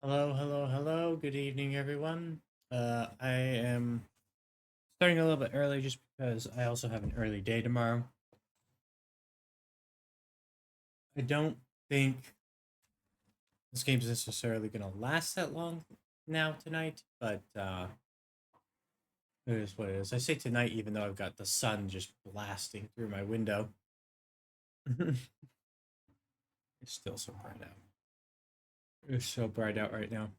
Hello, hello, hello. Good evening, everyone. I am starting a little bit early just because I also have an early day tomorrow. I don't think this game's necessarily going to last that long now tonight, but it is what it is. I say tonight even though I've got the sun just blasting through my window. It's still so bright out. It's so bright out right now.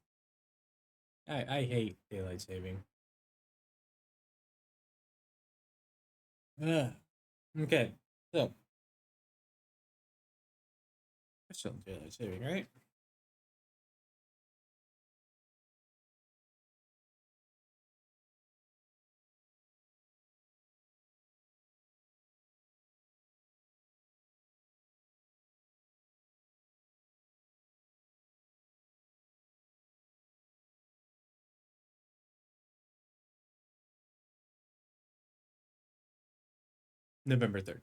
I hate daylight saving. Ugh. Okay, so it's still daylight saving, right? November 3rd.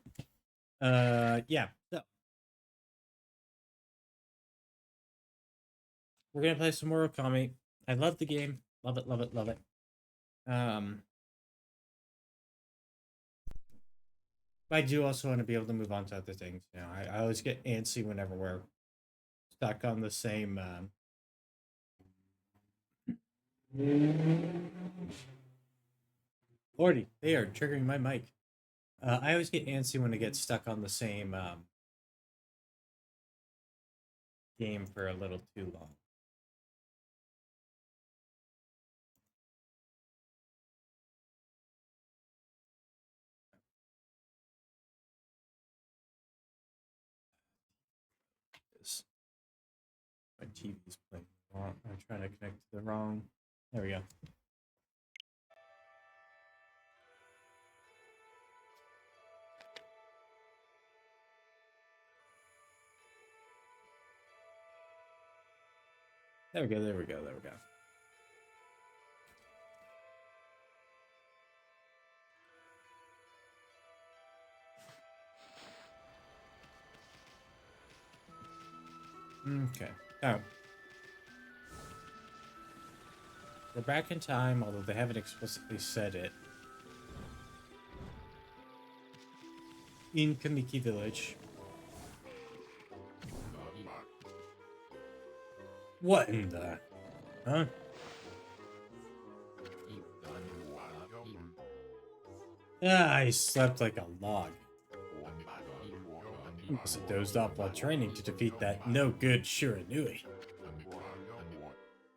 Yeah. So we're gonna play some more Ōkami. I love the game. Love it, love it, love it. Um, but I do also want to be able to move on to other things. I always get antsy whenever we're stuck on the same. 40. They are triggering my mic. I always get antsy when I get stuck on the same game for a little too long. My TV's playing wrong. I'm trying to connect to the wrong. There we go. There we go. There we go. There we go. Okay. Oh. We're back in time, although they haven't explicitly said it. In Kamiki Village. What in the... Huh? Ah, I slept like a log. I must have dozed off while training to defeat that no-good Shiranui.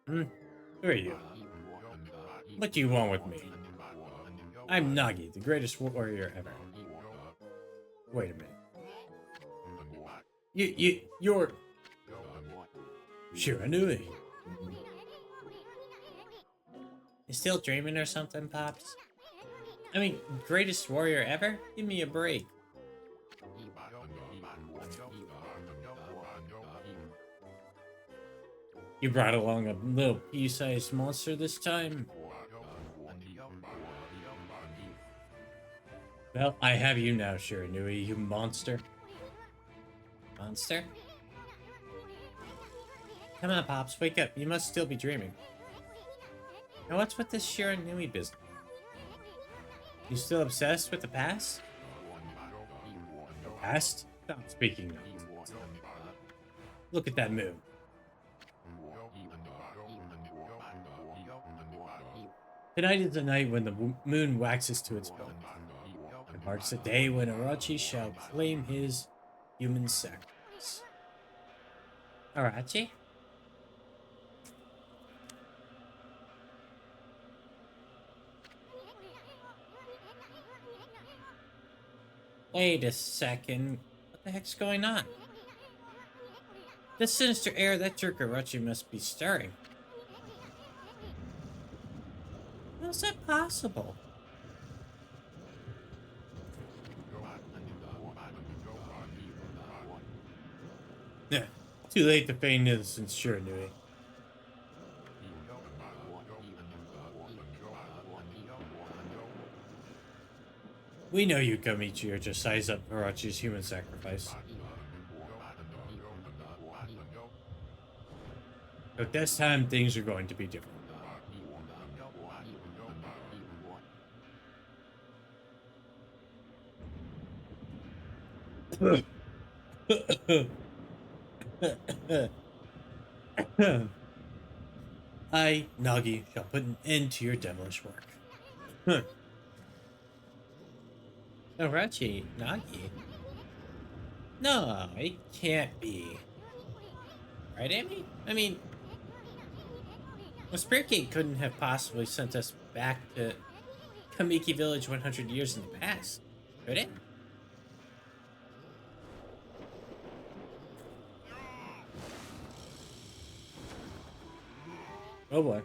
Hmm? Who are you? What do you want with me? I'm Nagi, the greatest warrior ever. Wait a minute. You're... Shiranui. You still dreaming or something, Pops? I mean, greatest warrior ever? Give me a break. You brought along a little pea-sized monster this time? Well, I have you now, Shiranui, you monster. Monster? Come on, Pops, wake up. You must still be dreaming. Now what's with this Shiranui business? You still obsessed with the past? The past? Stop speaking nonsense. Look at that moon. Tonight is the night when the moon waxes to its point. It marks the day when Orochi shall claim his human sacrifice. Orochi? Wait a second. What the heck's going on? This sinister air that jerk Orochi must be stirring. How's that possible? Yeah, too late to feign innocence, Shiranui. We know you come each year to size up Orochi's human sacrifice. But this time, things are going to be different. I, Nagi, shall put an end to your devilish work. Orochi, Nagi? No, it can't be. Right, Amy? I mean, the Spirit Gate couldn't have possibly sent us back to Kamiki Village 100 years in the past, could it? Oh boy.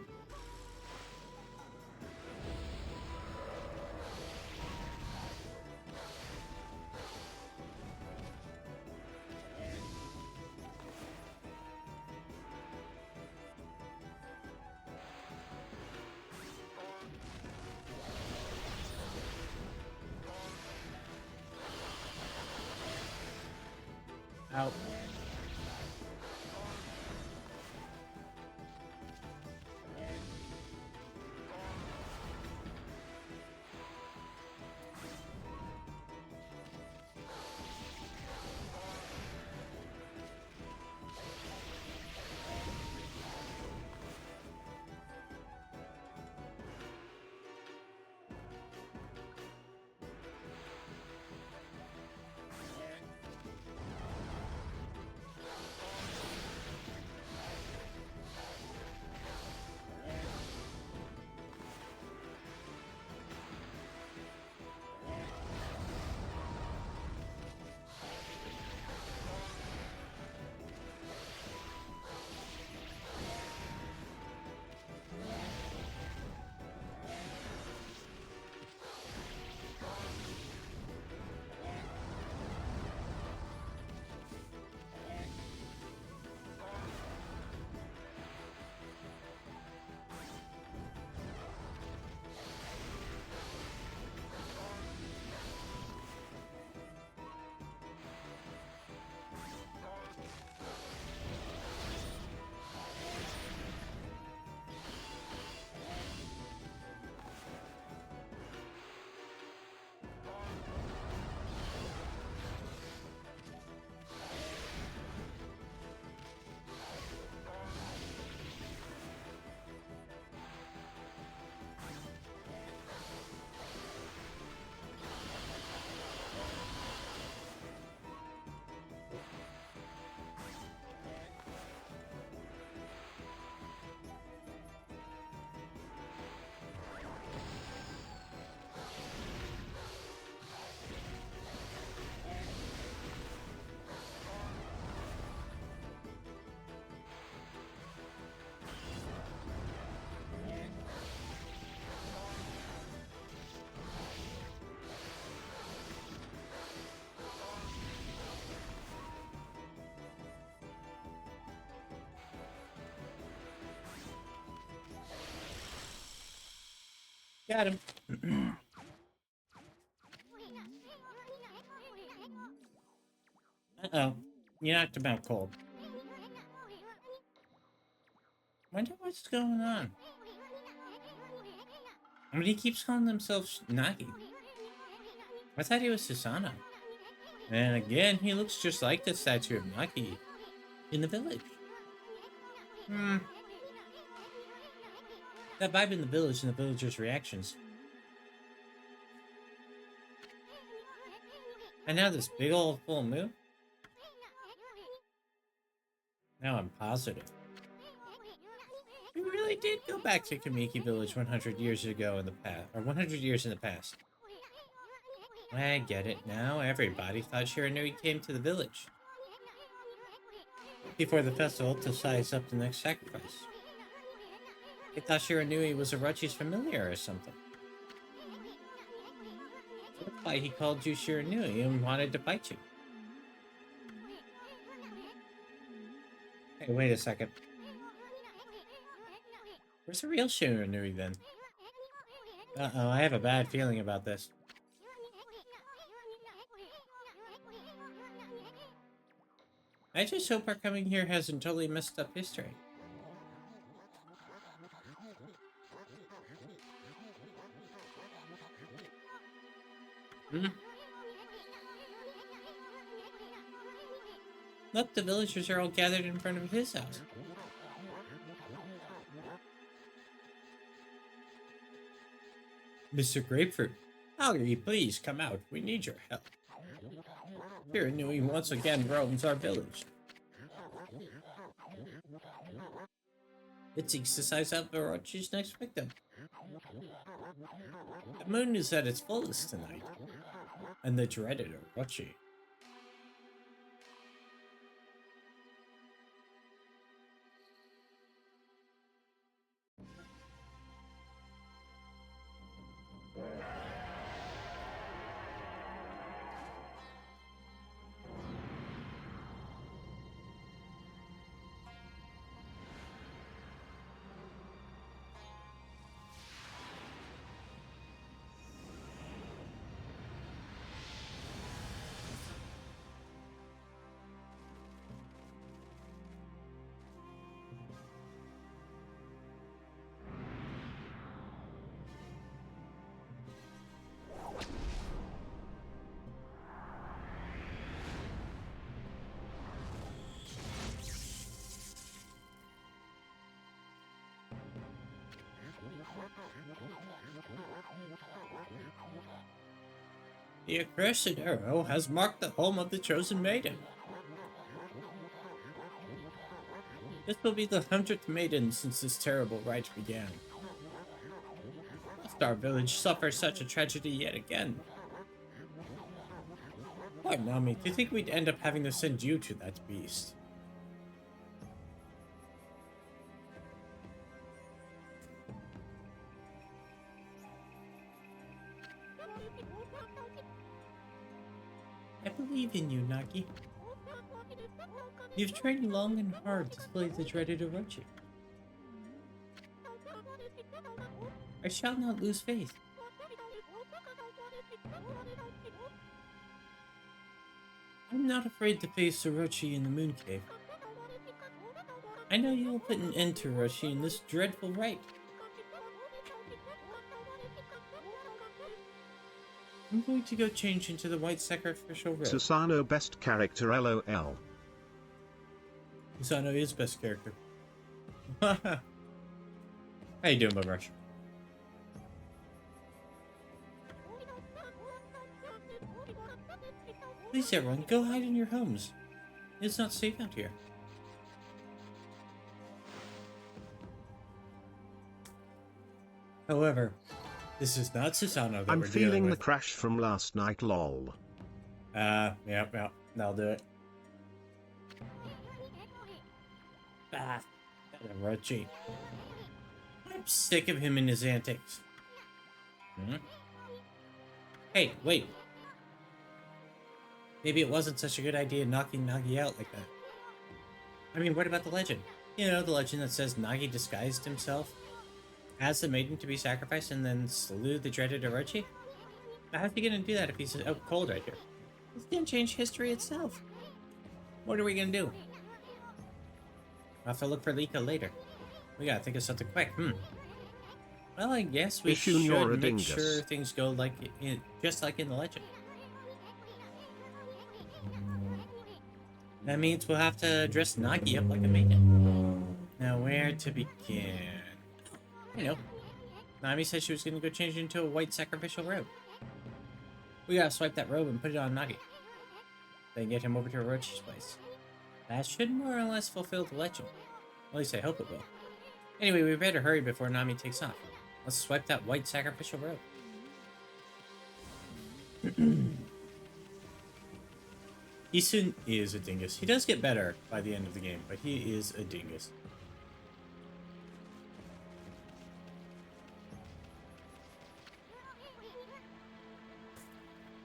Out. Got him. Uh-oh. You knocked him out cold. Wonder what's going on. I mean, he keeps calling himself Nagi. I thought he was Susanoo. And again, he looks just like the statue of Nagi in the village. That vibe in the village and the villagers' reactions. And now this big old full moon? Now I'm positive. We really did go back to Kamiki Village 100 years ago in the past, or 100 years in the past. I get it now. Everybody thought Shiranui came to the village before the festival to size up the next sacrifice. They thought Shiranui was Orochi's familiar or something. That's why he called you Shiranui and wanted to fight you. Hey, wait a second. Where's the real Shiranui then? Uh-oh, I have a bad feeling about this. I just hope our coming here hasn't totally messed up history. Hmm? Look, the villagers are all gathered in front of his house. Mr. Grapefruit, Algae, please come out. We need your help. Fear Nui once again roams our village. It seeks to size up Orochi's next victim. The moon is at its fullest tonight, and the dreaded Orochi. The accursed arrow has marked the home of the chosen maiden. This will be the 100th maiden since this terrible rite began. Must our village suffer such a tragedy yet again? Poor Nami, do you think we'd end up having to send you to that beast? I believe in you, Nagi. You've trained long and hard to slay the dreaded Orochi. I shall not lose faith. I'm not afraid to face Orochi in the Moon Cave. I know you will put an end to Orochi in this dreadful rite. I'm going to go change into the white sacrificial robe. Susanoo best character LOL. Susanoo is best character. How you doing, Bum Rush? Please, everyone, go hide in your homes. It's not safe out here. However, this is not Susanoo that I'm we're dealing feeling the with. crash from last night lol. Yeah, that'll do it. Ah, Orochi. I'm sick of him and his antics. Hmm? Hey, wait. Maybe it wasn't such a good idea knocking Nagi out like that. I mean, what about the legend? You know, the legend that says Nagi disguised himself as the maiden to be sacrificed and then slew the dreaded Orochi? How's he gonna do that if he's out cold right here? He's gonna change history itself. What are we gonna do? I'll have to look for Lika later. We gotta think of something quick. Well, I guess we should make sure things go like just like in the legend. That means we'll have to dress Nagi up like a maiden. Now, where to begin? I know. Nami said she was going to go change into a white sacrificial robe. We gotta swipe that robe and put it on Nagi. Then get him over to Orochi's place. That should more or less fulfill the legend. At least I hope it will. Anyway, we better hurry before Nami takes off. Let's swipe that white sacrificial robe. Isun is a dingus. He does get better by the end of the game, but he is a dingus.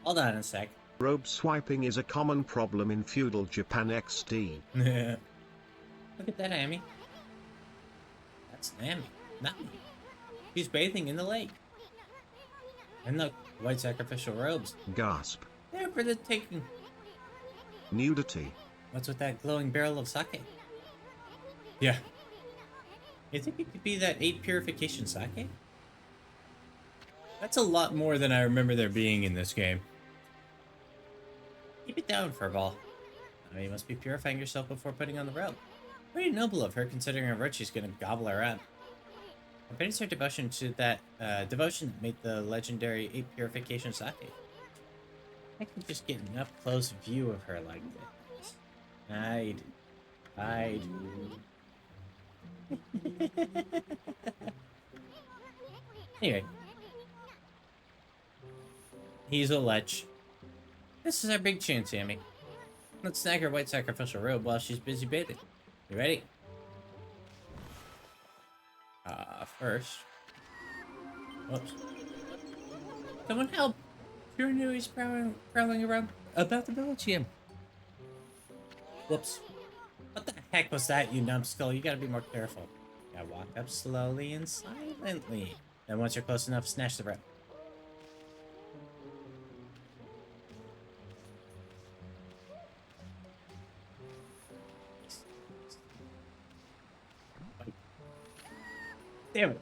Hold on a sec. Robe swiping is a common problem in feudal Japan XD. Look at that, Amy. That's Nami. Nami. She's bathing in the lake. And look, white sacrificial robes. Gasp. They're for the taking. Nudity. What's with that glowing barrel of sake? Yeah. You think it could be that 8 purification sake? That's a lot more than I remember there being in this game. Keep it down, Furball. I mean, you must be purifying yourself before putting on the robe. Pretty noble of her, considering her virtue's gonna gobble her up. I bet it's her devotion to that, devotion that made the legendary 8 purification sake. I can just get an up-close view of her like this. Hide. Hide. Anyway. He's a lech. This is our big chance, Yami. Let's snag her white sacrificial robe while she's busy bathing. You ready? First. Whoops. Someone help! Pure knew he's prowling around about the village again. Whoops. What the heck was that, you numbskull? You gotta be more careful. Gotta walk up slowly and silently. Then once you're close enough, snatch the rope. Damn it.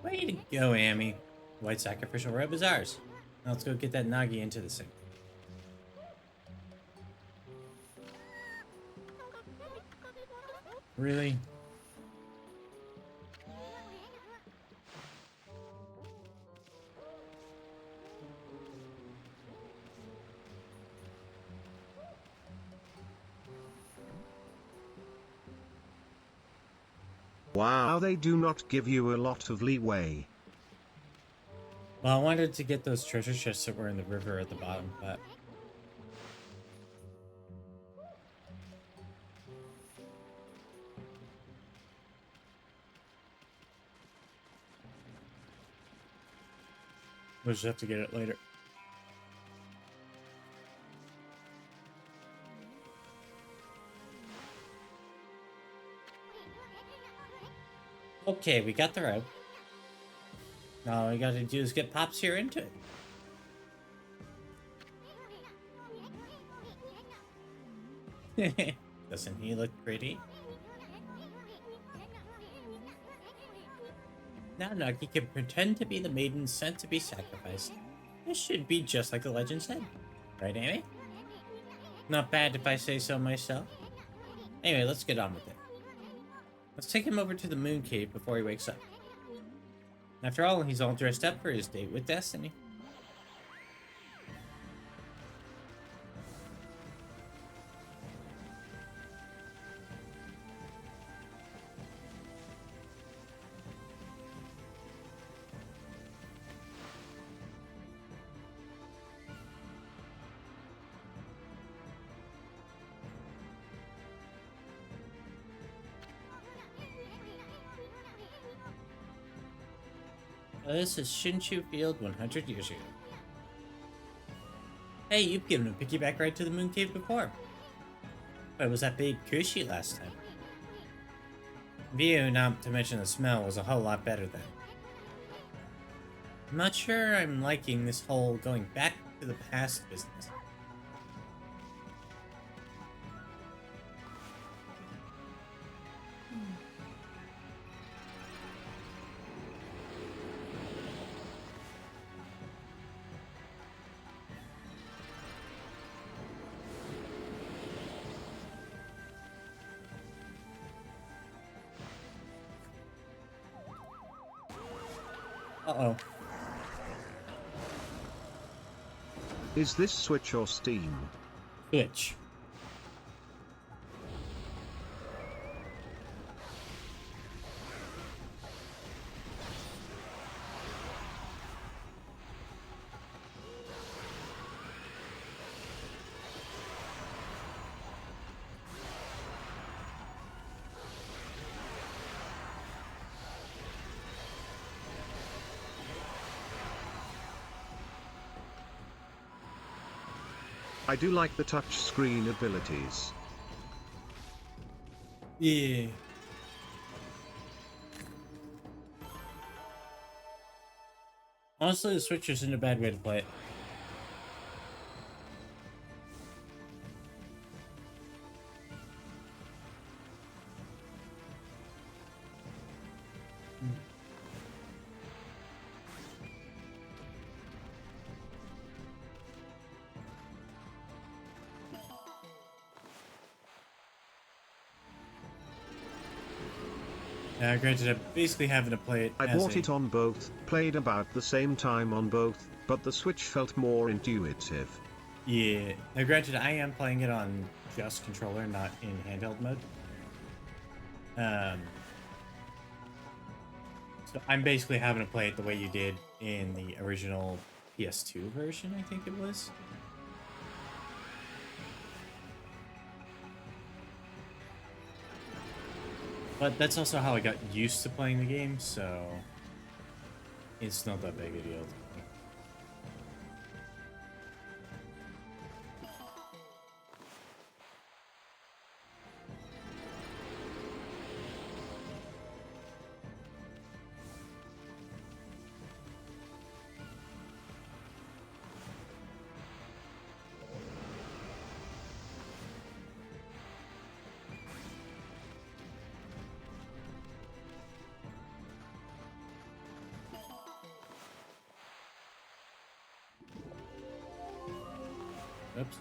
Way to go, Yami. White sacrificial robe is ours. Now let's go get that Nagi into the sink. Really? Wow, they do not give you a lot of leeway. Well, I wanted to get those treasure chests that were in the river at the bottom, but... we'll just have to get it later. Okay, we got the rope. Now all we gotta do is get Pops here into it. Doesn't he look pretty? Now Nagi can pretend to be the maiden sent to be sacrificed. This should be just like the legend said. Right, Amy? Not bad if I say so myself. Anyway, let's get on with it. Let's take him over to the moon cave before he wakes up. After all, he's all dressed up for his date with Destiny. This is Shinshu Field 100 years ago. Hey, you've given a piggyback ride to the moon cave before. But it was that big Kushi last time. View, not to mention the smell, was a whole lot better then. I'm not sure I'm liking this whole going back to the past business. Uh-oh. Is this Switch or Steam? Switch. I do like the touch screen abilities. Yeah. Honestly, the Switch isn't a bad way to play it. Granted, I'm basically having to play it I as bought it on both, played about the same time on both, but the Switch felt more intuitive. Yeah. Now, granted, I am playing it on just controller, not in handheld mode. So I'm basically having to play it the way you did in the original PS2 version, I think it was. But that's also how I got used to playing the game, so it's not that big a deal. Oops.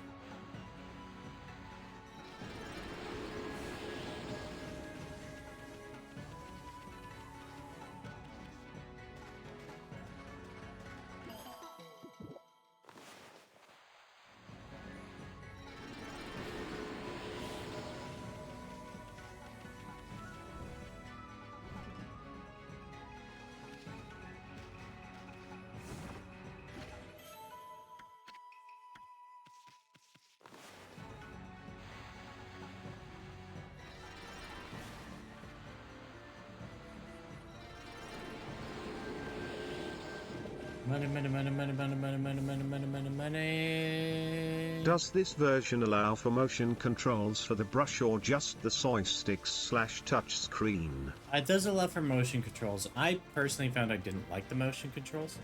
Money, money, money, money, money, money, money, money, money, money, money. Does this version allow for motion controls for the brush or just the joysticks/touch screen? It does allow for motion controls. I personally found I didn't like the motion controls.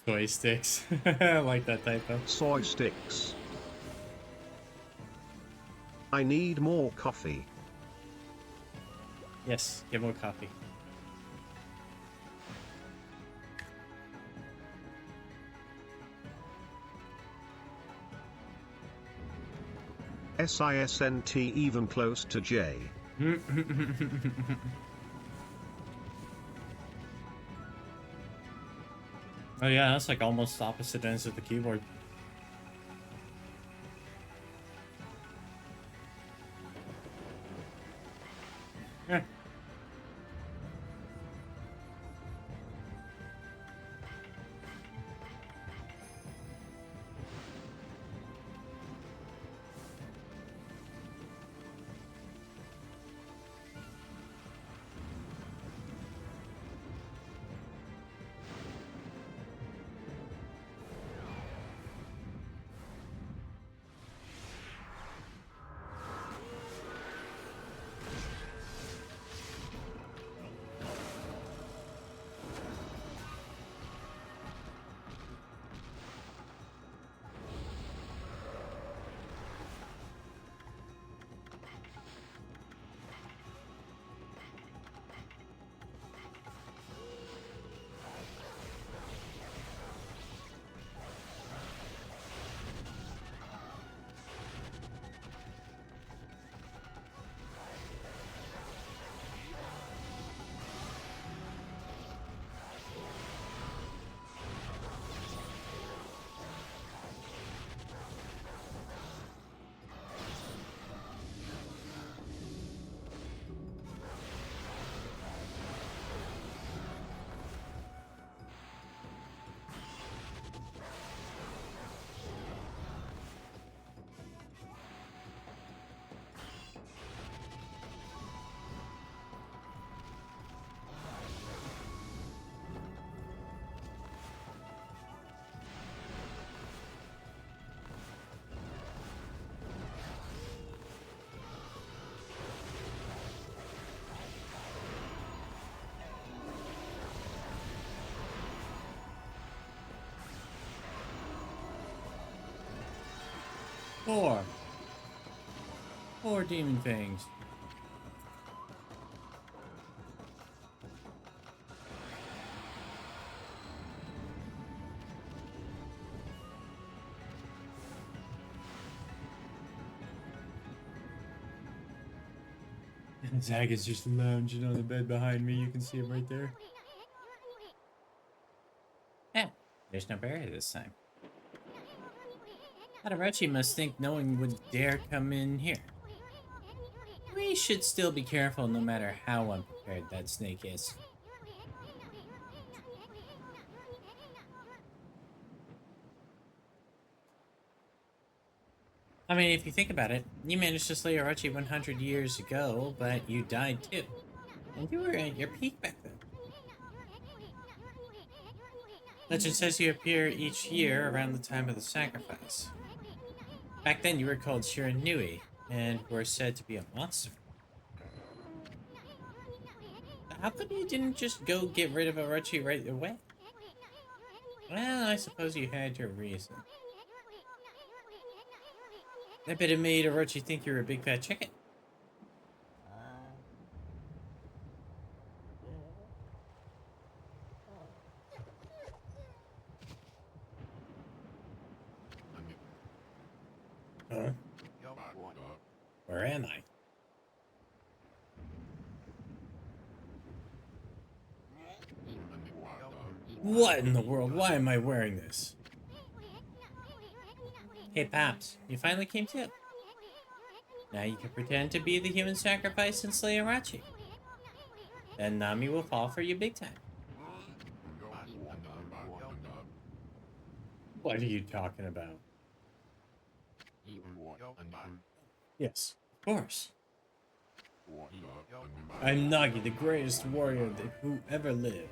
Joysticks. I like that typo. Soy sticks. I need more coffee. Yes, get more coffee. SISNT even close to J. Oh yeah, that's like almost opposite ends of the keyboard. Yeah. Four. Four demon fangs. And Zag is just lounging on the bed behind me. You can see him right there. Yeah, there's no barrier this time. Tadarachi must think no one would dare come in here. We should still be careful no matter how unprepared that snake is. I mean, if you think about it, you managed to slay Orochi 100 years ago, but you died too. And you were at your peak back then. Legend says you appear each year around the time of the sacrifice. Back then you were called Shiranui, and were said to be a monster. How come you didn't just go get rid of Orochi right away? Well, I suppose you had your reason. I bet it made Orochi think you were a big fat chicken. Huh? Where am I? What in the world? Why am I wearing this? Hey, Paps, you finally came to. Now you can pretend to be the human sacrifice and slay Orochi. Then Nami will fall for you big time. What are you talking about? Yes, of course. I'm Nagi, the greatest warrior who ever lived.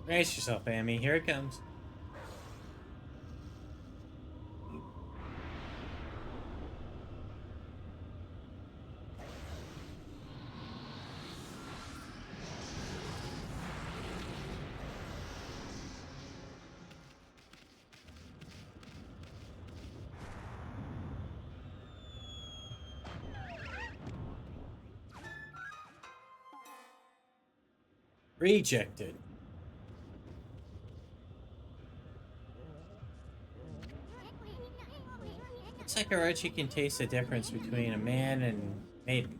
Brace yourself, Yami. Here it comes. Rejected. Looks like Orochi can taste the difference between a man and maiden.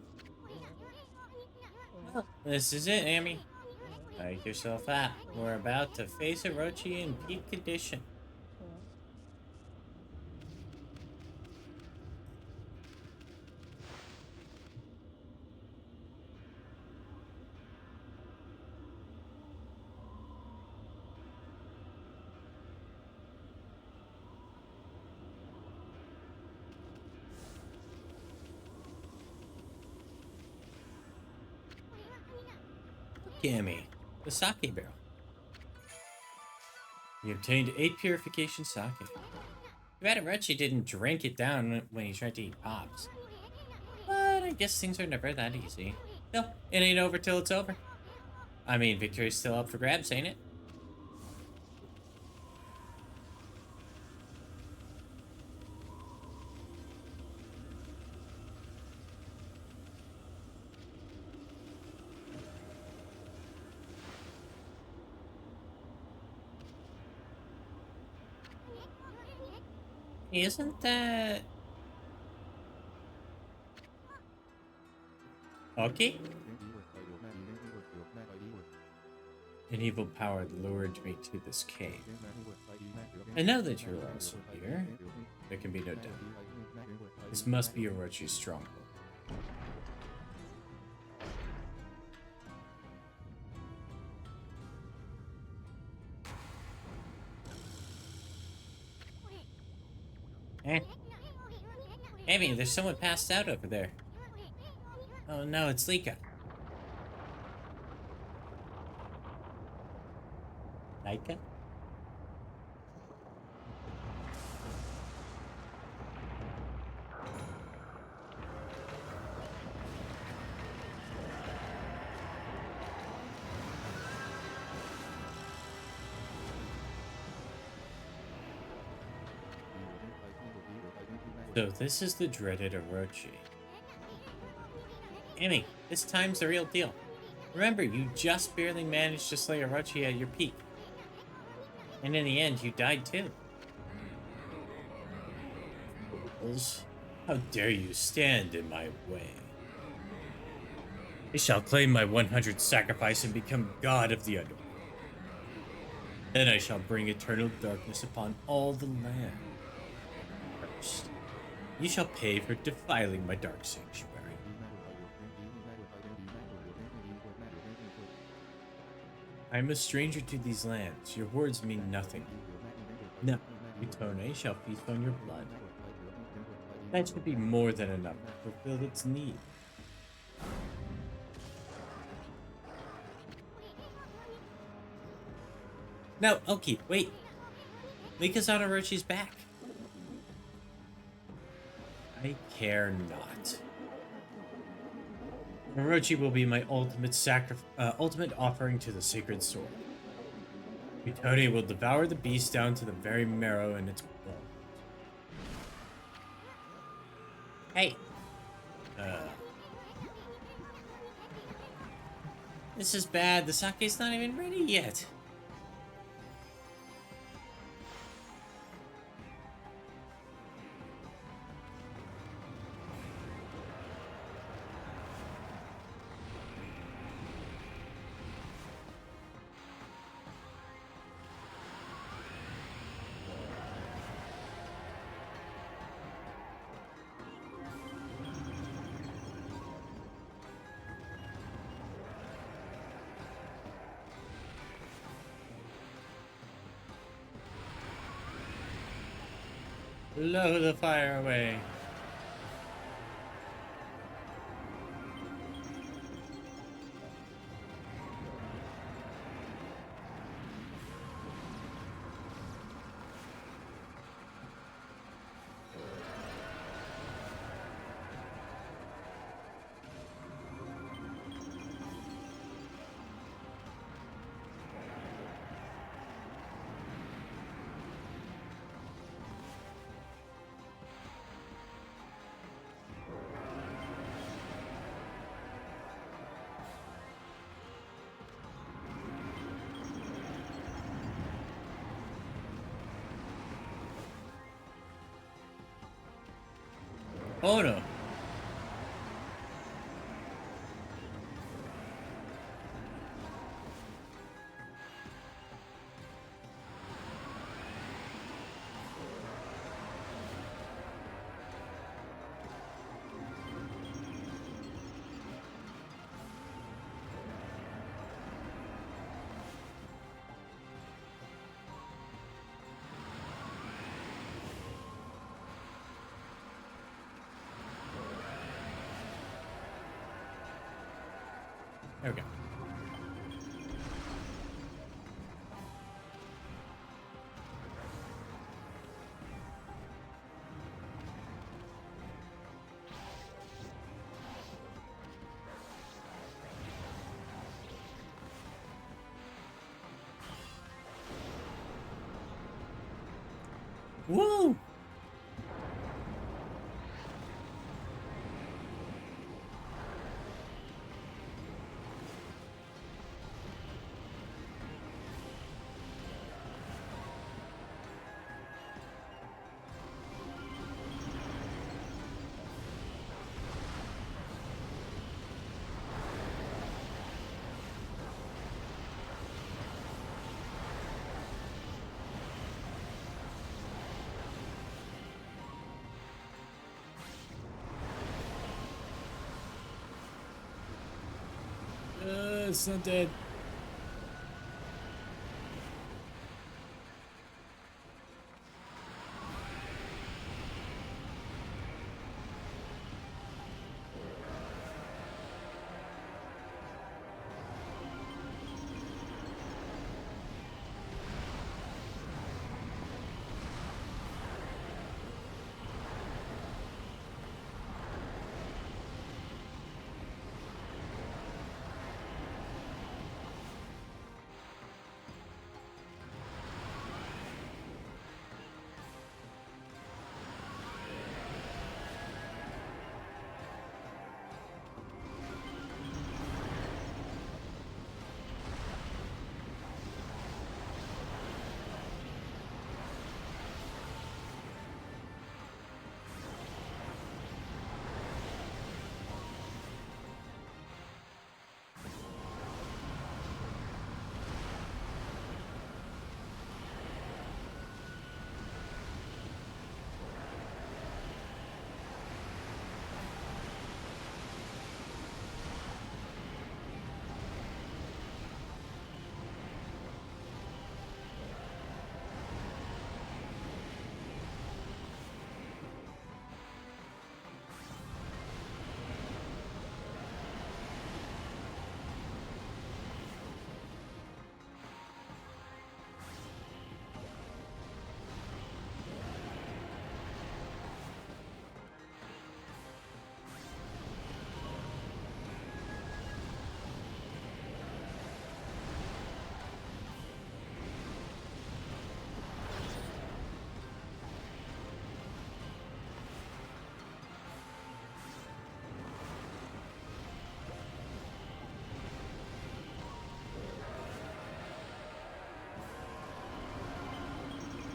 Well, this is it, Amy. Wake yourself up. We're about to face Orochi in peak condition. Ōkami, the sake barrel. We obtained 8 purification sake. Too bad Orochi didn't drink it down when he tried to eat pops. But I guess things are never that easy. No, it ain't over till it's over. I mean, victory's still up for grabs, ain't it? Isn't that... Okay? An evil power lured me to this cave. And now that you're also here, there can be no doubt. This must be Orochi's stronghold. Eh? Amy, there's someone passed out over there. Oh no, it's Lika. Lika? So this is the dreaded Orochi. Yami, this time's the real deal. Remember, you just barely managed to slay Orochi at your peak. And in the end, you died too. Fools. How dare you stand in my way? I shall claim my 100 sacrifice and become god of the underworld. Then I shall bring eternal darkness upon all the land. First, you shall pay for defiling my dark sanctuary. I am a stranger to these lands. Your words mean nothing. No, Utone shall feast on your blood. That should be more than enough to fulfill its need. No, Oki, wait. Mika's on Orochi's back. I care not. Orochi will be my ultimate offering to the sacred sword. Utone will devour the beast down to the very marrow in its bones. Hey. This is bad. The sake's not even ready yet. Blow the fire away. Oh no. Okay. Woo! It's not dead.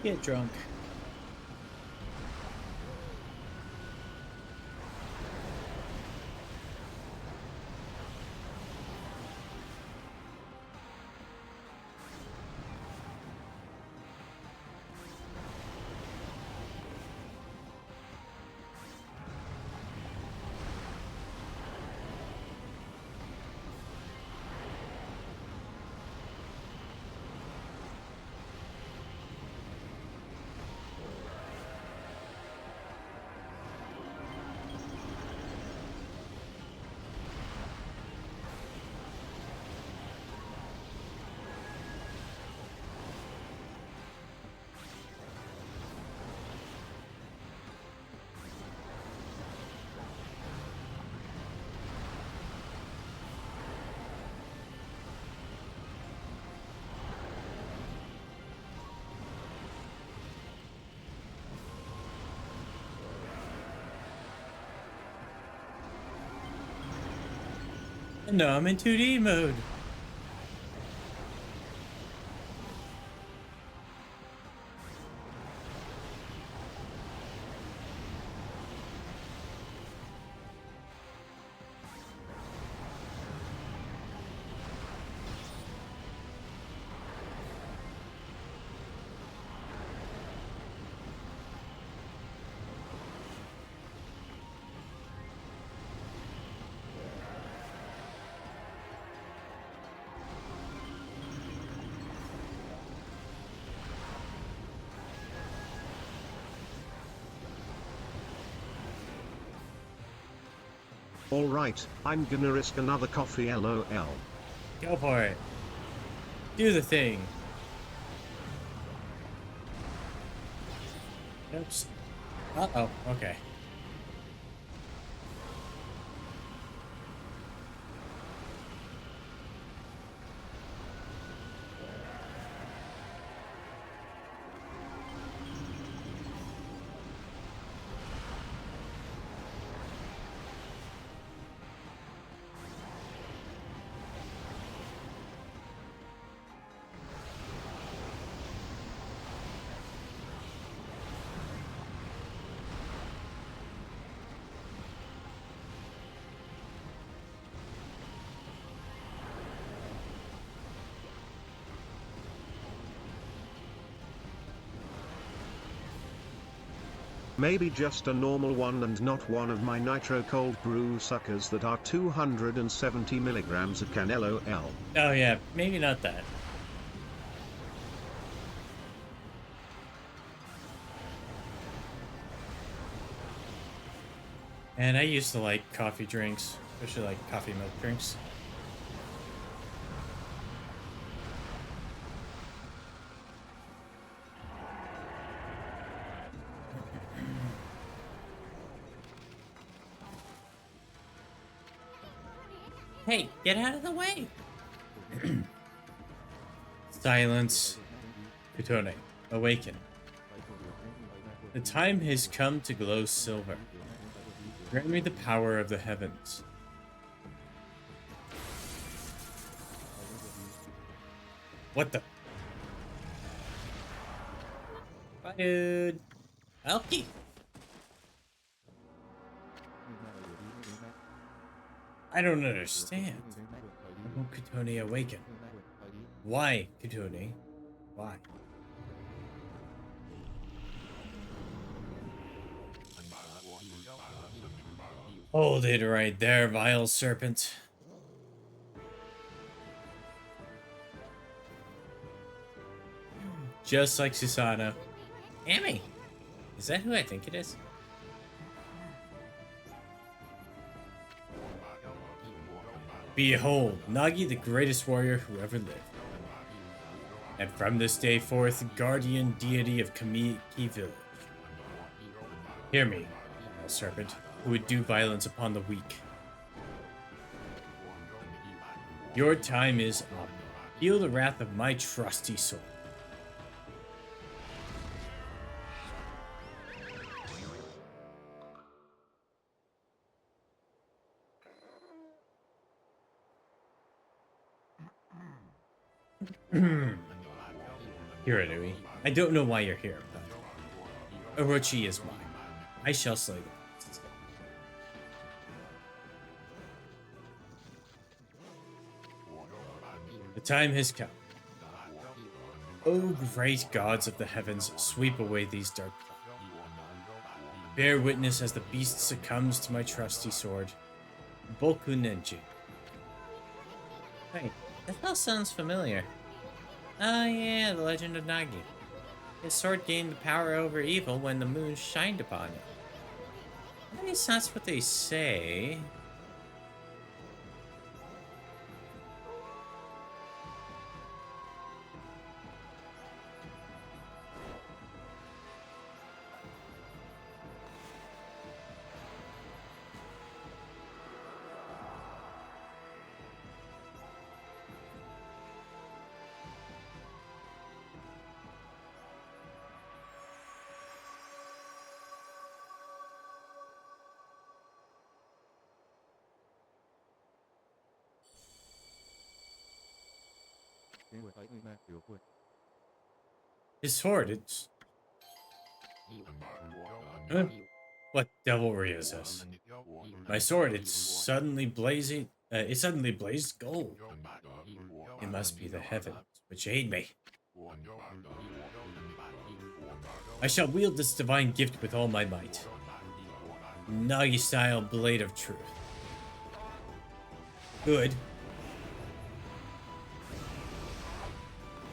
Get drunk. No, I'm in 2D mode. Alright, I'm gonna risk another coffee lol. Go for it. Do the thing. Oops. Uh-oh, okay. Maybe just a normal one and not one of my nitro cold brew suckers that are 270 milligrams a can lol. Oh yeah, maybe not that. And I used to like coffee drinks, especially like coffee milk drinks. Hey, get out of the way! Silence. Kutone, awaken. The time has come to glow silver. Grant me the power of the heavens. What the? Bye, dude. Elky. I don't understand. Why won't Kutone awaken? Why, Kutone? Why? Hold it right there, vile serpent. Just like Susanoo. Yami! Is that who I think it is? Behold, Nagi, the greatest warrior who ever lived. And from this day forth, guardian deity of Kamiki village. Hear me, vile serpent, who would do violence upon the weak. Your time is up. Feel the wrath of my trusty soul. Here, Inui. I don't know why you're here, but Orochi is mine. I shall slay the beast. The time has come. O great gods of the heavens, sweep away these dark clouds. Bear witness as the beast succumbs to my trusty sword, Boku Nenji. Wait, that all sounds familiar. Oh yeah, the legend of Nagi. His sword gained the power over evil when the moon shined upon it. At least that's what they say. His sword, it's... Huh? What devilry is this? My sword, it's suddenly blazing... it suddenly blazed gold. It must be the heavens which aid me. I shall wield this divine gift with all my might. Nagi-style blade of truth. Good.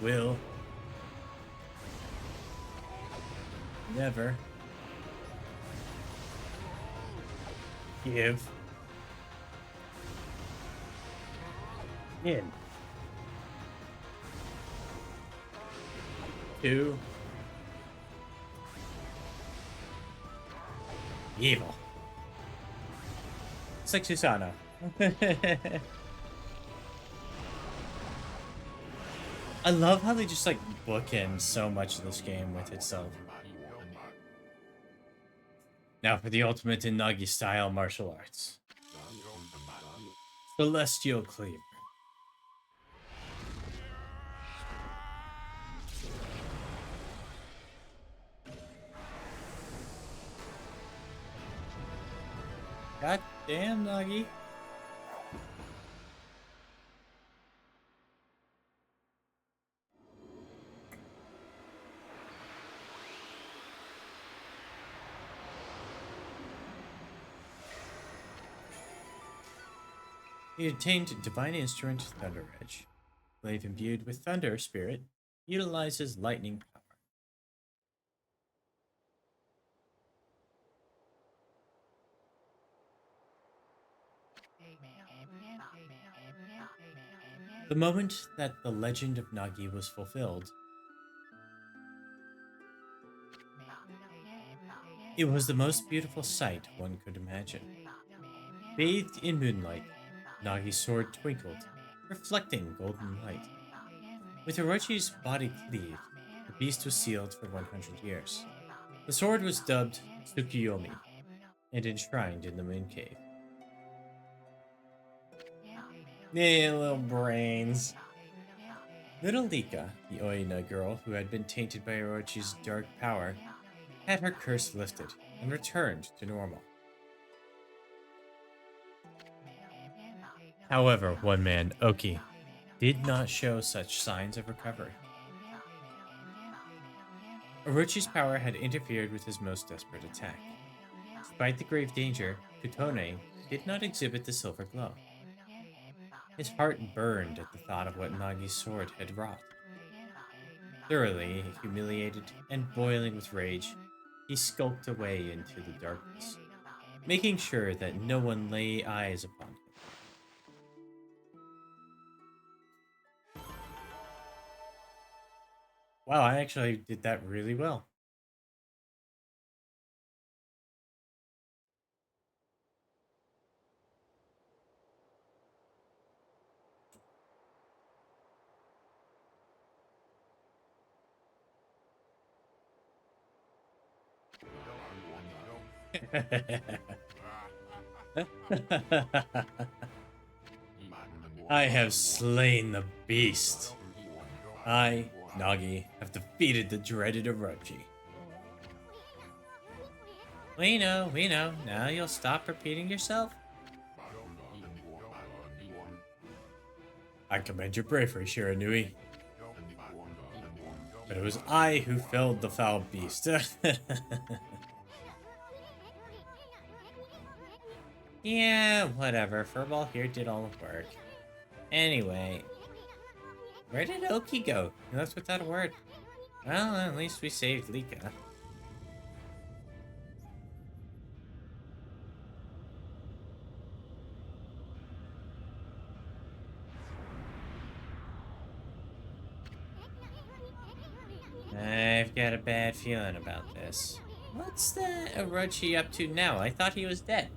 Will. Never. Give. In. To. Evil. It's like Susanna. I love how they just like bookend so much of this game with itself. Now for the ultimate in Nagi style martial arts. Celestial Cleaver. God damn, Nagi. He obtained Divine Instrument Thunder Edge. Glaive imbued with Thunder Spirit utilizes lightning power. The moment that the legend of Nagi was fulfilled, it was the most beautiful sight one could imagine. Bathed in moonlight, Nagi's sword twinkled, reflecting golden light. With Orochi's body cleaved, the beast was sealed for 100 years. The sword was dubbed Tsukuyomi and enshrined in the moon cave. Yeah, little brains. Little Lika, the Oina girl who had been tainted by Orochi's dark power, had her curse lifted and returned to normal. However, one man, Oki, did not show such signs of recovery. Orochi's power had interfered with his most desperate attack. Despite the grave danger, Kutone did not exhibit the silver glow. His heart burned at the thought of what Nagi's sword had wrought. Thoroughly humiliated and boiling with rage, he skulked away into the darkness, making sure that no one lay eyes upon him. Wow, I actually did that really well. I have slain the beast. I, Nagi, have have defeated the dreaded Orochi. We know, we know. Now you'll stop repeating yourself? I commend your bravery, Shiranui. But it was I who felled the foul beast. Yeah, whatever. Furball here did all the work. Anyway, where did Oki go? He left without a word. Well, at least we saved Lika. I've got a bad feeling about this. What's that Orochi up to now? I thought he was dead.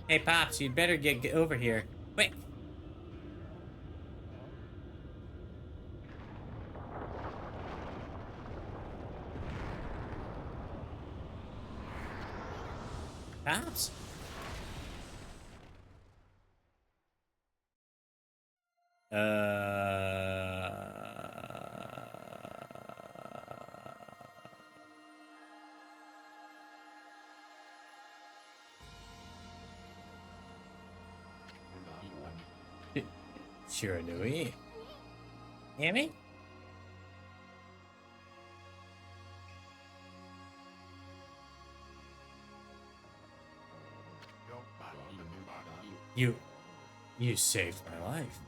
Hey, Pops, you'd better get over here. Quick! Pops? Shiranui? Yami? You saved my life.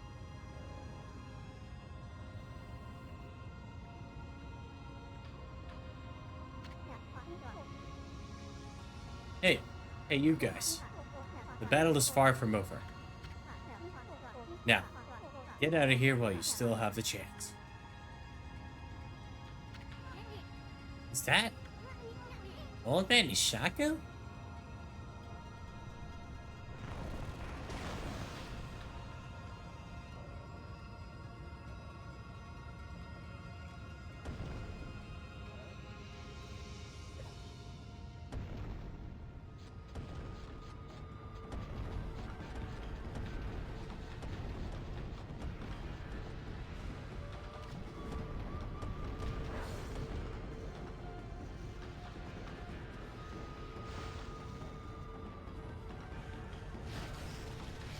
Hey, you guys. The battle is far from over. Now, get out of here while you still have the chance. Is that Old Man Ishaku?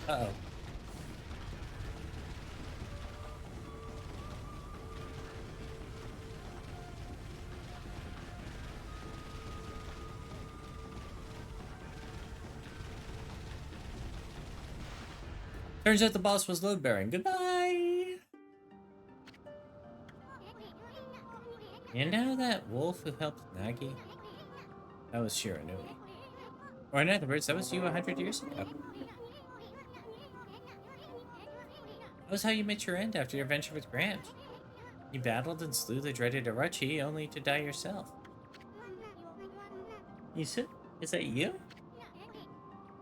Uh-oh. Turns out the boss was load-bearing. Goodbye! You know that wolf who helped Nagi? That was Shiranui. Or in other words, that was you 100 years ago. That was how you met your end after your adventure with Grant. You battled and slew the dreaded Orochi, only to die yourself. Is that you?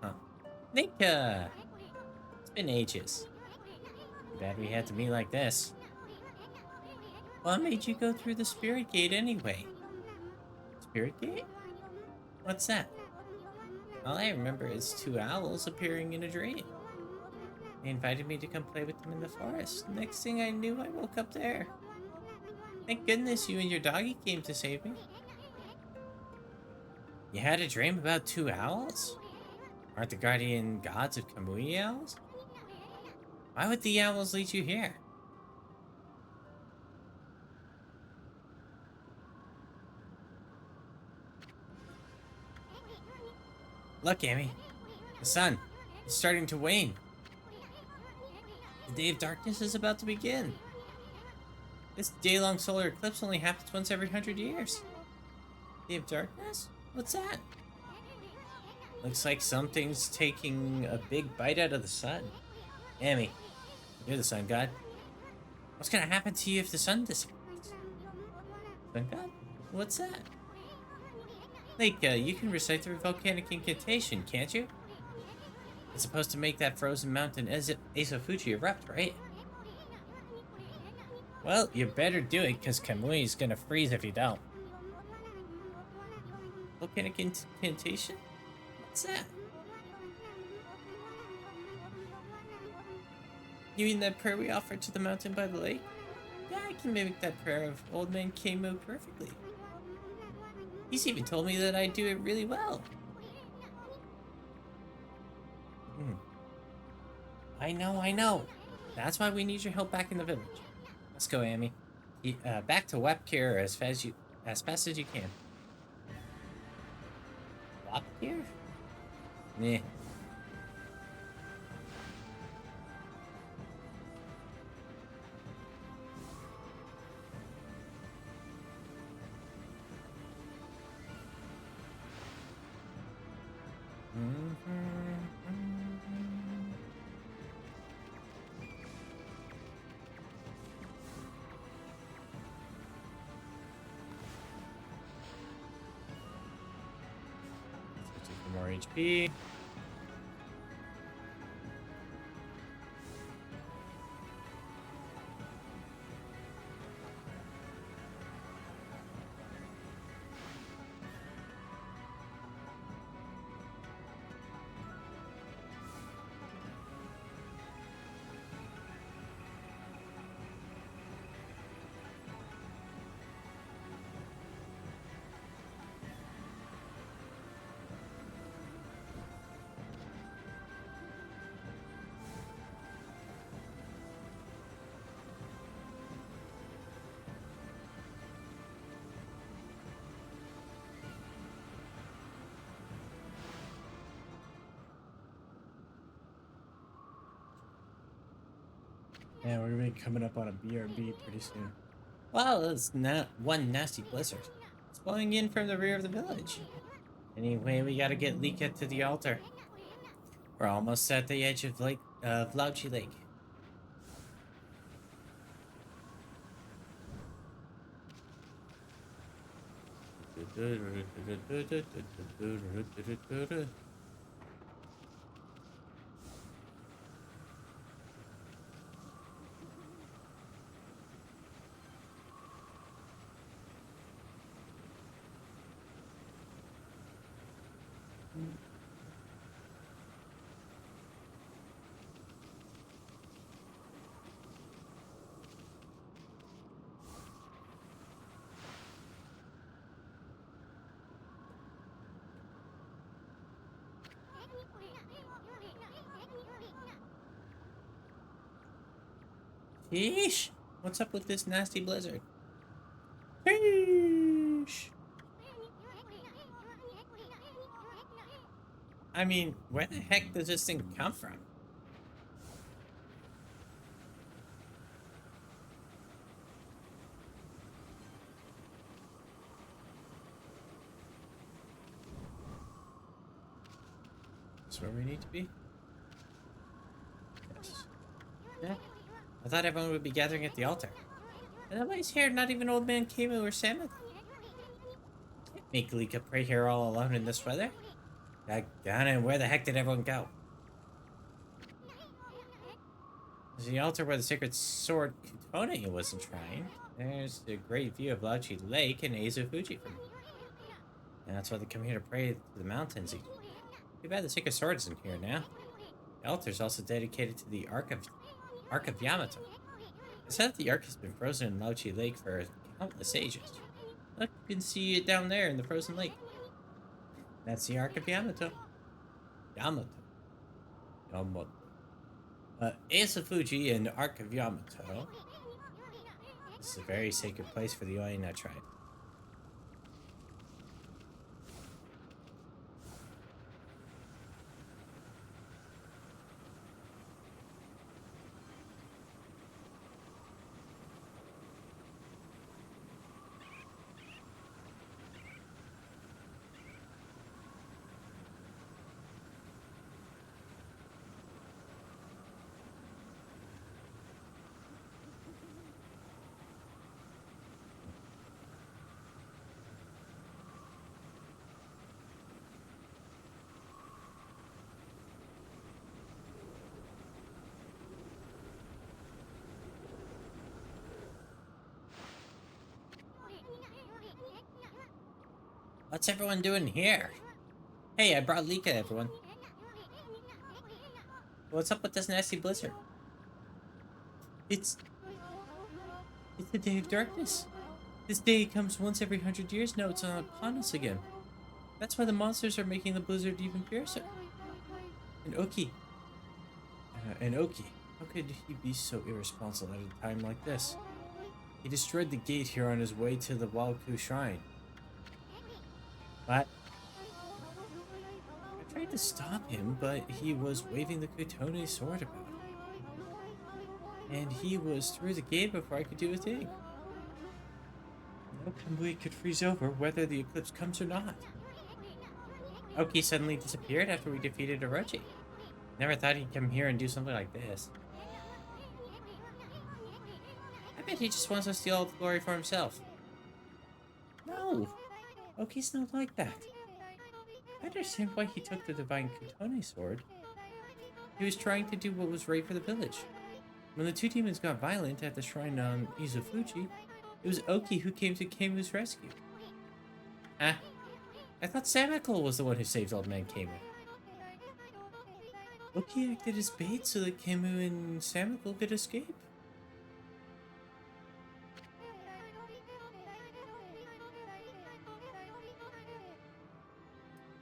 Huh. Nika! It's been ages. Too bad we had to meet like this. What made you go through the Spirit Gate anyway? Spirit Gate? What's that? All I remember is two owls appearing in a dream. They invited me to come play with them in the forest. Next thing I knew, I woke up there. Thank goodness you and your doggy came to save me. You had a dream about two owls? Aren't the guardian gods of Kamui owls? Why would the owls lead you here? Look, Amy. The sun is starting to wane. The day of darkness is about to begin. This day-long solar eclipse only happens once every 100 years. Day of darkness? What's that? Looks like something's taking a big bite out of the sun. Amy, you're the sun god. What's gonna happen to you if the sun disappears? Sun god? What's that? Like, you can recite the volcanic incantation, can't you? It's supposed to make that frozen mountain Asafuji erupt, right? Well, you better do it, because Kamui is gonna freeze if you don't. Volcanic incantation? What's that? You mean that prayer we offered to the mountain by the lake? Yeah, I can mimic that prayer of Old Man Kamo perfectly. He's even told me that I do it really well. I know. That's why we need your help back in the village. Let's go, Amy. Back to Wapkir as fast as you can. Wapkir? Nah. More HP. Yeah, we're gonna be coming up on a BRB pretty soon. Wow, that's not one nasty blizzard. It's blowing in from the rear of the village. Anyway, we gotta get Lika to the altar. We're almost at the edge of Lauchi Lake. Sheesh! What's up with this nasty blizzard? Sheesh! I mean, where the heck does this thing come from? Is where we need to be? Yes. Yeah. I thought everyone would be gathering at the altar. And nobody's here, not even Old Man Kamo or Samuel. Can't make Lika pray here all alone in this weather. Daggone, where the heck did everyone go? There's the altar where the sacred sword Kutone was enshrined. There's a great view of Lauchi Lake and Eizo Fuji from here. And that's why they come here to pray to the mountains. Too bad the sacred sword isn't here now. The altar is also dedicated to the Ark of Yamato. It's said that the Ark has been frozen in Lauchi Lake for countless ages. Look, you can see it down there in the frozen lake. That's the Ark of Yamato. Yamato. Eizo Fuji and Ark of Yamato. This is a very sacred place for the Oina tribe. What's everyone doing here? Hey, I brought Lika, everyone. What's up with this nasty blizzard? It's the day of darkness. This day comes once every 100 years. Now it's upon us again. That's why the monsters are making the blizzard even fiercer. And Oki, how could he be so irresponsible at a time like this? He destroyed the gate here on his way to the Walku Shrine. But I tried to stop him, but he was waving the Kutone sword about. And he was through the gate before I could do a thing. No Kamui could freeze over whether the eclipse comes or not. Oki suddenly disappeared after we defeated Orochi. Never thought he'd come here and do something like this. I bet he just wants to steal all the glory for himself. No! Oki's not like that. I understand why he took the Divine Kutone sword. He was trying to do what was right for the village. When the two demons got violent at the shrine on Izufuji, it was Oki who came to Kemu's rescue. I thought Samiko was the one who saved Old Man Kemu. Oki acted as bait so that Kemu and Samiko could escape.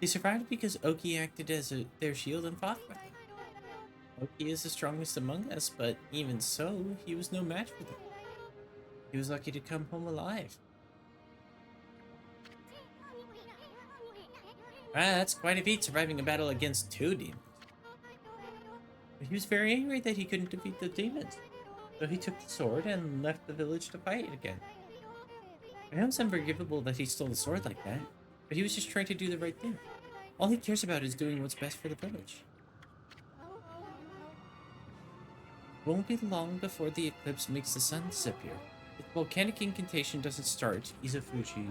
They survived because Oki acted as their shield and fought for them. Oki is the strongest among us, but even so, he was no match for them. He was lucky to come home alive. That's quite a feat, surviving a battle against two demons. But he was very angry that he couldn't defeat the demons, so he took the sword and left the village to fight again. I know it's unforgivable that he stole the sword like that, but he was just trying to do the right thing. All he cares about is doing what's best for the village. It won't be long before the eclipse makes the sun disappear. If volcanic incantation doesn't start, Izufuji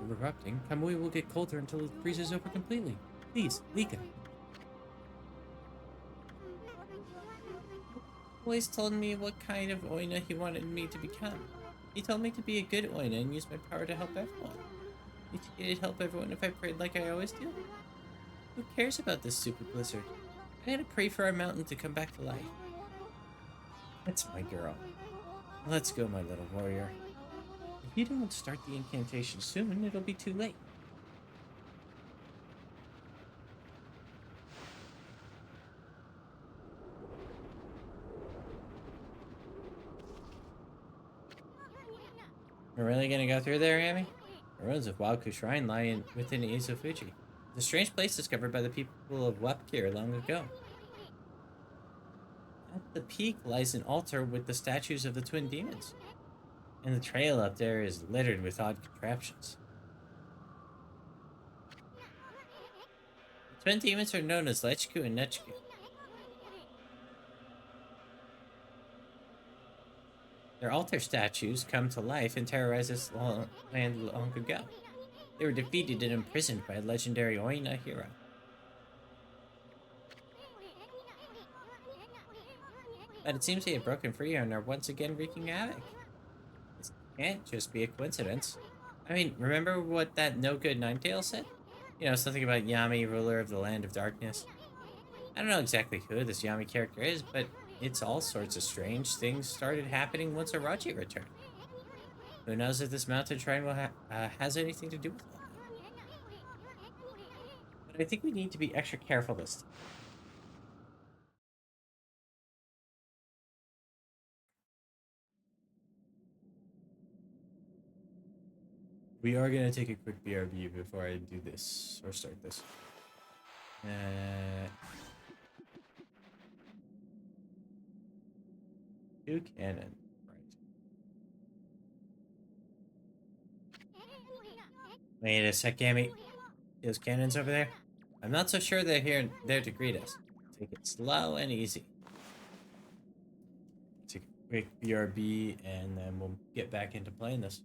erupting, Kamui will get colder until it freezes over completely. Please, Lika. Always told me what kind of Oina he wanted me to become. He told me to be a good Oina and use my power to help everyone. You think it'd help everyone if I prayed like I always do? Who cares about this stupid blizzard? I gotta pray for our mountain to come back to life. That's my girl. Let's go, my little warrior. If you don't start the incantation soon, it'll be too late. We're really gonna go through there, Yami? The ruins of Walku Shrine lie within Izufuji. It's a strange place discovered by the people of Wapkir long ago. At the peak lies an altar with the statues of the twin demons. And the trail up there is littered with odd contraptions. The twin demons are known as Lechku and Nechku. Their altar statues come to life and terrorize this land long ago. They were defeated and imprisoned by a legendary Oina hero. But it seems they have broken free and are once again wreaking havoc. This can't just be a coincidence. I mean, remember what that no-good Ninetales said? You know, something about Yami, ruler of the land of darkness. I don't know exactly who this Yami character is, but it's all sorts of strange things started happening once Orochi returned. Who knows if this mountain shrine will has anything to do with it? But I think we need to be extra careful this time. We are going to take a quick BRB before I do this, or start this. Two cannon. Right. Wait a sec, Yami. Those cannons over there? I'm not so sure they're there to greet us. Take it slow and easy. Take a quick BRB, and then we'll get back into playing this.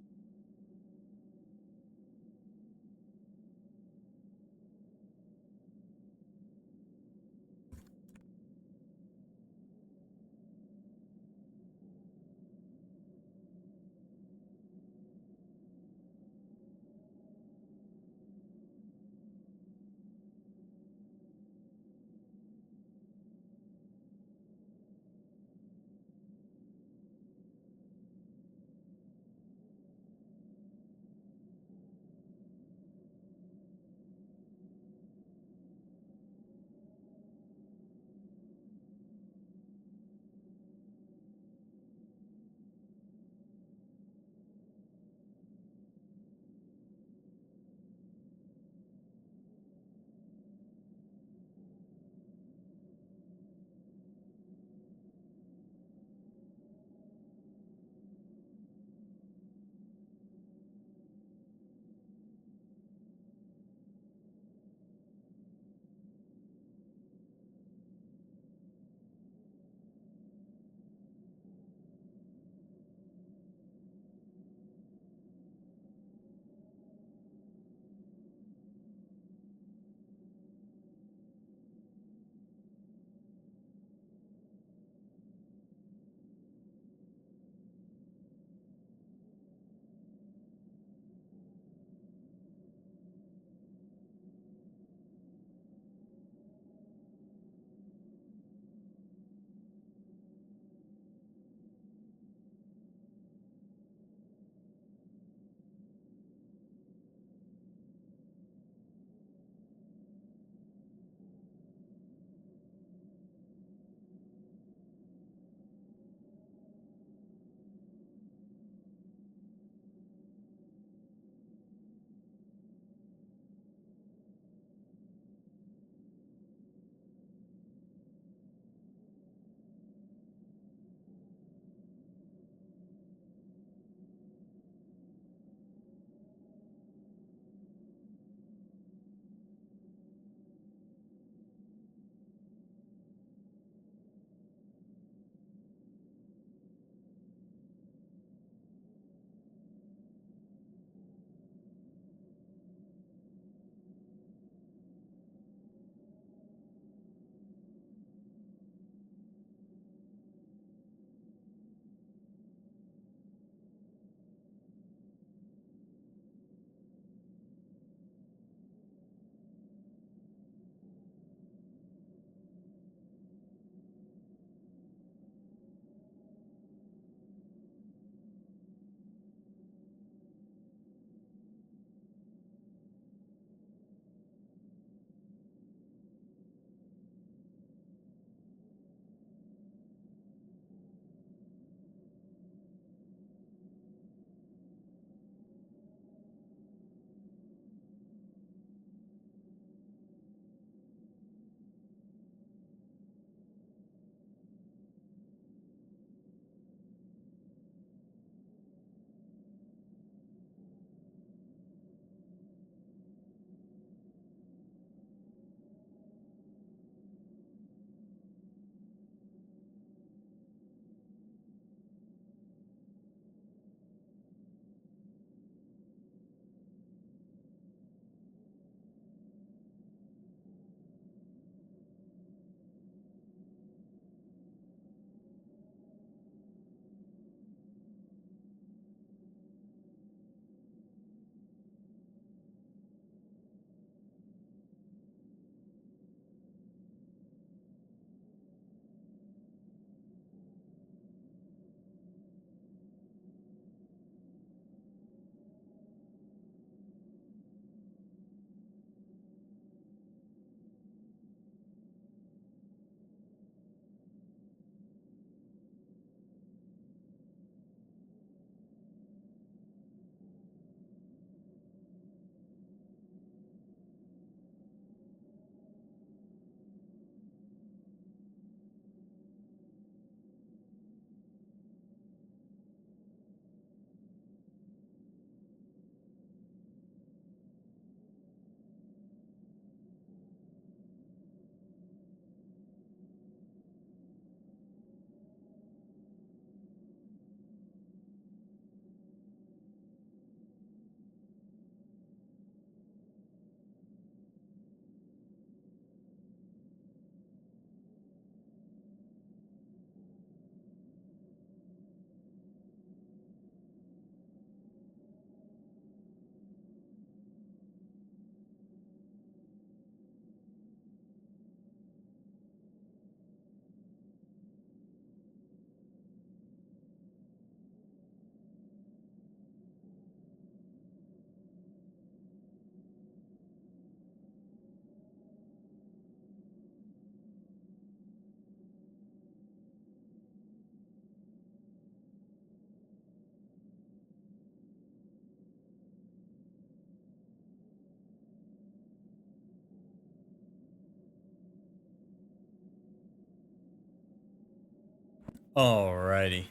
Alrighty.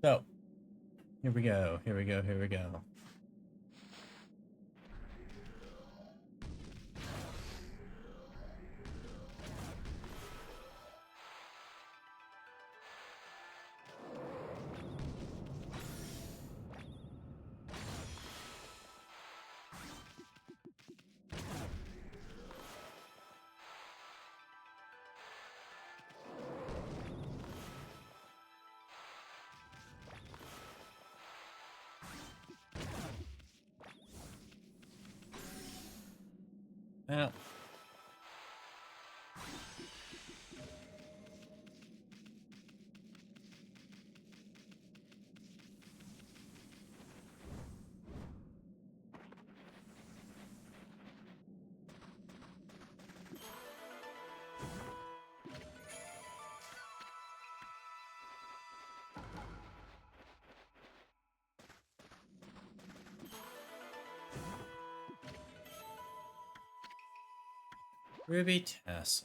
So, here we go, here we go, here we go. Well, Ruby Tess.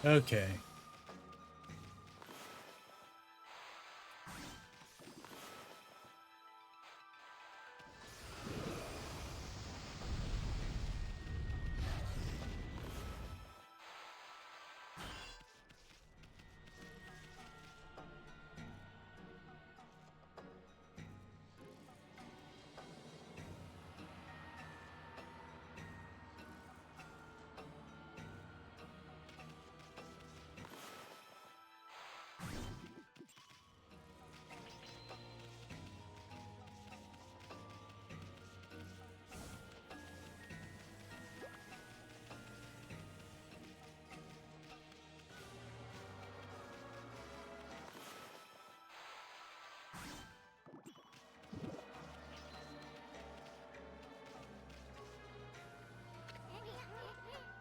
Okay.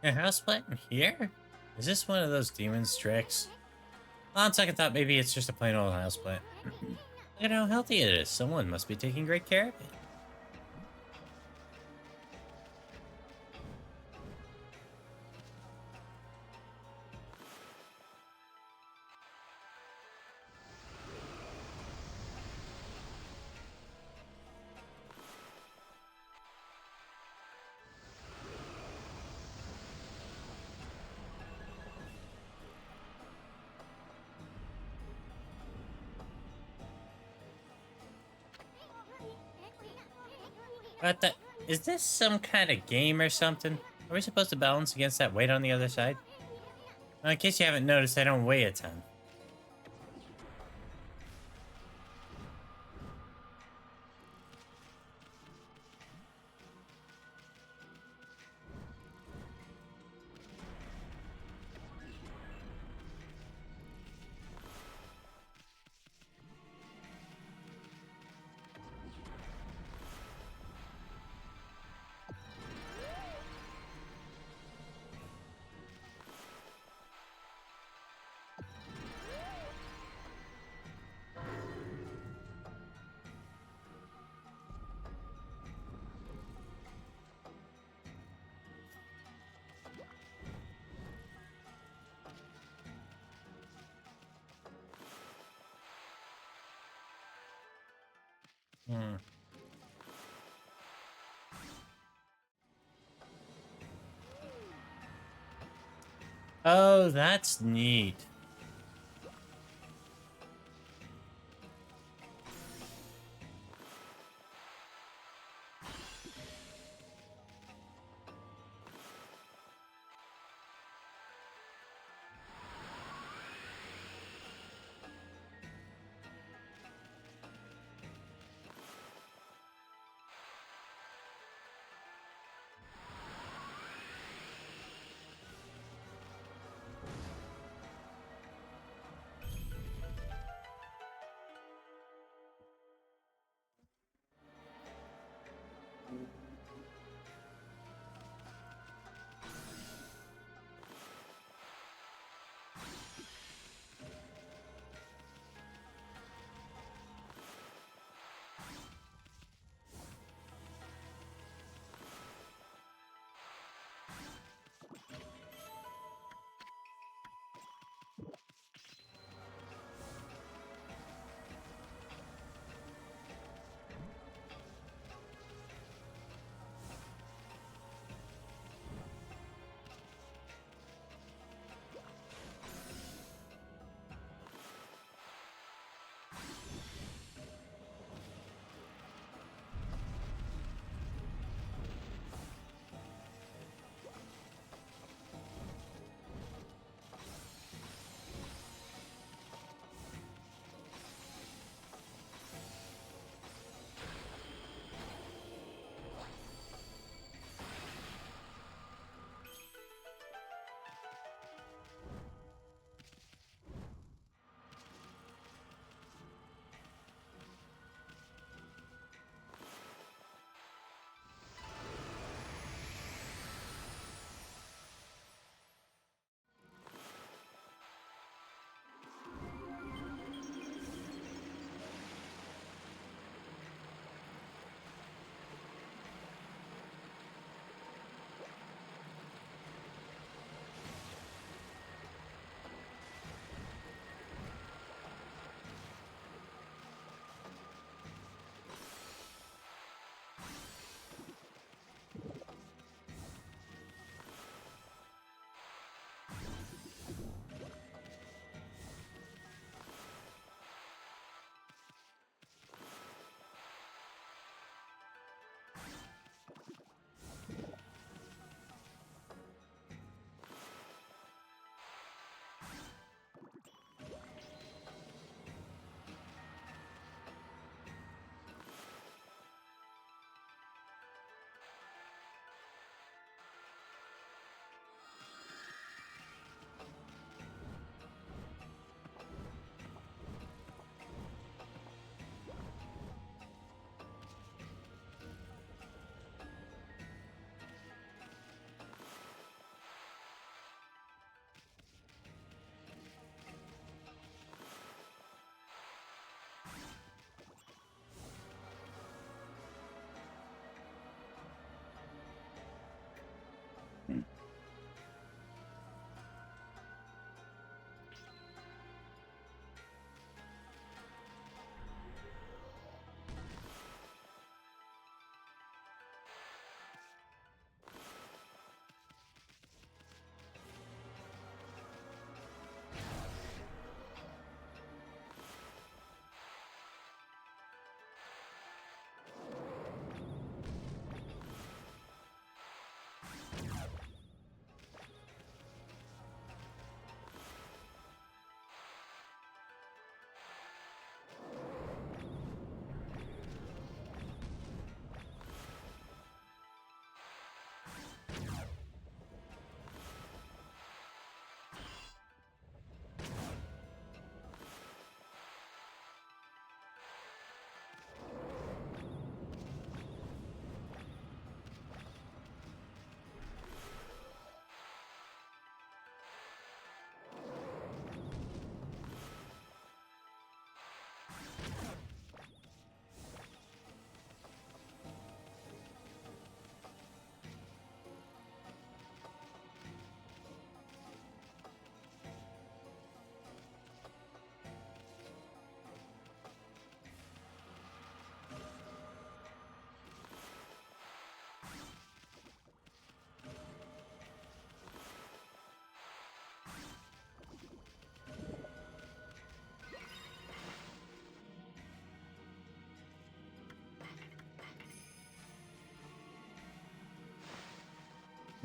A house plant here? Is this one of those demon's tricks? On second thought, maybe it's just a plain old house plant. Look at how healthy it is. Someone must be taking great care of it. What the? Is this some kind of game or something? Are we supposed to balance against that weight on the other side? Well, in case you haven't noticed, I don't weigh a ton. Hmm. Oh, that's neat.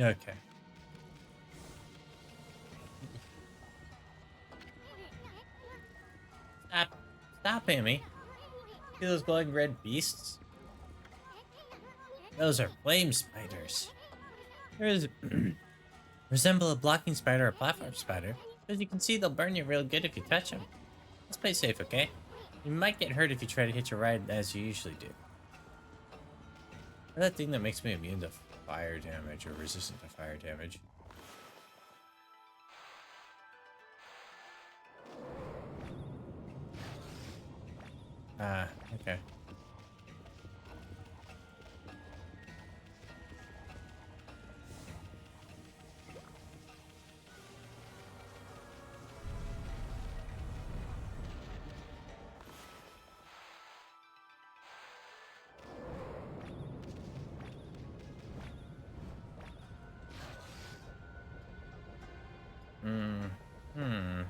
Okay. Stop. Stop, Amy. See those glowing red beasts? Those are flame spiders. There's resemble a blocking spider or a platform spider. As you can see, they'll burn you real good if you touch them. Let's play safe, okay? You might get hurt if you try to hit your ride as you usually do. Or that thing that makes me immune to fire damage or resistant to fire damage. Ah, okay. Hmm.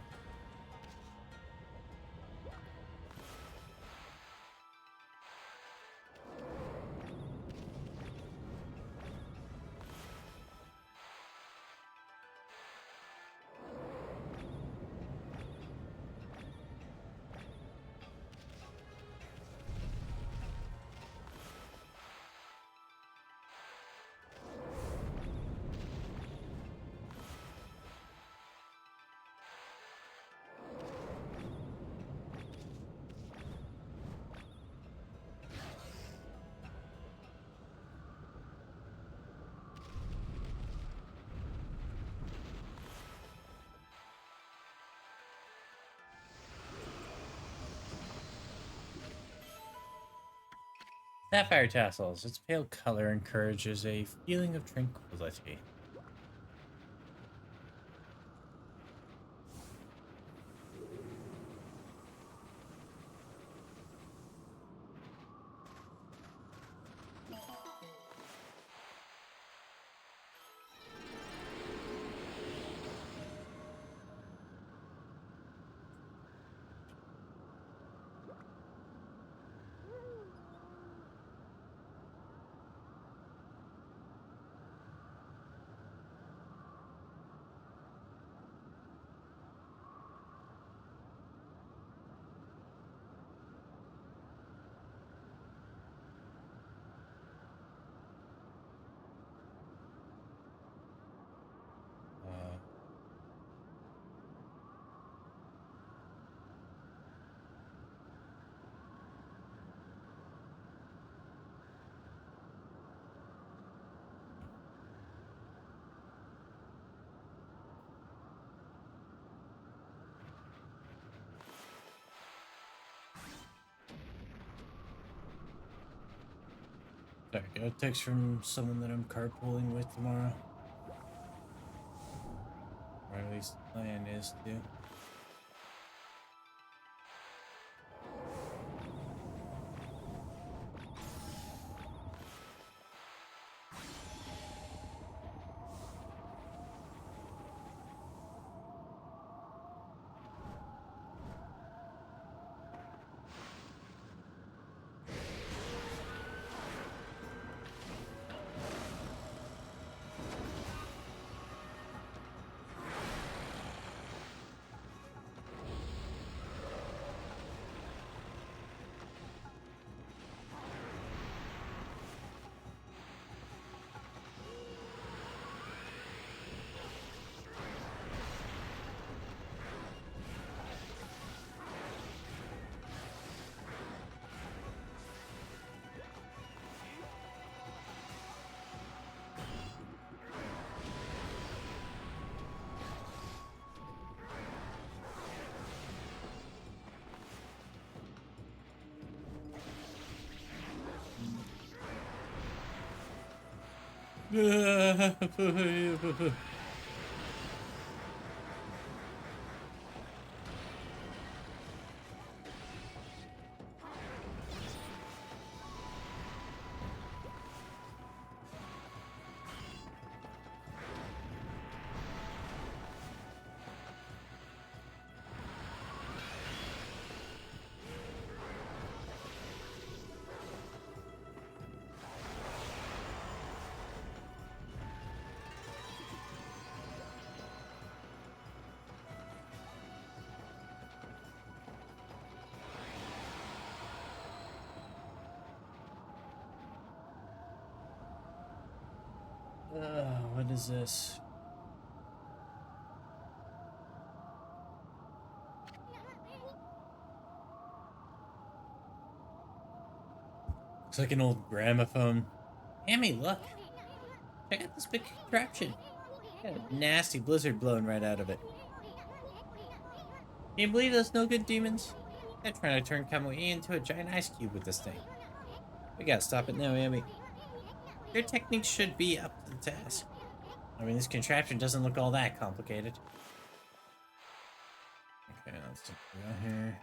Sapphire tassels. Its pale color encourages a feeling of tranquility. Uh, Sorry, got a text from someone that I'm carpooling with tomorrow. Or at least the plan is to. What is this? Looks like an old gramophone. Yami, look! Check out this big contraption. Got a nasty blizzard blowing right out of it. Can you believe those no-good demons? They're trying to turn Kamui into a giant ice cube with this thing. We gotta stop it now, Yami. Your technique should be up to the task. I mean, this contraption doesn't look all that complicated. Okay, let's go here.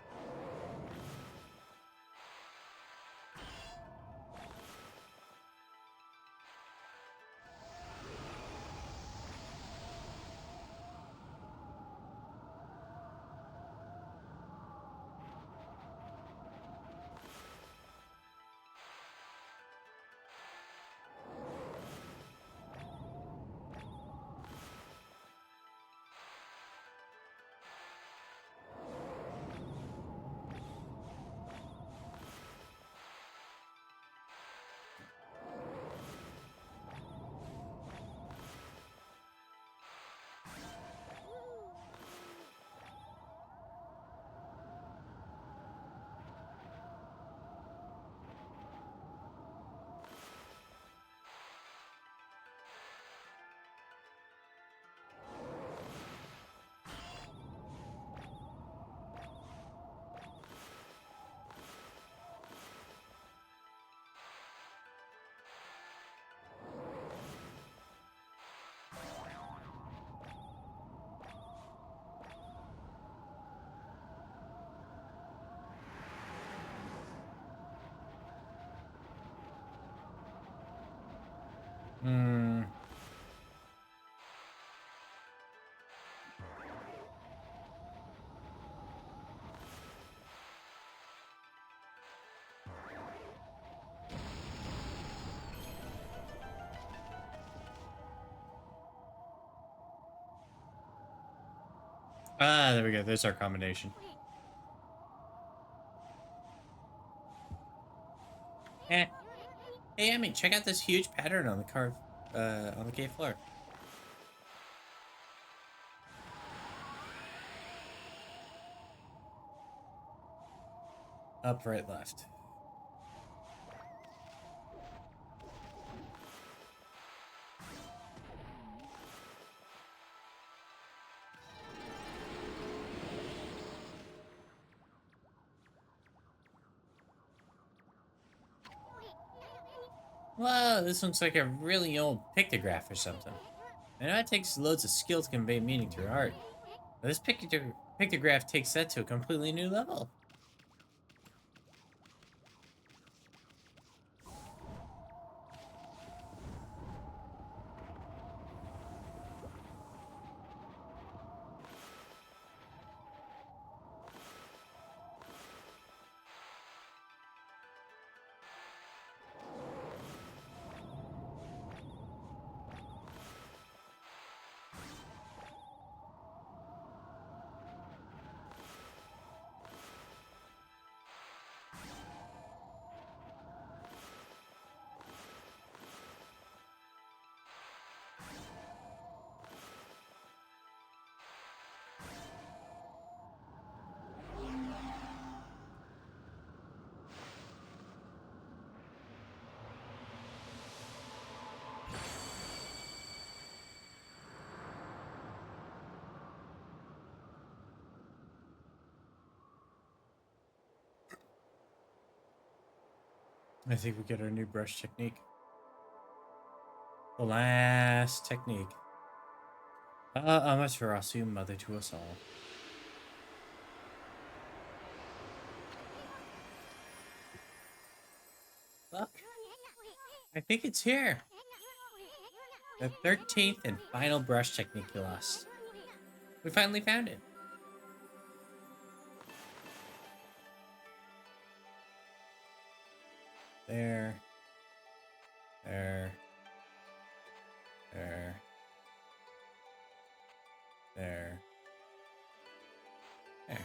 Hmm. Ah, there we go. There's our combination. Eh. Hey, Amy, check out this huge pattern on the cave floor. Up, right, left. Whoa, this looks like a really old pictograph or something. I know it takes loads of skill to convey meaning through art, but this pictograph takes that to a completely new level. I think we get our new brush technique. The last technique. Amaterasu, mother to us all. Look. I think it's here. The 13th and final brush technique you lost. We finally found it. There. There. There. There. There.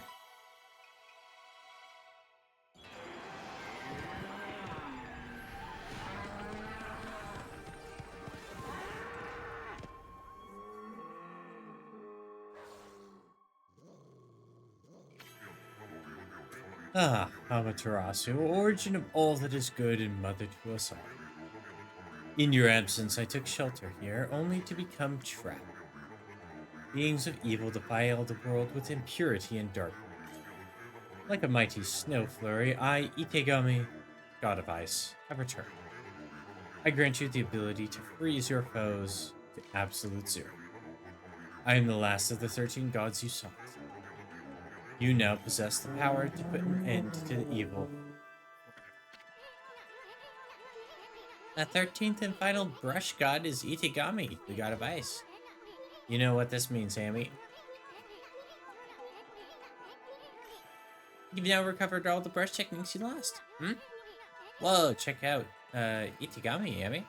Ah, Amaterasu, origin of all that is good and mother to us all. In your absence, I took shelter here, only to become trapped. Beings of evil defile the world with impurity and darkness. Like a mighty snow flurry, I, Ikegami, god of ice, have returned. I grant you the ability to freeze your foes to absolute zero. I am the last of the 13 gods you sought. You now possess the power to put an end to the evil. The 13th and final brush god is Itigami, the god of ice. You know what this means, Yami. You've now recovered all the brush techniques you lost. Whoa, check out Itigami, Yami.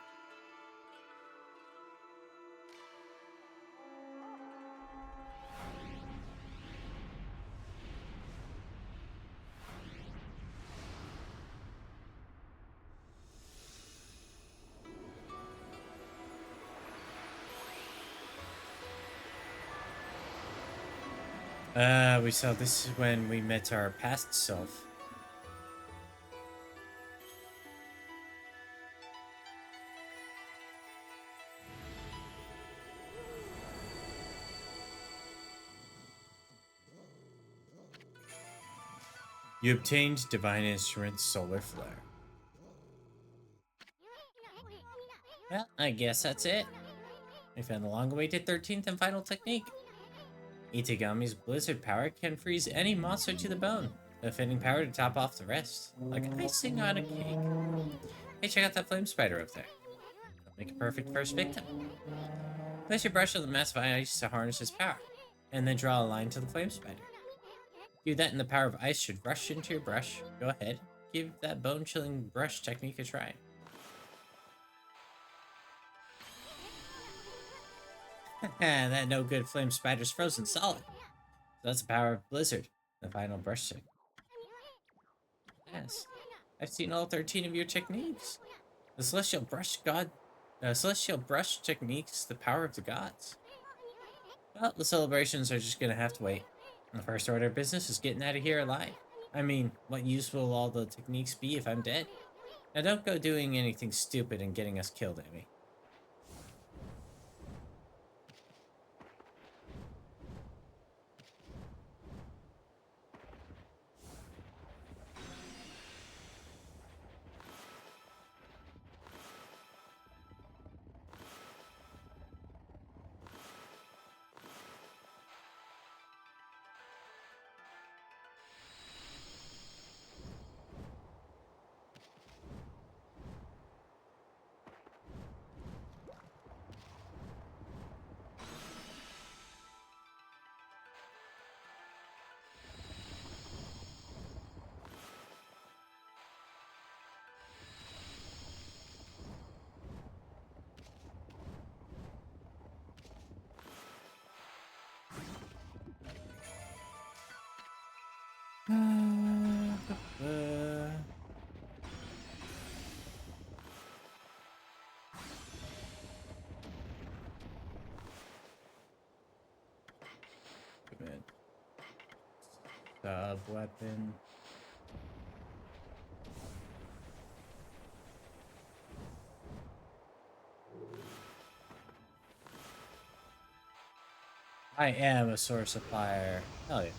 We saw this is when we met our past self. You obtained Divine Instrument's Solar Flare. Well, I guess that's it. We found the long-awaited 13th and final technique. Itigami's Blizzard power can freeze any monster to the bone, a fitting power to top off the rest, like icing on a cake. Hey, check out that flame spider up there. That'll make a perfect first victim. Place your brush on the mass of ice to harness its power, and then draw a line to the flame spider. Do that and the power of ice should rush into your brush. Go ahead, give that bone-chilling brush technique a try. That no-good flame spider's frozen solid. So that's the power of Blizzard, the final brush technique. Yes, I've seen all 13 of your techniques. The celestial brush techniques, the power of the gods. Well, the celebrations are just gonna have to wait. The first order of business is getting out of here alive. I mean, what use will all the techniques be if I'm dead? Now don't go doing anything stupid and getting us killed, Amy. Sub-weapon. I am a source of fire. Hell yeah.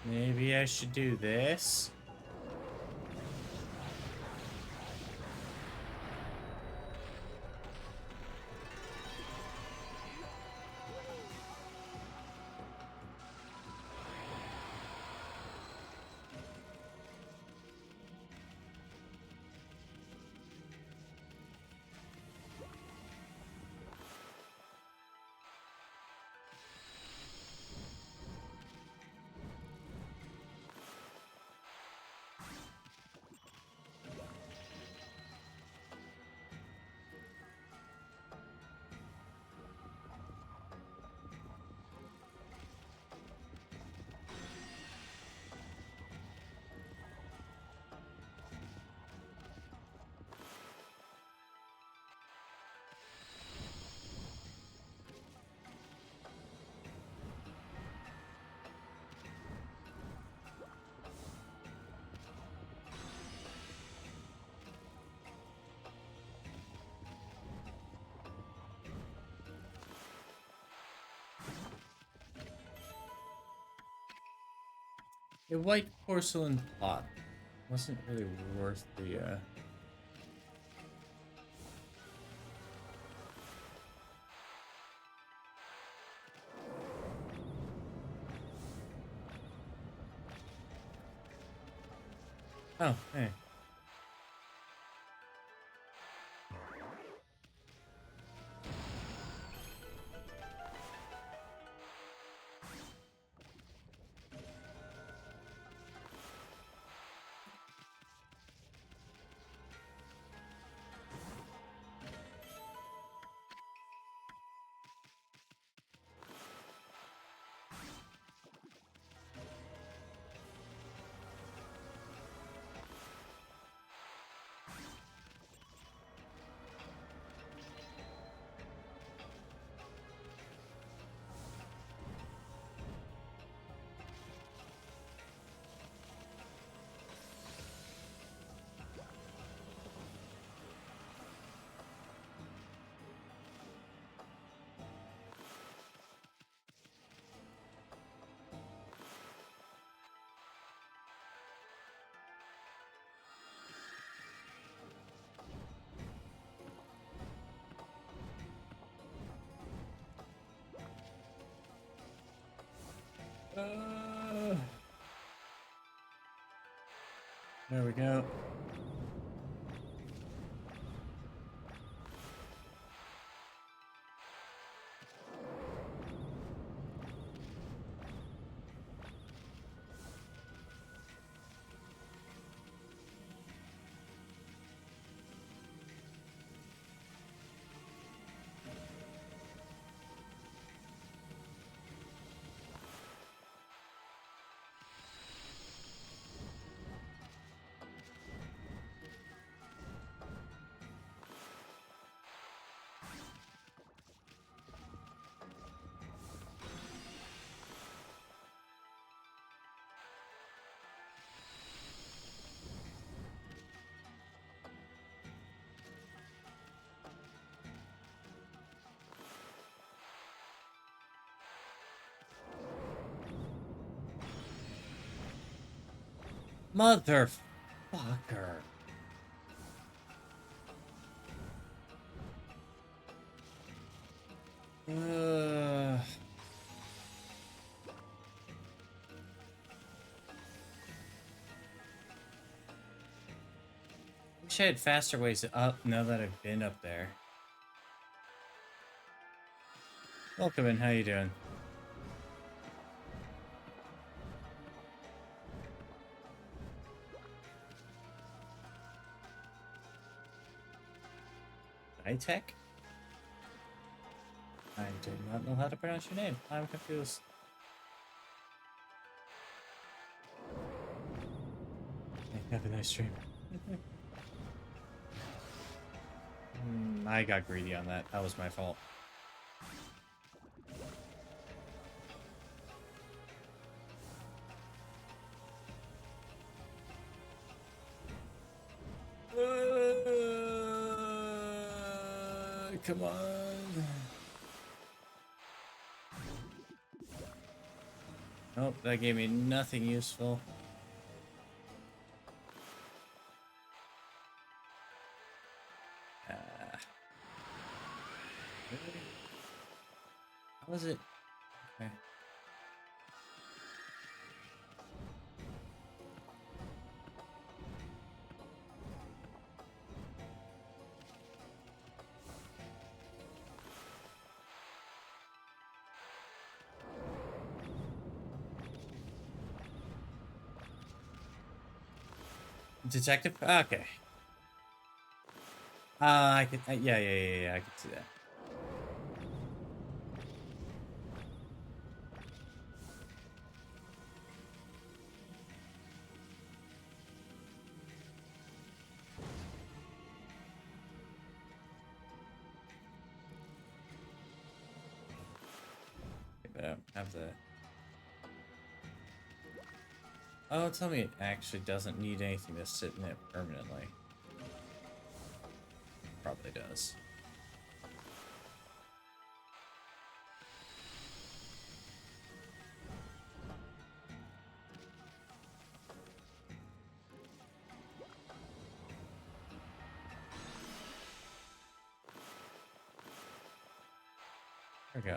Maybe I should do this. A white porcelain pot. Wasn't really worth the, Oh, hey. There we go. Motherfucker. Uh, Wish I had faster ways up now that I've been up there. Welcome in, how you doing? Tech? I do not know how to pronounce your name. I'm confused. Have a nice stream. I got greedy on that. That was my fault. Come on. Nope, that gave me nothing useful. Really? How was it? Okay. Detective? Okay. I could. Yeah. I could see that. But I don't have the. Oh, tell me it actually doesn't need anything to sit in it permanently. Probably does. There we go.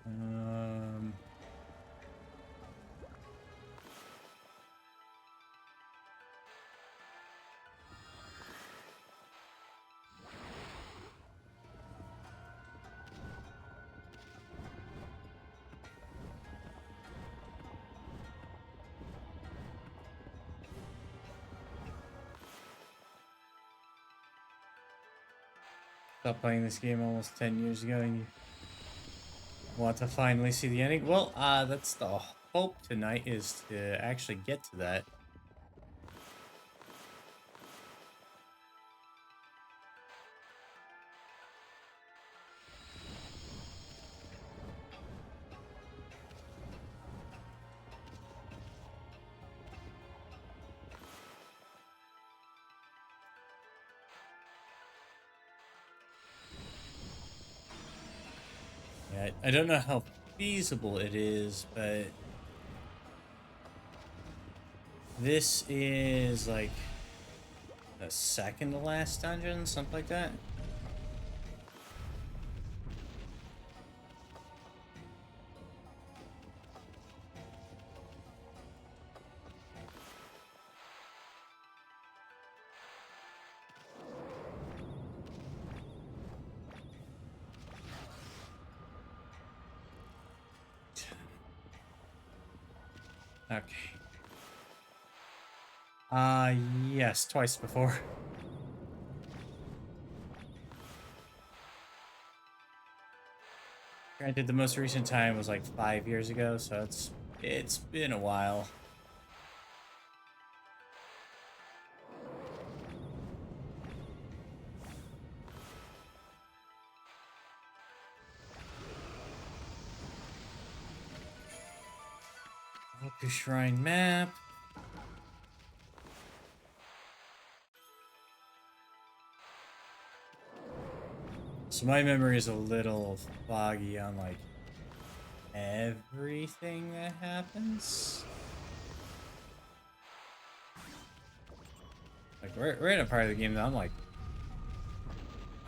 Um, Stopped playing this game almost 10 years ago and you want to finally see the ending? Well, that's the hope tonight, is to actually get to that. Yeah, I don't know how feasible it is, but this is like the second to last dungeon, something like that. Okay. Yes, twice before. Granted, the most recent time was like 5 years ago, so it's been a while. Your shrine map. So my memory is a little foggy on like everything that happens. Like we're in a part of the game that I'm like,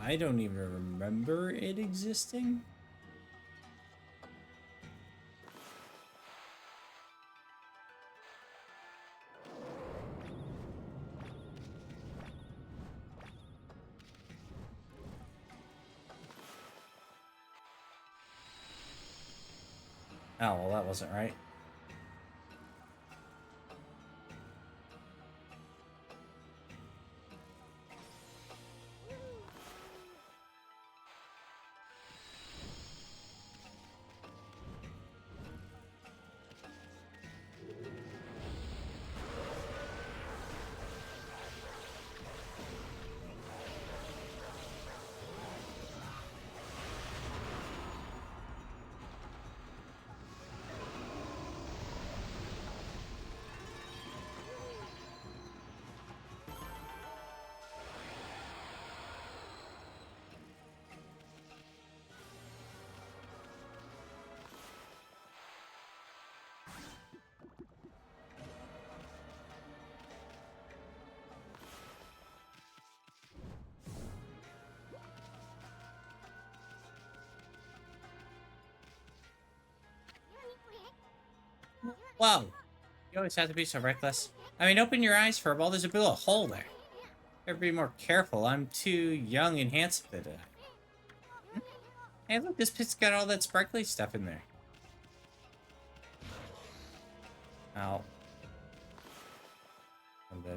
I don't even remember it existing. Oh, well, that wasn't right. Whoa! You always have to be so reckless. I mean, open your eyes, Furball. There's a big little hole there. Better be more careful. I'm too young and handsome to die. Hey, look, this pit's got all that sparkly stuff in there. Ow.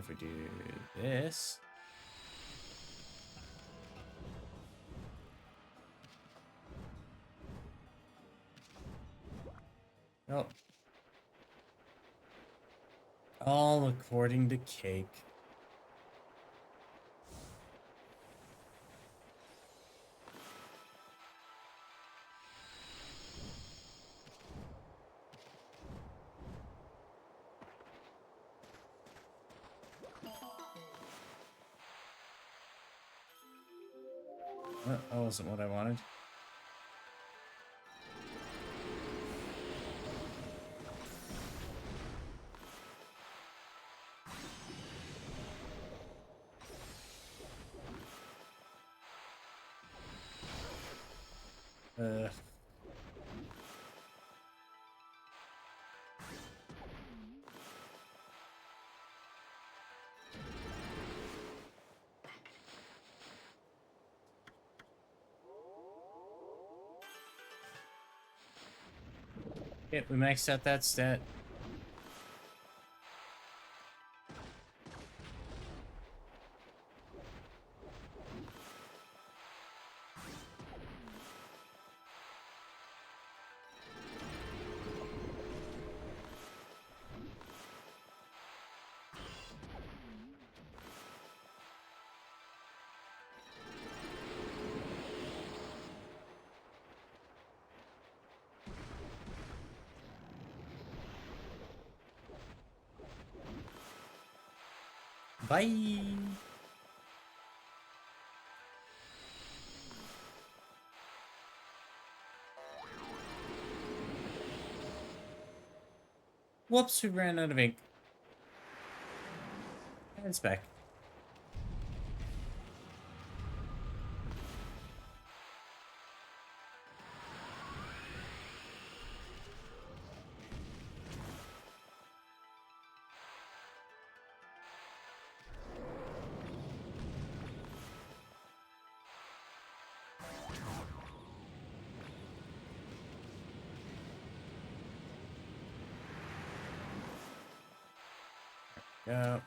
if we do this? Oh. All according to cake. That wasn't what I wanted. Okay, we maxed out that stat. Bye. Whoops, we ran out of ink. And it's back. Go.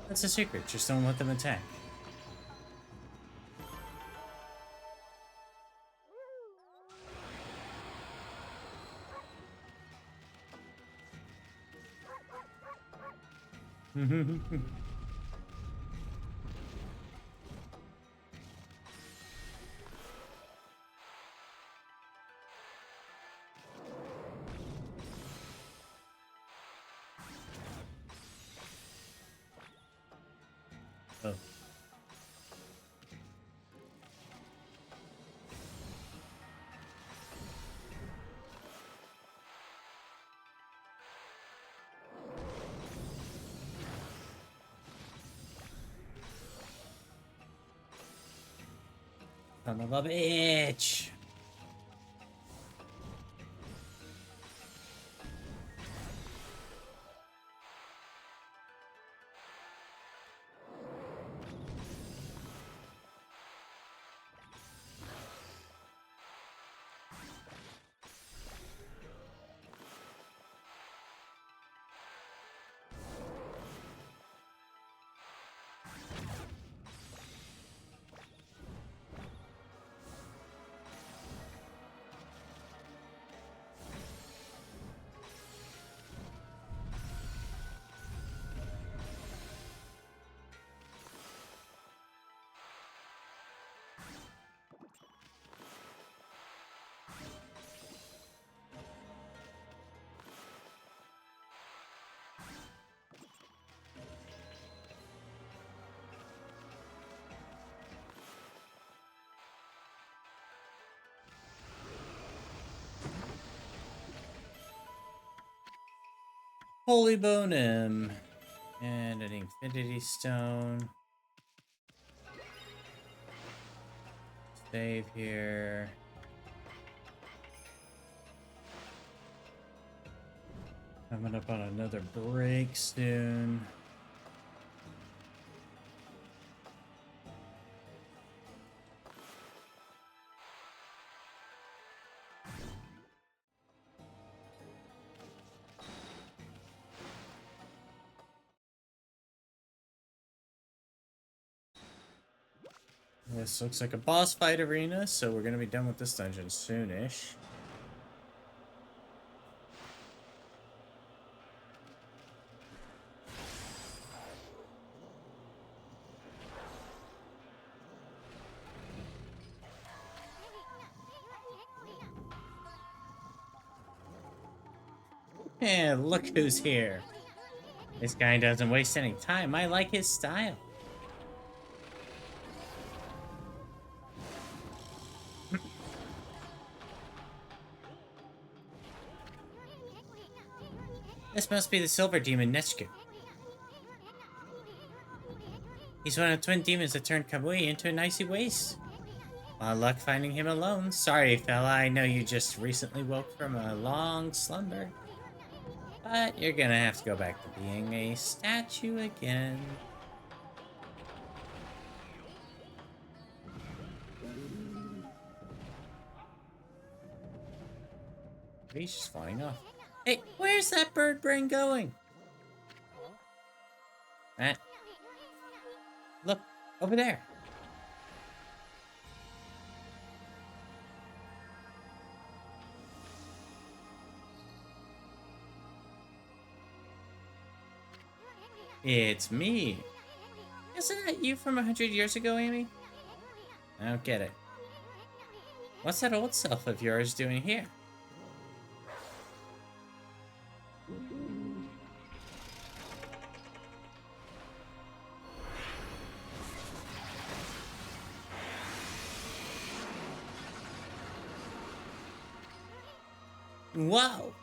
That's a secret. Just don't let them attack. Oh. Son of a bitch. Holy Bone M. And an Infinity Stone. Save here. Coming up on another break soon. This looks like a boss fight arena, so we're gonna be done with this dungeon soonish. And look who's here. This guy doesn't waste any time. I like his style. This must be the silver demon Necrometer. He's one of the twin demons that turned Kamui into an icy waste. Wild luck finding him alone. Sorry, fella, I know you just recently woke from a long slumber. But you're gonna have to go back to being a statue again. He's just flying off. Hey, where's that bird brain going? Ah. Look, over there. It's me. Isn't that you from 100 years ago, Amy? I don't get it. What's that old self of yours doing here? Whoa!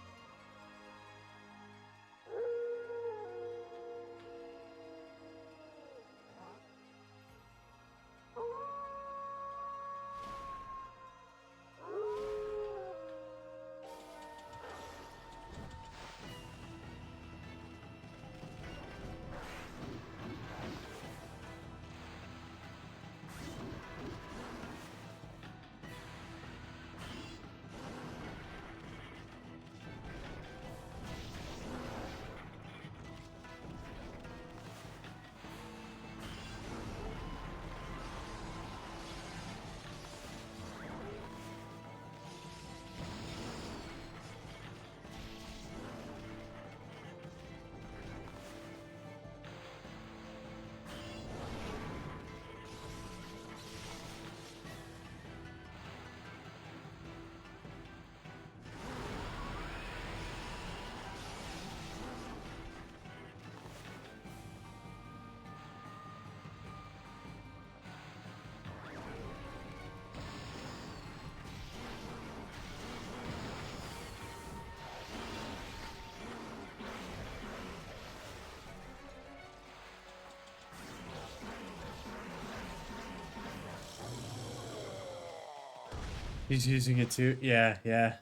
He's using it too? Yeah, yeah.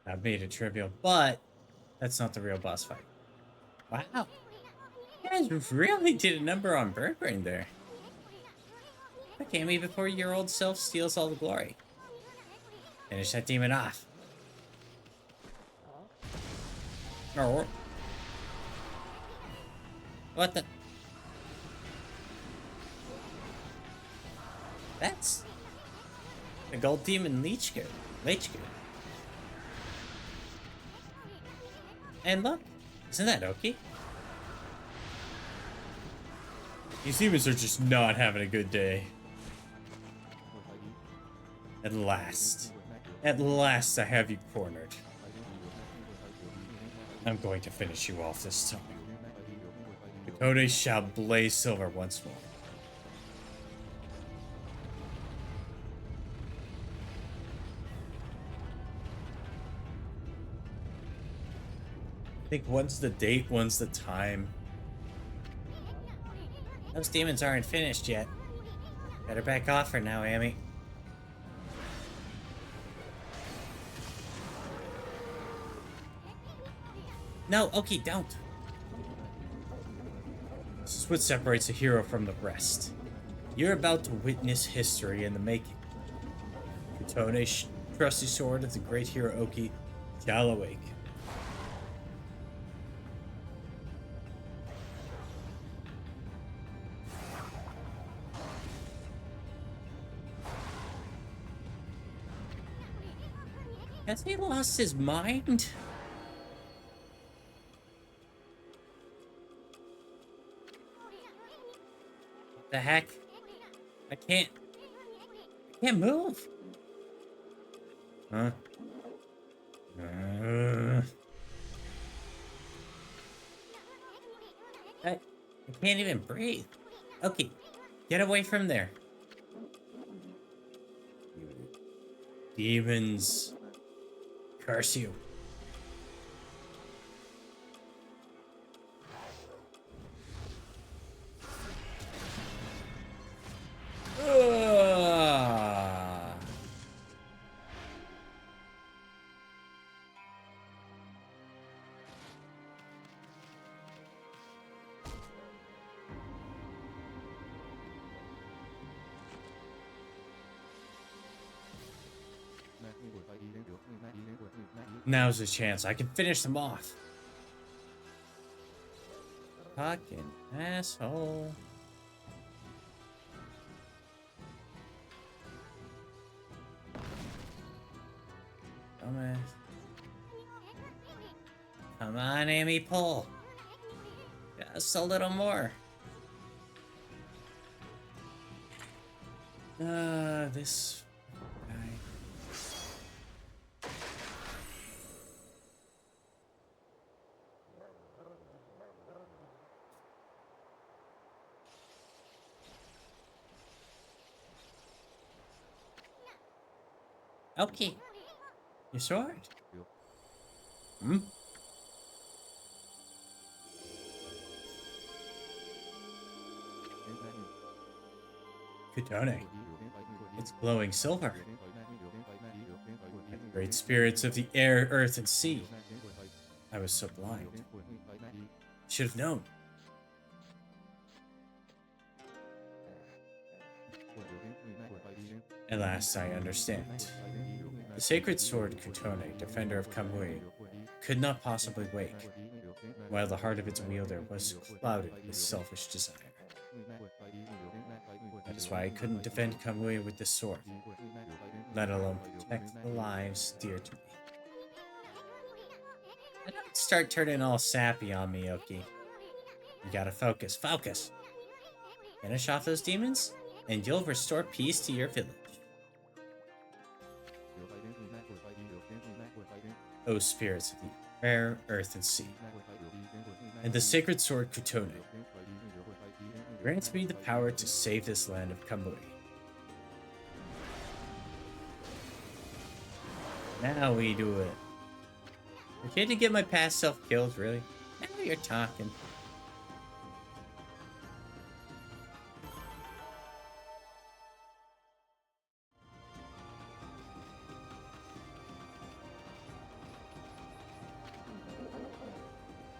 I've made it trivial, but that's not the real boss fight. Wow. You guys really did a number on Bird Brain there. Look, Amy, before your old self steals all the glory. Finish that demon off. Oh. What the? That's the gold demon Leechgood. And look, isn't that Ōkami? These demons are just not having a good day. At last I have you cornered. I'm going to finish you off this time. The Code shall blaze silver once more. I think one's the date, one's the time. Those demons aren't finished yet. Better back off for now, Amy. No, okay, don't. This is what separates a hero from the rest. You're about to witness history in the making. Kutone's trusty sword of the great hero Oki shall awake. Has he lost his mind? What the heck? I can't move. Huh? I can't even breathe. Okay, get away from there. You demons. Curse you. Ugh. Now's the chance. I can finish them off. Fucking asshole. Dumbass. Come on, Amy, pull. Just a little more. This guy. Okay. Your sword. Hmm? Kutone. It's glowing silver. Like the great spirits of the air, earth, and sea. I was so blind. Should have known. At last I understand. The sacred sword Kutone, defender of Kamui, could not possibly wake, while the heart of its wielder was clouded with selfish desire. That is why I couldn't defend Kamui with this sword, let alone protect the lives dear to me. And don't start turning all sappy on me, Oki. You gotta focus. Focus! Finish off those demons, and you'll restore peace to your village. O spirits of the air, earth, and sea, and the sacred sword Kutone, grant me the power to save this land of Kamui. Now we do it. Okay to get my past self killed, really? Now you're talking.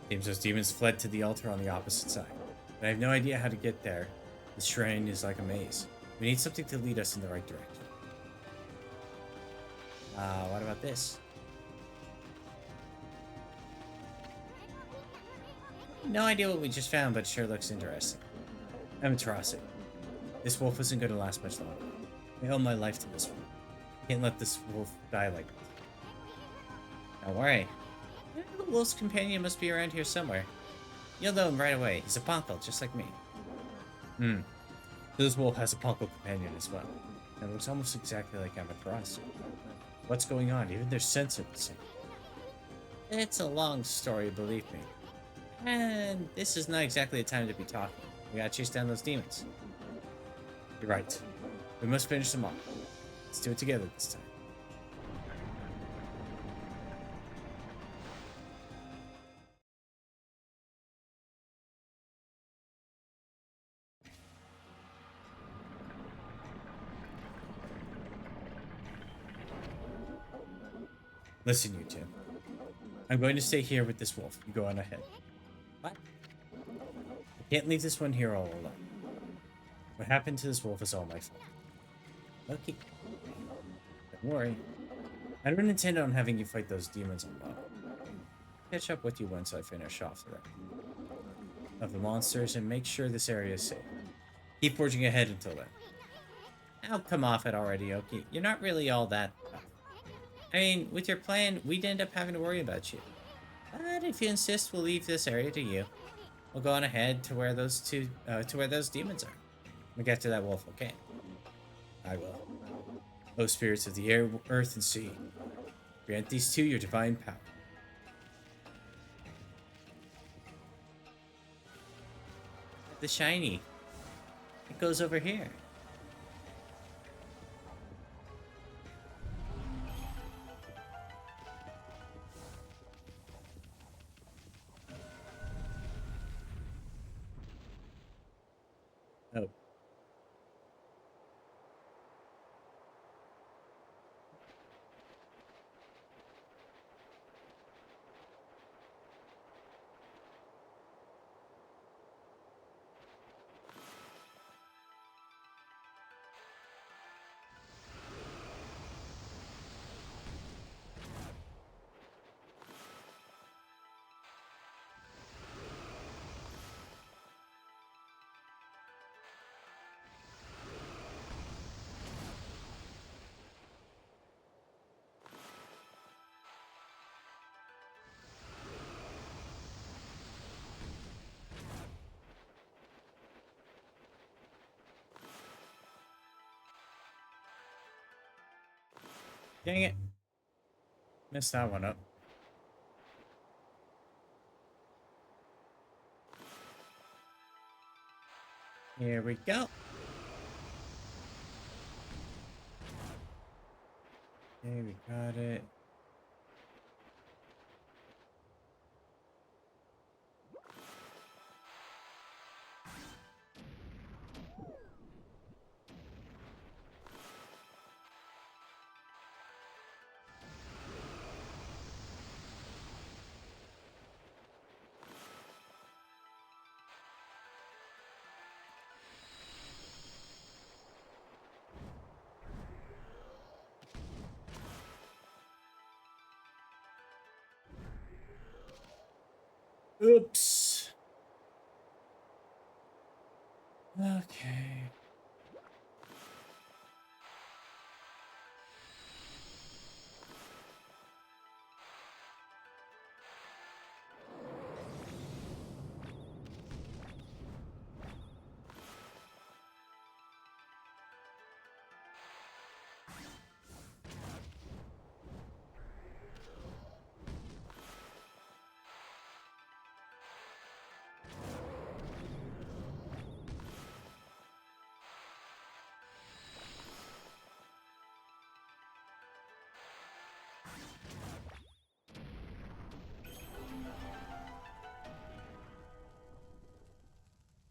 Seems those demons fled to the altar on the opposite side, but I have no idea how to get there. The shrine is like a maze. We need something to lead us in the right direction. What about this? No idea what we just found, but it sure looks interesting. Amaterasu. This wolf isn't going to last much longer. I owe my life to this one. Can't let this wolf die like this. Don't worry. The wolf's companion must be around here somewhere. You'll know him right away. He's a Ponko, just like me. This wolf has a Ponko companion as well. It looks almost exactly like Amaterasu. What's going on? Even their scents are the same. It's a long story, believe me. And this is not exactly the time to be talking. We gotta chase down those demons. You're right. We must finish them off. Let's do it together this time. Listen, you two. I'm going to stay here with this wolf. You go on ahead. What? I can't leave this one here all alone. What happened to this wolf is all my fault. Okay. Don't worry. I don't intend on having you fight those demons alone. Catch up with you once I finish off the rest of the monsters and make sure this area is safe. Keep forging ahead until then. Now come off it already, Oki. You're not really all that tough. I mean, with your plan, we'd end up having to worry about you. But if you insist, we'll leave this area to you. We'll go on ahead to where those demons are. We'll get to that wolf, okay? I will. O spirits of the air, earth, and sea, grant these two your divine power. The shiny. It goes over here. Oh. Dang it. Messed that one up. Here we go. Okay, we got it. Oops. Okay.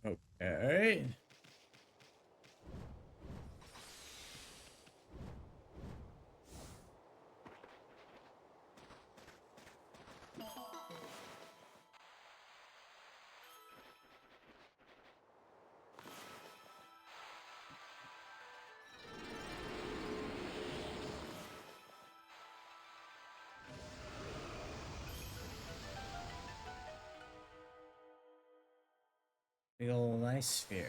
Okay. Big ol' nice sphere.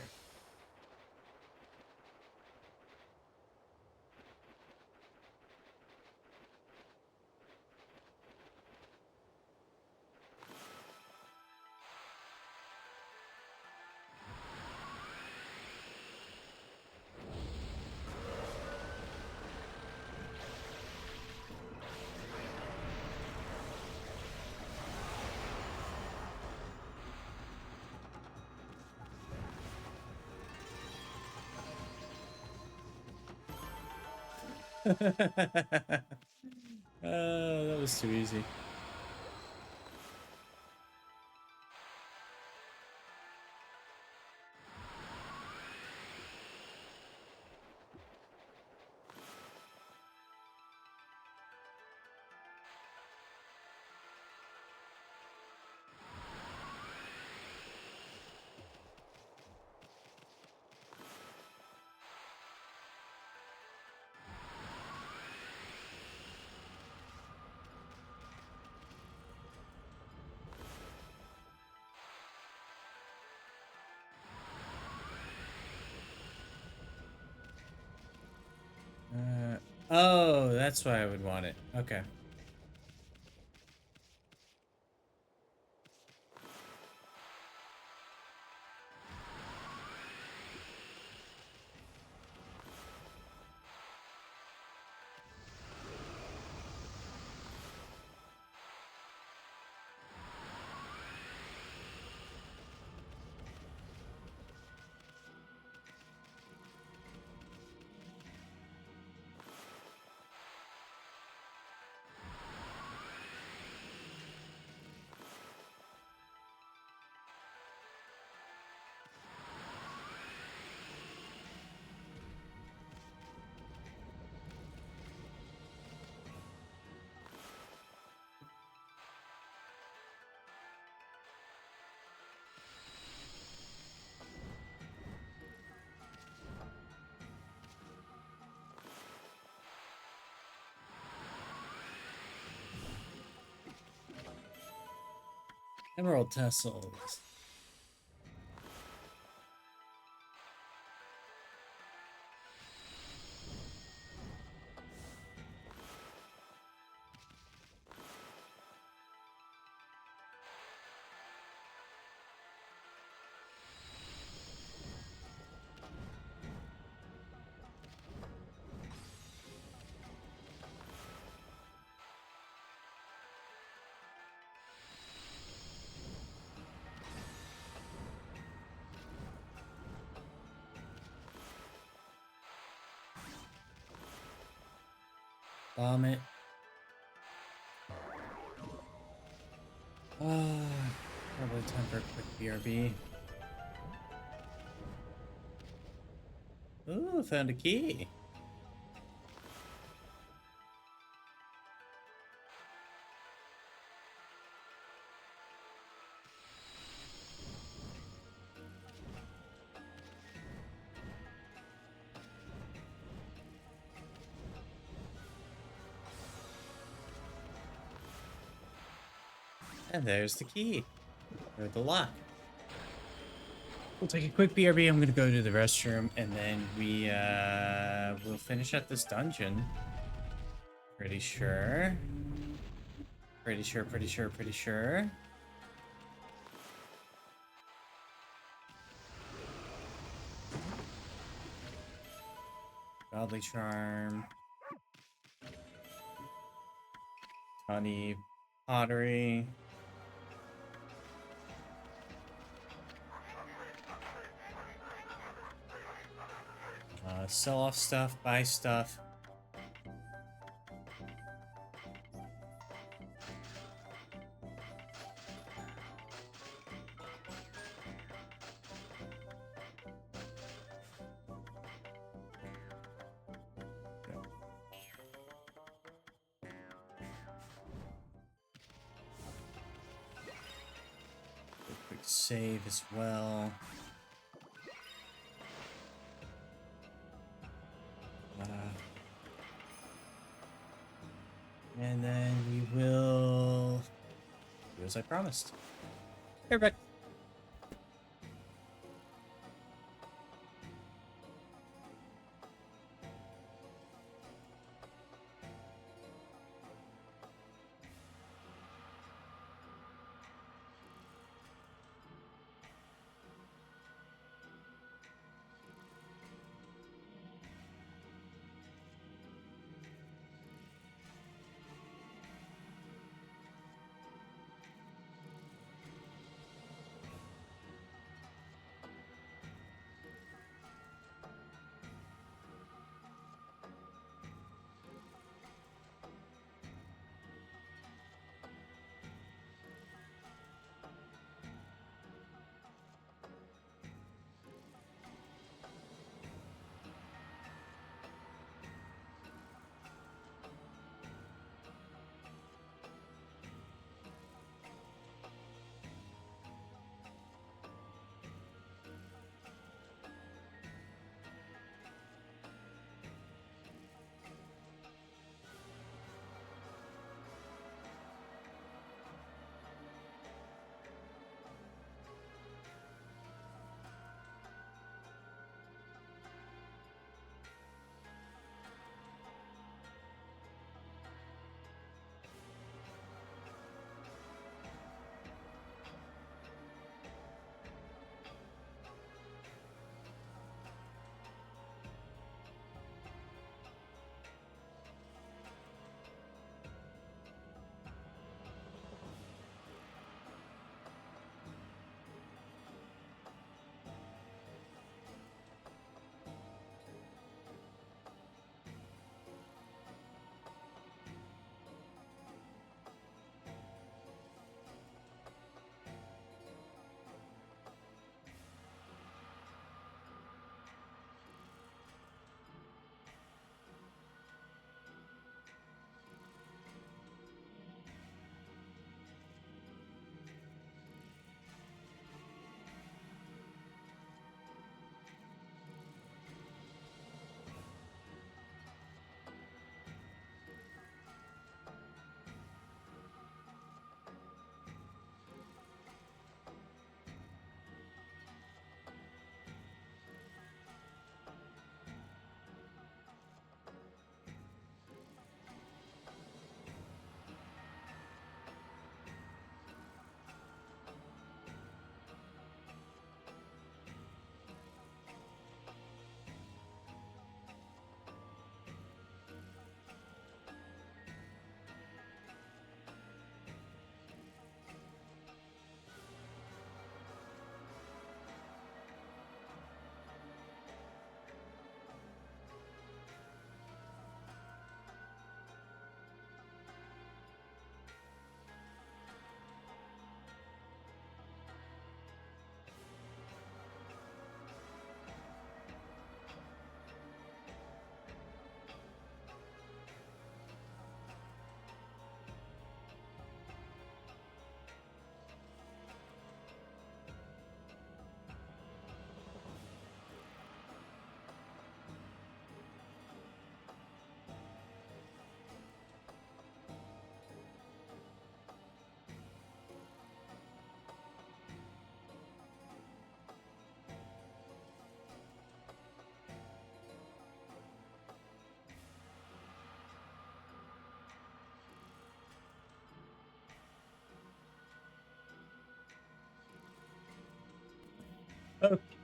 That was too easy. Oh, that's why I would want it. Okay. Emerald tassels. Bomb it. Probably time for a quick BRB. Ooh, found a key. And there's the key. Or the lock. We'll take a quick BRB. I'm gonna go to the restroom and then we'll finish up this dungeon. Pretty sure. Pretty sure. Godly Charm. Honey Pottery. Sell off stuff, buy stuff. Quick save as well. And then we will do as I promised. Hey, back.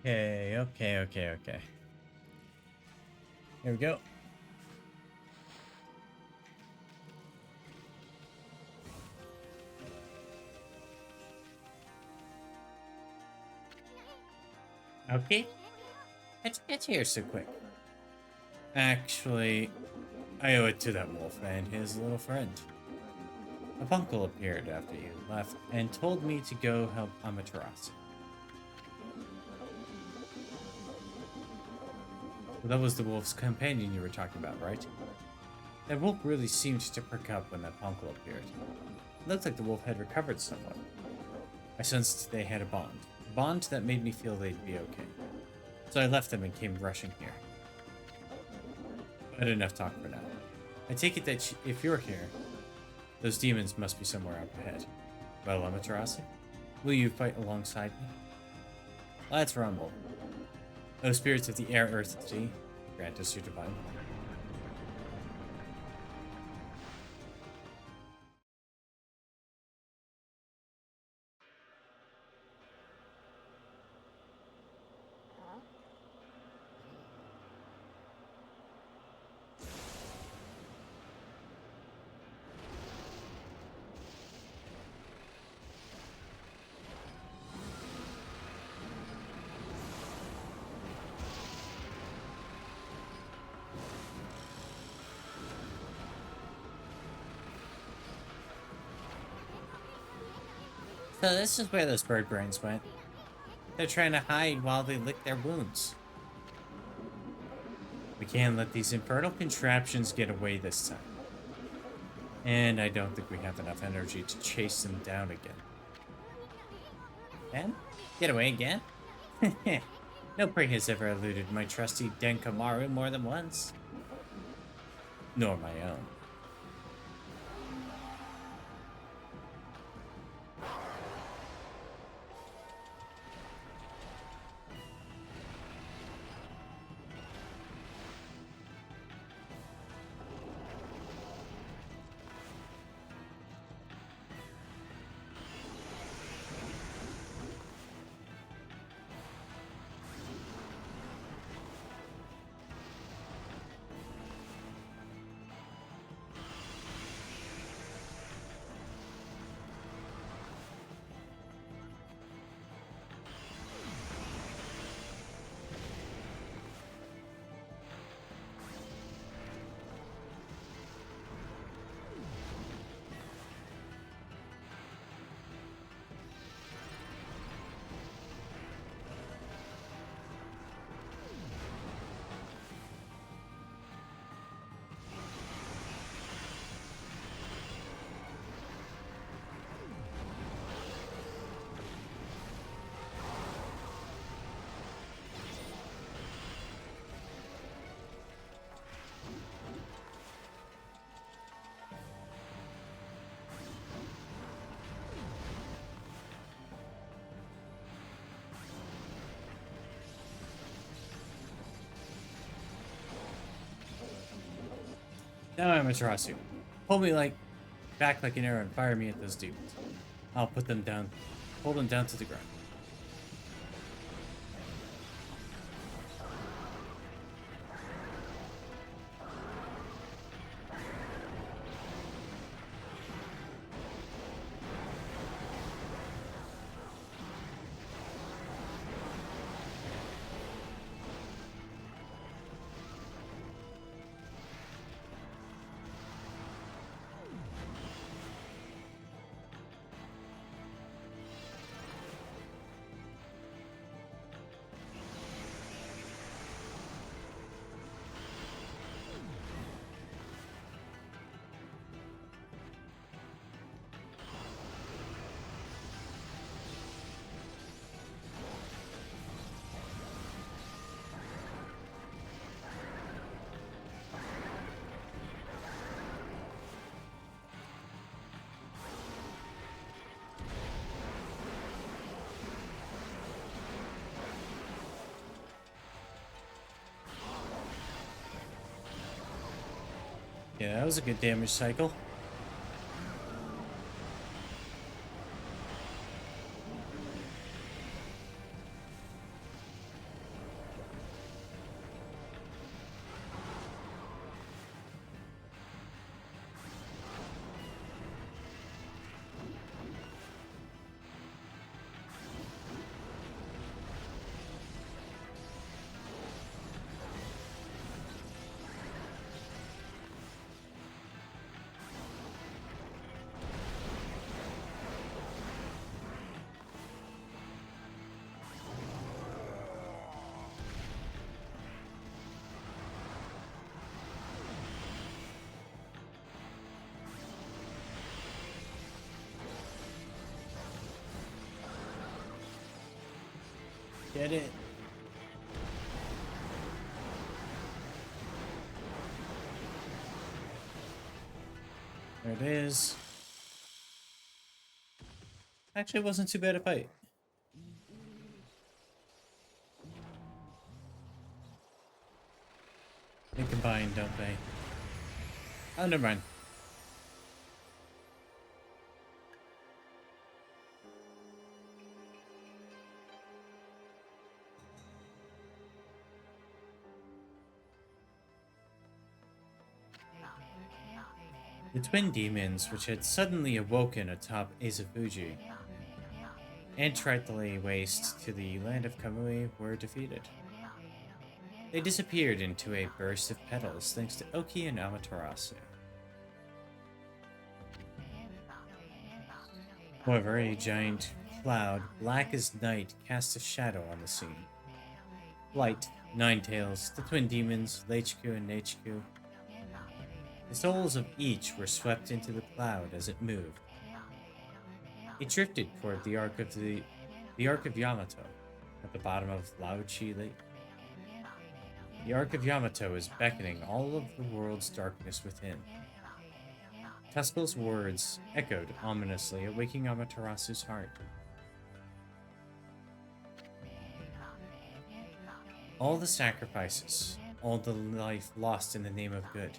Okay. Here we go. Okay. Let's get here so quick. Actually, I owe it to that wolf and his little friend. A uncle appeared after you left and told me to go help Amaterasu. Well, that was the wolf's companion you were talking about, right? That wolf really seemed to perk up when that uncle appeared. It looked like the wolf had recovered somewhat. I sensed they had a bond that made me feel they'd be okay. So I left them and came rushing here. But enough talk for now. I take it that if you're here, those demons must be somewhere up ahead. Well, Amaterasu, will you fight alongside me? Let's rumble. O spirits of the air, earth, and sea, grant us your divine will. So this is where those bird brains went. They're trying to hide while they lick their wounds. We can't let these infernal contraptions get away this time. And I don't think we have enough energy to chase them down again. And? Get away again? No prey has ever eluded my trusty Denkamaru more than once. Nor my own. Now Amaterasu, pull me back like an arrow and fire me at those demons. I'll put them down, pull them down to the ground. Yeah, that was a good damage cycle. Get it. There it is. Actually, it wasn't too bad a fight. They combine, don't they? Oh, never mind. The twin demons, which had suddenly awoken atop Azafuji and tried to lay waste to the land of Kamui, were defeated. They disappeared into a burst of petals thanks to Oki and Amaterasu. However, a giant cloud, black as night, cast a shadow on the scene. Light, Ninetales, the twin demons, Leichku and Neichku. The souls of each were swept into the cloud as it moved. It drifted toward the Ark of Yamato, at the bottom of Laochi Lake. The Ark of Yamato is beckoning all of the world's darkness within. Tuskel's words echoed ominously, awaking Amaterasu's heart. All the sacrifices, all the life lost in the name of good.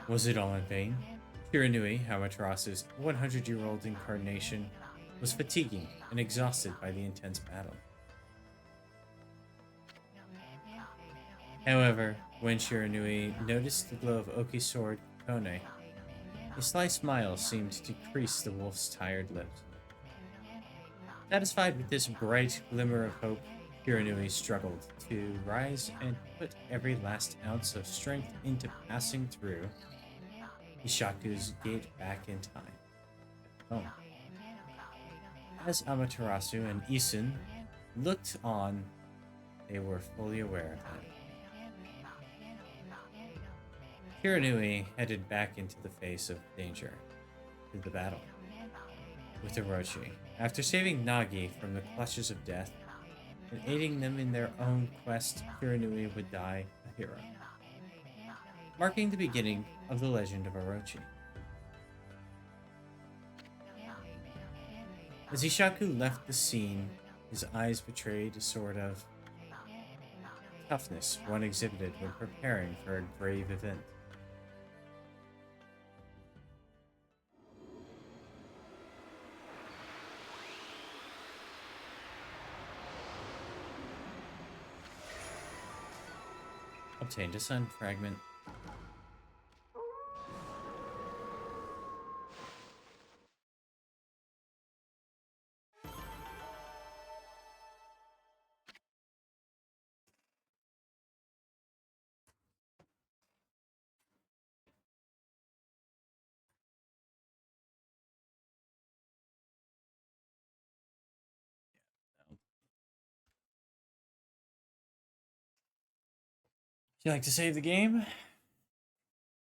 Was it all in vain? Hiranui, Amaterasu's 100-year-old incarnation, was fatiguing and exhausted by the intense battle. However, when Shiranui noticed the glow of Oki's sword, Kone, a sly smile seemed to crease the wolf's tired lips. Satisfied with this bright glimmer of hope, Hiranui struggled to rise and put every last ounce of strength into passing through Ishaku's gate back in time. Home. As Amaterasu and Isun looked on, they were fully aware of that. Hiranui headed back into the face of danger, to the battle, with Orochi. After saving Nagi from the clutches of death and aiding them in their own quest, Hiranui would die a hero, marking the beginning of the legend of Orochi. As Ishaku left the scene, his eyes betrayed a sort of toughness one exhibited when preparing for a grave event. Obtained a sun fragment. You like to save the game?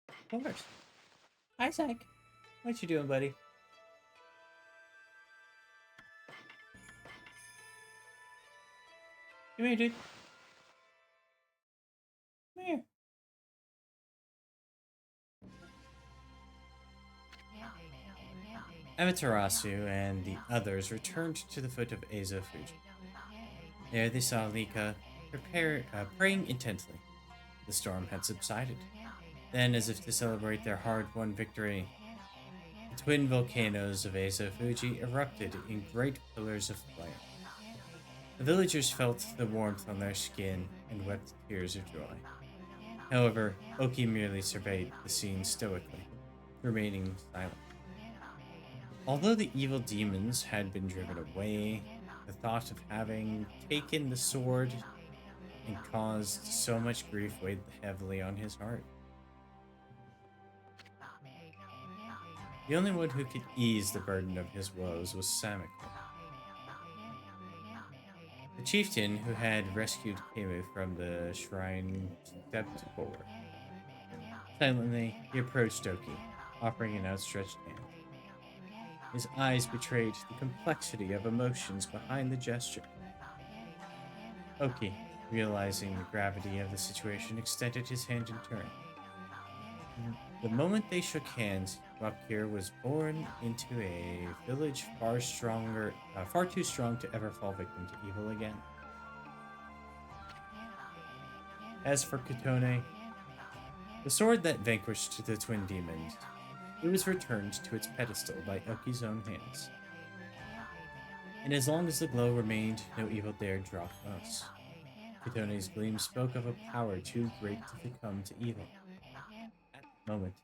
Of course. Hi, Zach. What you doing, buddy? Come here, dude. Come here. Amaterasu and the others returned to the foot of Azo Fuji. There they saw Lika praying intently. The storm had subsided. Then, as if to celebrate their hard-won victory, the twin volcanoes of Azo Fuji erupted in great pillars of flame. The villagers felt the warmth on their skin and wept tears of joy. However, Oki merely surveyed the scene stoically, remaining silent. Although the evil demons had been driven away, the thought of having taken the sword and caused so much grief weighed heavily on his heart. The only one who could ease the burden of his woes was Samiko, the chieftain who had rescued Kemu from the shrine stepped forward. Silently, he approached Oki, offering an outstretched hand. His eyes betrayed the complexity of emotions behind the gesture. Oki, realizing the gravity of the situation, extended his hand in turn. The moment they shook hands, Rakir was born into a village far too strong to ever fall victim to evil again. As for Katone, the sword that vanquished the twin demons, it was returned to its pedestal by Oki's own hands. And as long as the glow remained, no evil dared draw close. Katone's gleam spoke of a power too great to succumb to evil. At that moment,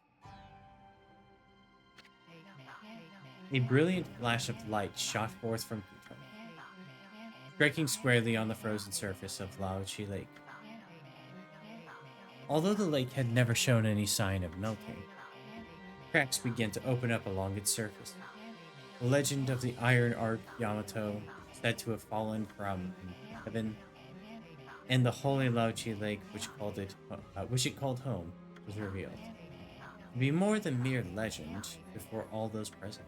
a brilliant flash of light shot forth from Katone, striking squarely on the frozen surface of Laochi Lake. Although the lake had never shown any sign of melting, cracks began to open up along its surface. The legend of the Iron Ark Yamato, said to have fallen from heaven, and the holy Laochi Lake, which it called home, was revealed to be more than mere legend before all those present.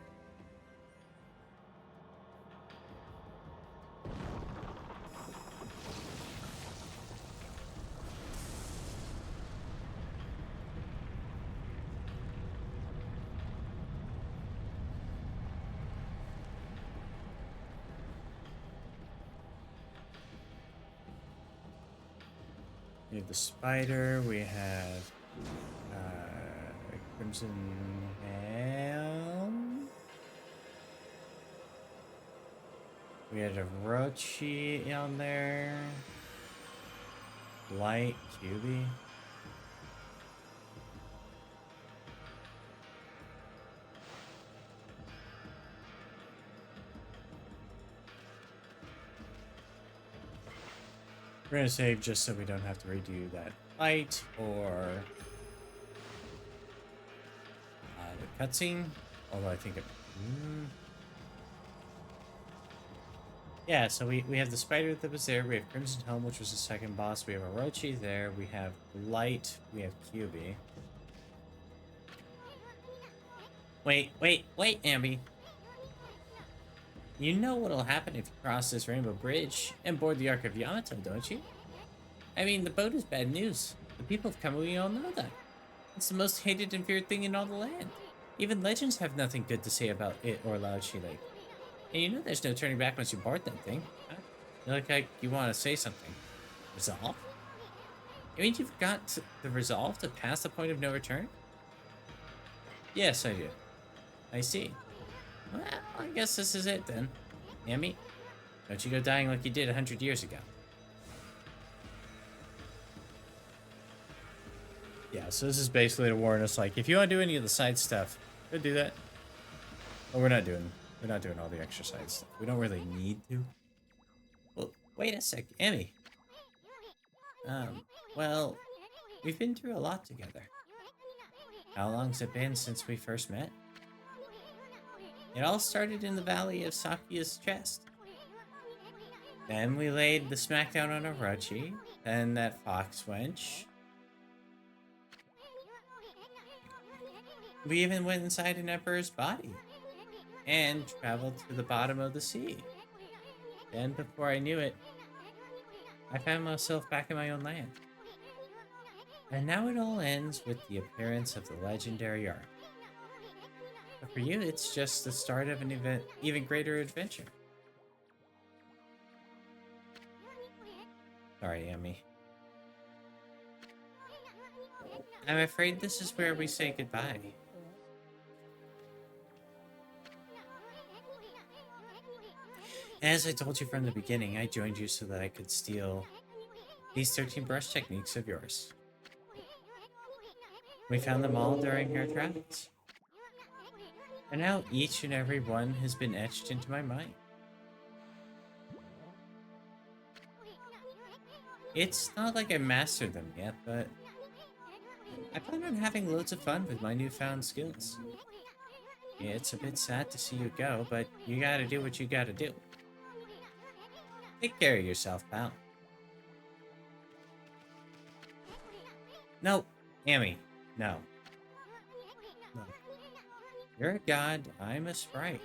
We have the spider, we have Crimson Helm. We had a Rochi on there. Light QB. We're gonna save just so we don't have to redo that fight or the cutscene. Although I think it. Yeah, so we have the spider that was there. We have Crimson Helm, which was the second boss. We have Orochi there. We have Light. We have QB. Wait, Ambi. You know what'll happen if you cross this rainbow bridge and board the Ark of Yamato, don't you? I mean, the boat is bad news. The people of Kamui all know that. It's the most hated and feared thing in all the land. Even legends have nothing good to say about it or Laochi Lake. And you know there's no turning back once you board that thing. Huh? You look like you want to say something. Resolve? You mean you've got the resolve to pass the point of no return? Yes, I do. I see. Well, I guess this is it then. Yami, don't you go dying like you did 100 years ago. Yeah, so this is basically to warn us, like, if you want to do any of the side stuff, go do that. But we're not doing all the extra side stuff. We don't really need to. Well, wait a sec, Yami. Well, we've been through a lot together. How long's it been since we first met? It all started in the valley of Sakuya's chest. Then we laid the smackdown on Orochi, then that fox wench. We even went inside an emperor's body and traveled to the bottom of the sea. Then, before I knew it, I found myself back in my own land. And now it all ends with the appearance of the legendary Ark. But for you, it's just the start of an even greater adventure. Sorry, Yami. I'm afraid this is where we say goodbye. As I told you from the beginning, I joined you so that I could steal these 13 brush techniques of yours. We found them all during our travels. And now each and every one has been etched into my mind. It's not like I mastered them yet, but I plan on having loads of fun with my newfound skills. Yeah, it's a bit sad to see you go, but you gotta do what you gotta do. Take care of yourself, pal. No, Amy, no. You're a god, I'm a sprite.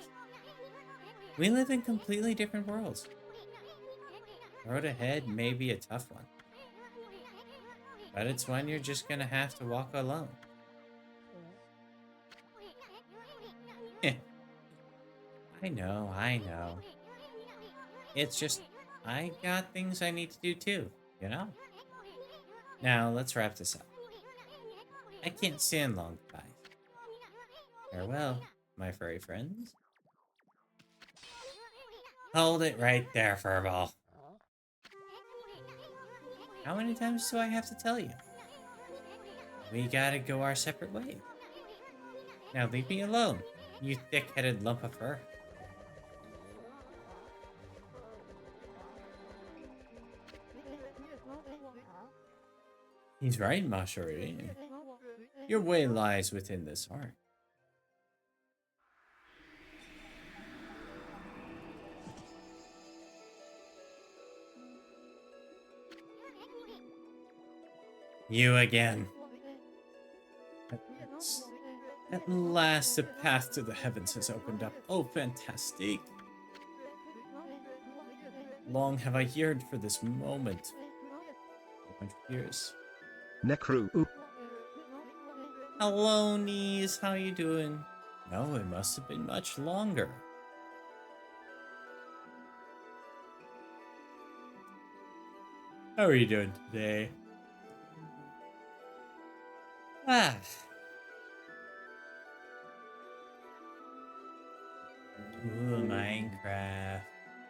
We live in completely different worlds. The road ahead may be a tough one, but it's one you're just gonna have to walk alone. I know, I know. It's just, I got things I need to do too, you know? Now, let's wrap this up. I can't stand long goodbyes. Farewell, my furry friends. Hold it right there, Furball. How many times do I have to tell you? We gotta go our separate ways. Now leave me alone, you thick-headed lump of fur. He's right, Mashori. Your way lies within this heart. You again. At last, the path to the heavens has opened up. Oh, fantastic. Long have I yearned for this moment. 100 years. Necru. Hello, Niece. How you doing? No, it must have been much longer. How are you doing today? Ah. Ooh, Minecraft.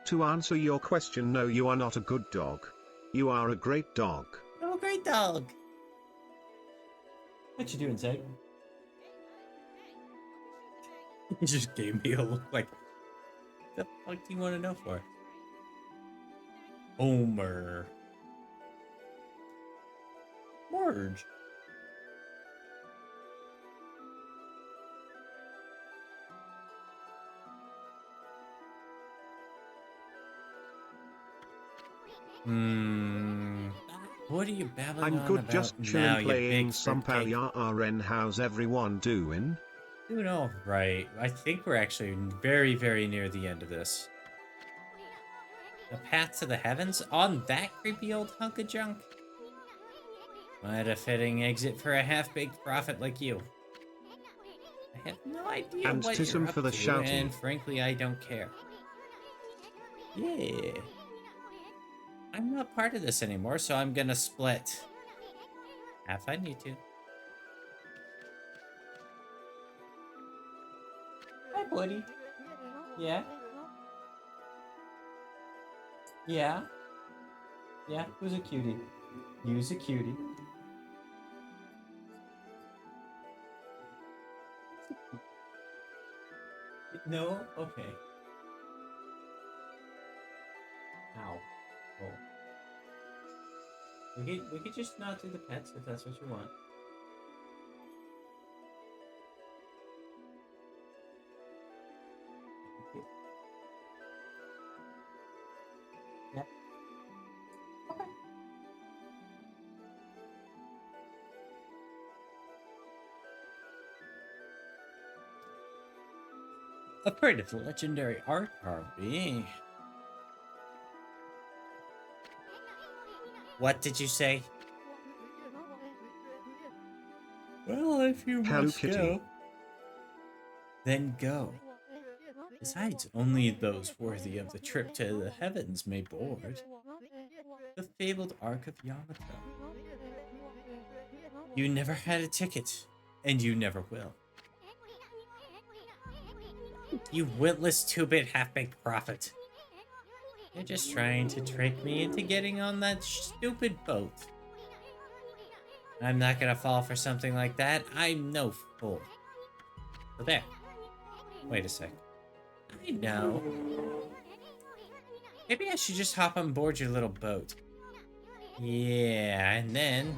To answer your question, no, you are not a good dog. You are a great dog. I'm a great dog. What you doing, Zach? He just gave me a look like, what the fuck do you want to know for? Homer. Marge. What are you babbling on I'm good, about just now, chillin' you playing big some fruitcake? PowerRN. How's everyone doing? Doing all right. I think we're actually very, very near the end of this. The path to the heavens? On that creepy old hunk of junk? What a fitting exit for a half-baked prophet like you. I have no idea And what tism you're up for the to, shouting. and frankly, I don't care. Yeah. I'm not part of this anymore, so I'm gonna split. Have fun, you two. Hi, buddy. Yeah? Yeah? Yeah? Who's a cutie? You's a cutie. No? Okay. Ow. Oh. We could just not do the pets if that's what you want. Yeah. Okay. I've heard of legendary art, Harvey. What did you say? Well, if you Hello must Kitty. go, then go. Besides, only those worthy of the trip to the heavens may board the fabled Ark of Yamato. You never had a ticket, and you never will. You witless two-bit half-baked prophet. You're just trying to trick me into getting on that stupid boat. I'm not gonna fall for something like that. I'm no fool. So there. Wait a sec. I know. Maybe I should just hop on board your little boat. Yeah, and then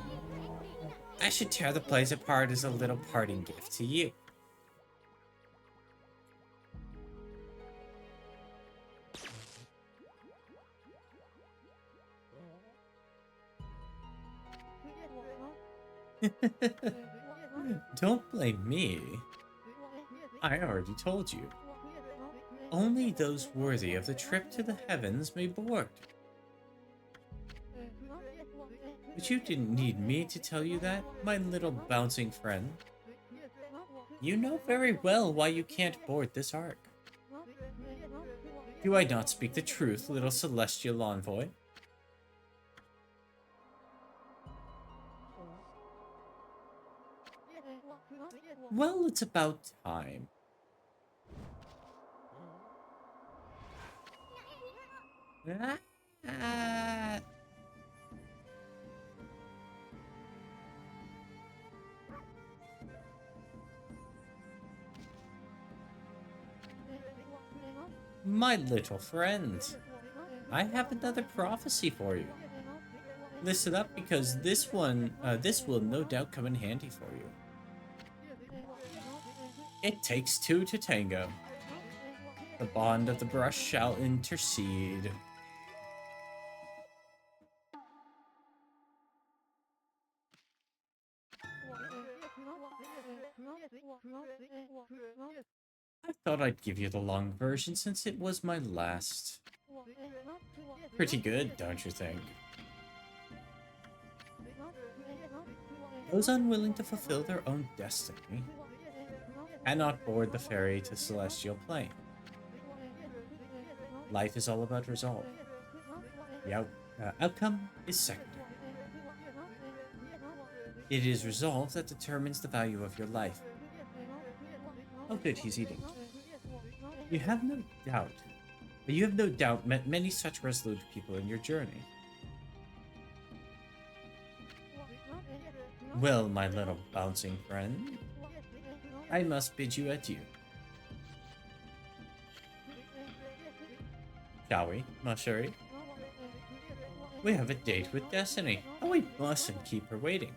I should tear the place apart as a little parting gift to you. Don't blame me. I already told you. Only those worthy of the trip to the heavens may board. But you didn't need me to tell you that, my little bouncing friend. You know very well why you can't board this ark. Do I not speak the truth, little celestial envoy? Well, it's about time. Ah. My little friend, I have another prophecy for you. Listen up because this will no doubt come in handy for you. It takes two to tango. The bond of the brush shall intercede. I thought I'd give you the long version since it was my last. Pretty good, don't you think? Those unwilling to fulfill their own destiny cannot board the ferry to Celestial Plane. Life is all about resolve. The outcome is secondary. It is resolve that determines the value of your life. Oh good, he's eating. You have no doubt met many such resolute people in your journey. Well, my little bouncing friend, I must bid you adieu. Shall we, ma chérie? We have a date with Destiny, and we mustn't keep her waiting.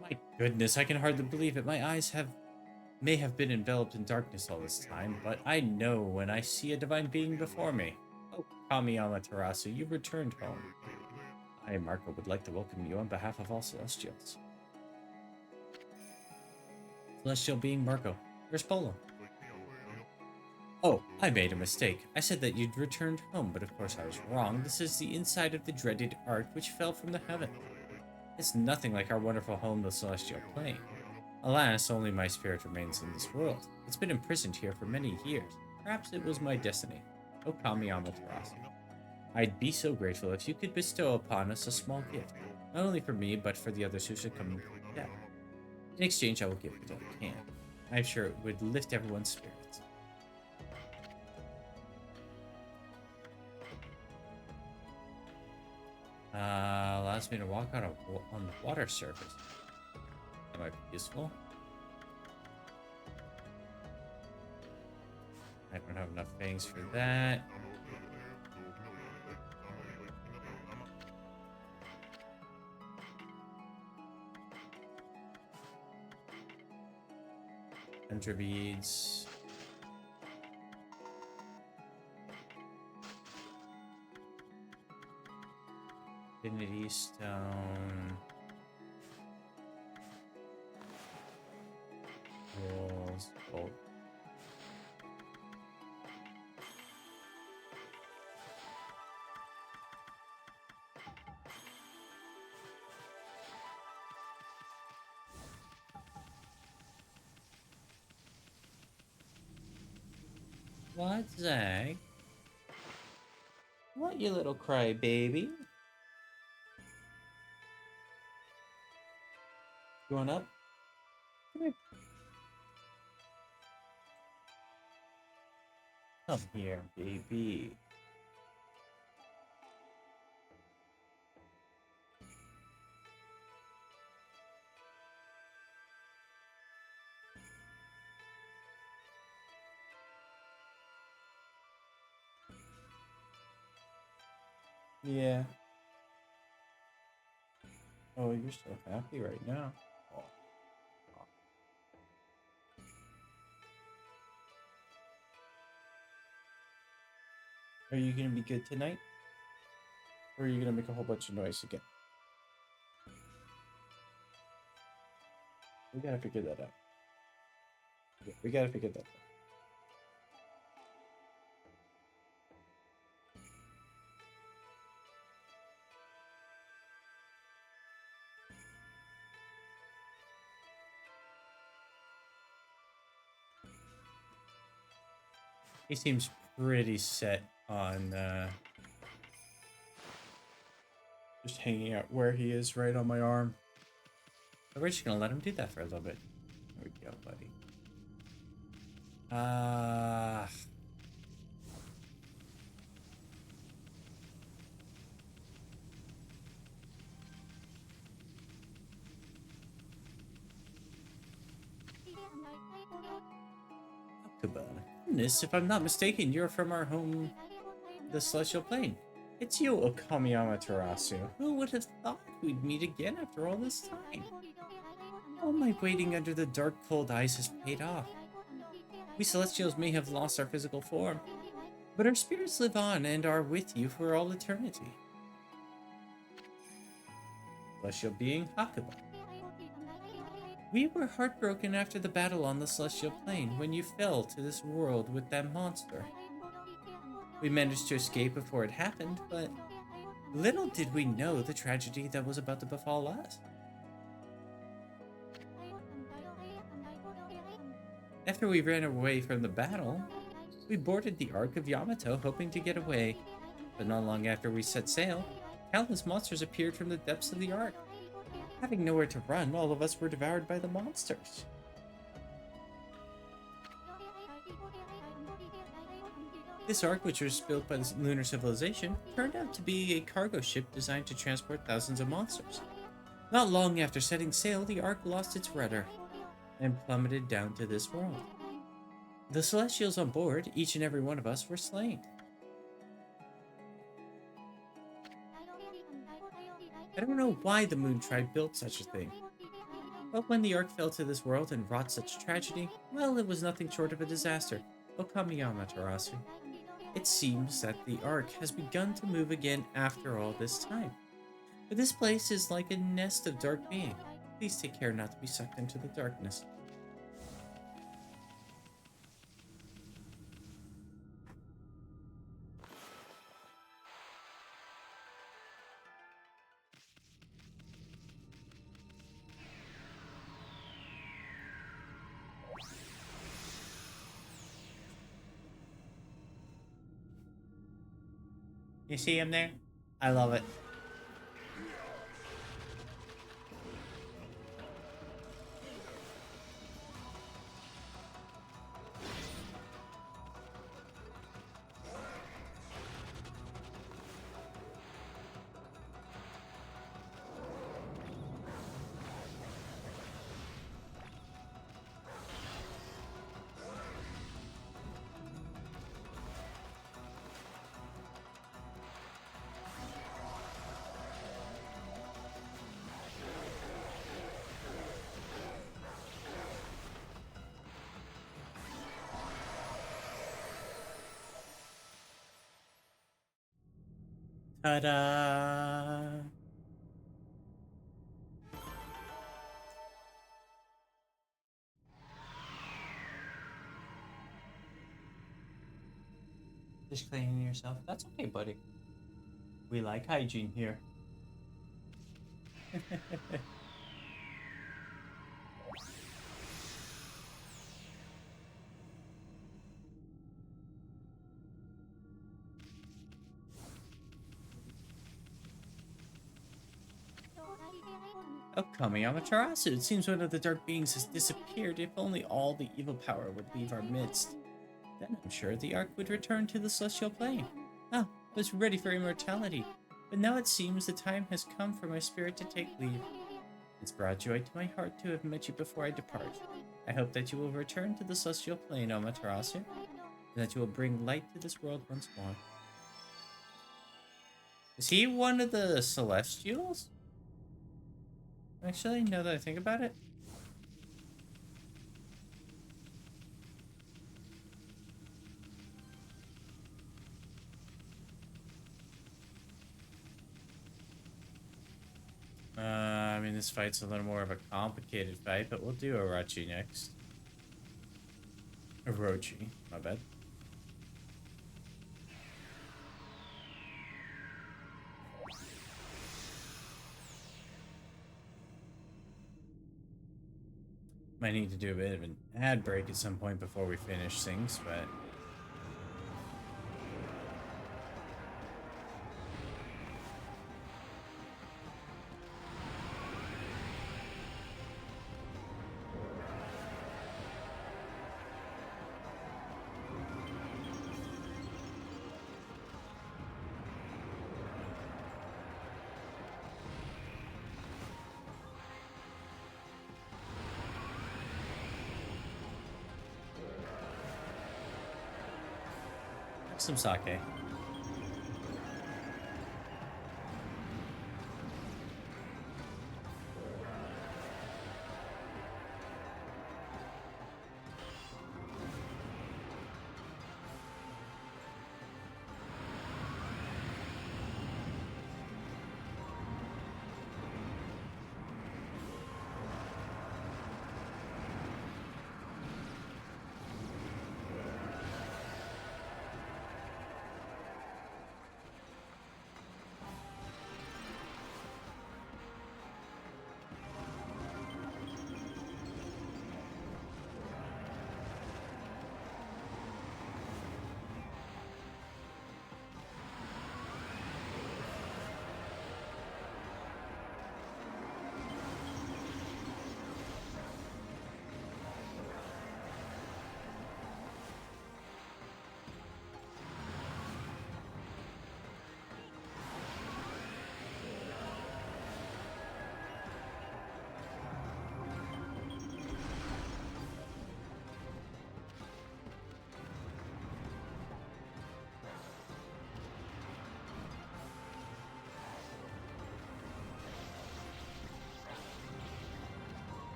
My goodness, I can hardly believe it. My eyes may have been enveloped in darkness all this time, but I know when I see a divine being before me. Ōkami Amaterasu, you've returned home. I, Marco, would like to welcome you on behalf of all Celestials. Celestial being Marco. Where's Polo? Oh, I made a mistake. I said that you'd returned home, but of course I was wrong. This is the inside of the dreaded ark which fell from the heaven. It's nothing like our wonderful home, the Celestial Plane. Alas, only my spirit remains in this world. It's been imprisoned here for many years. Perhaps it was my destiny. Ōkami Amaterasu. I'd be so grateful if you could bestow upon us a small gift, not only for me, but for the others who should come to death. In exchange, I will give what I can. I'm sure it would lift everyone's spirits. Allows me to walk on the water surface. That might be useful. I don't have enough fangs for that. Enter beads. Infinity Stone. Walls. Gold. What, Zag? What, you little crybaby? Going up? Come here. Come here, baby. Yeah. Oh, you're so happy right now. Oh. Are you gonna be good tonight? Or are you gonna make a whole bunch of noise again? We gotta figure that out. Yeah, we gotta figure that out. He seems pretty set on just hanging out where he is, right on my arm. But we're just gonna let him do that for a little bit. There we go, buddy. Ōkami. Goodness, if I'm not mistaken, you're from our home, the Celestial Plane. It's you, Ōkami Amaterasu. Who would have thought we'd meet again after all this time? All my waiting under the dark, cold ice has paid off. We Celestials may have lost our physical form, but our spirits live on and are with you for all eternity. Celestial being Hakuba. We were heartbroken after the battle on the Celestial Plane when you fell to this world with that monster. We managed to escape before it happened, but little did we know the tragedy that was about to befall us. After we ran away from the battle, we boarded the Ark of Yamato hoping to get away, but not long after we set sail, countless monsters appeared from the depths of the Ark. Having nowhere to run, all of us were devoured by the monsters. This Ark, which was built by the lunar civilization, turned out to be a cargo ship designed to transport thousands of monsters. Not long after setting sail, the Ark lost its rudder and plummeted down to this world. The Celestials on board, each and every one of us, were slain. I don't know why the Moon Tribe built such a thing. But when the Ark fell to this world and wrought such tragedy, well, it was nothing short of a disaster. Ōkami Amaterasu. It seems that the Ark has begun to move again after all this time. But this place is like a nest of dark being. Please take care not to be sucked into the darkness. You see him there? I love it. Ta-da! Just cleaning yourself. That's okay, buddy. We like hygiene here. Ōkami Amaterasu. It seems one of the dark beings has disappeared. If only all the evil power would leave our midst. Then I'm sure the Ark would return to the Celestial Plane. I was ready for immortality, but now it seems the time has come for my spirit to take leave. It's brought joy to my heart to have met you before I depart. I hope that you will return to the Celestial Plane, Amaterasu, and that you will bring light to this world once more. Is he one of the Celestials? Actually, now that I think about it. I mean, this fight's a little more of a complicated fight, but we'll do Orochi next. Orochi, my bad. Might need to do a bit of an ad break at some point before we finish things, but... some sake.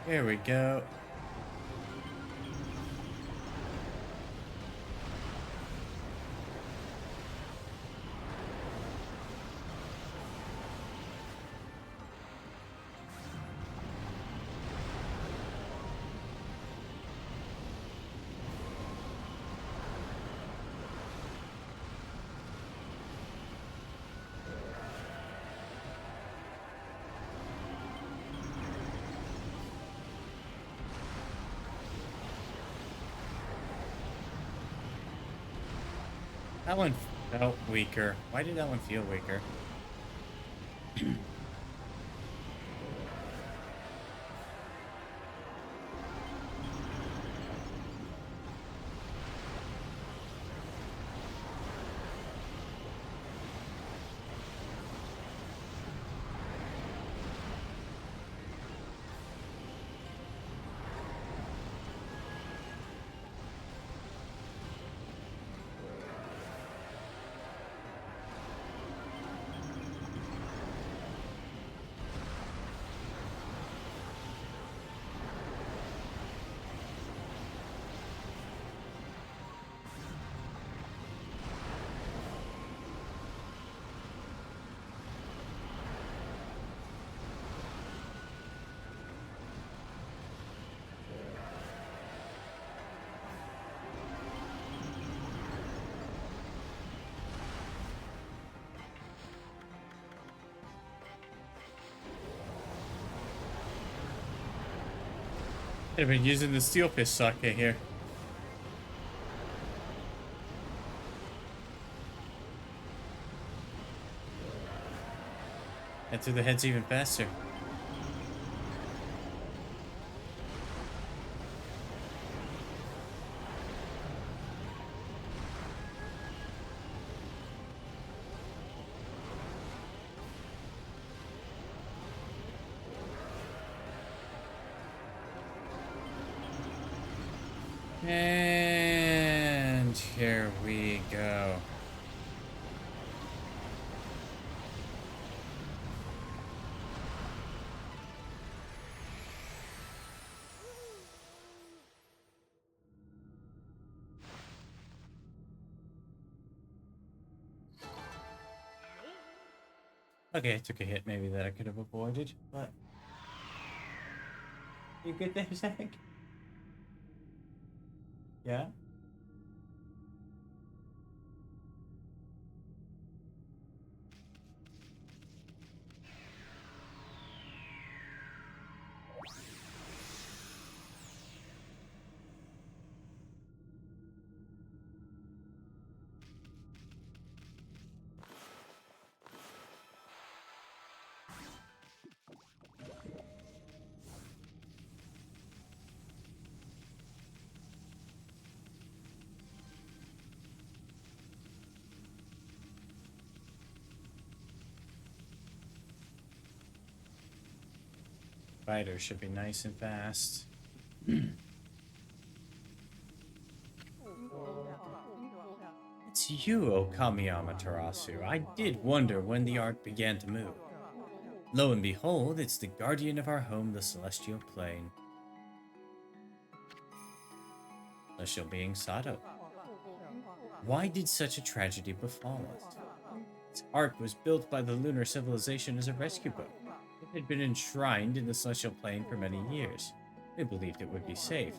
Here we go. That one felt weaker. Why did that one feel weaker? I've been using the steel fist socket here. And through the heads even faster. And here we go. Okay, I took a hit maybe that I could have avoided, but... You good there, Zach? Yeah? Spider should be nice and fast. It's you, Ōkami Amaterasu. I did wonder when the ark began to move. Lo and behold, it's the guardian of our home, the celestial plane. Celestial being Sato. Why did such a tragedy befall us? This ark was built by the lunar civilization as a rescue boat. It had been enshrined in the celestial plane for many years. They believed it would be safe.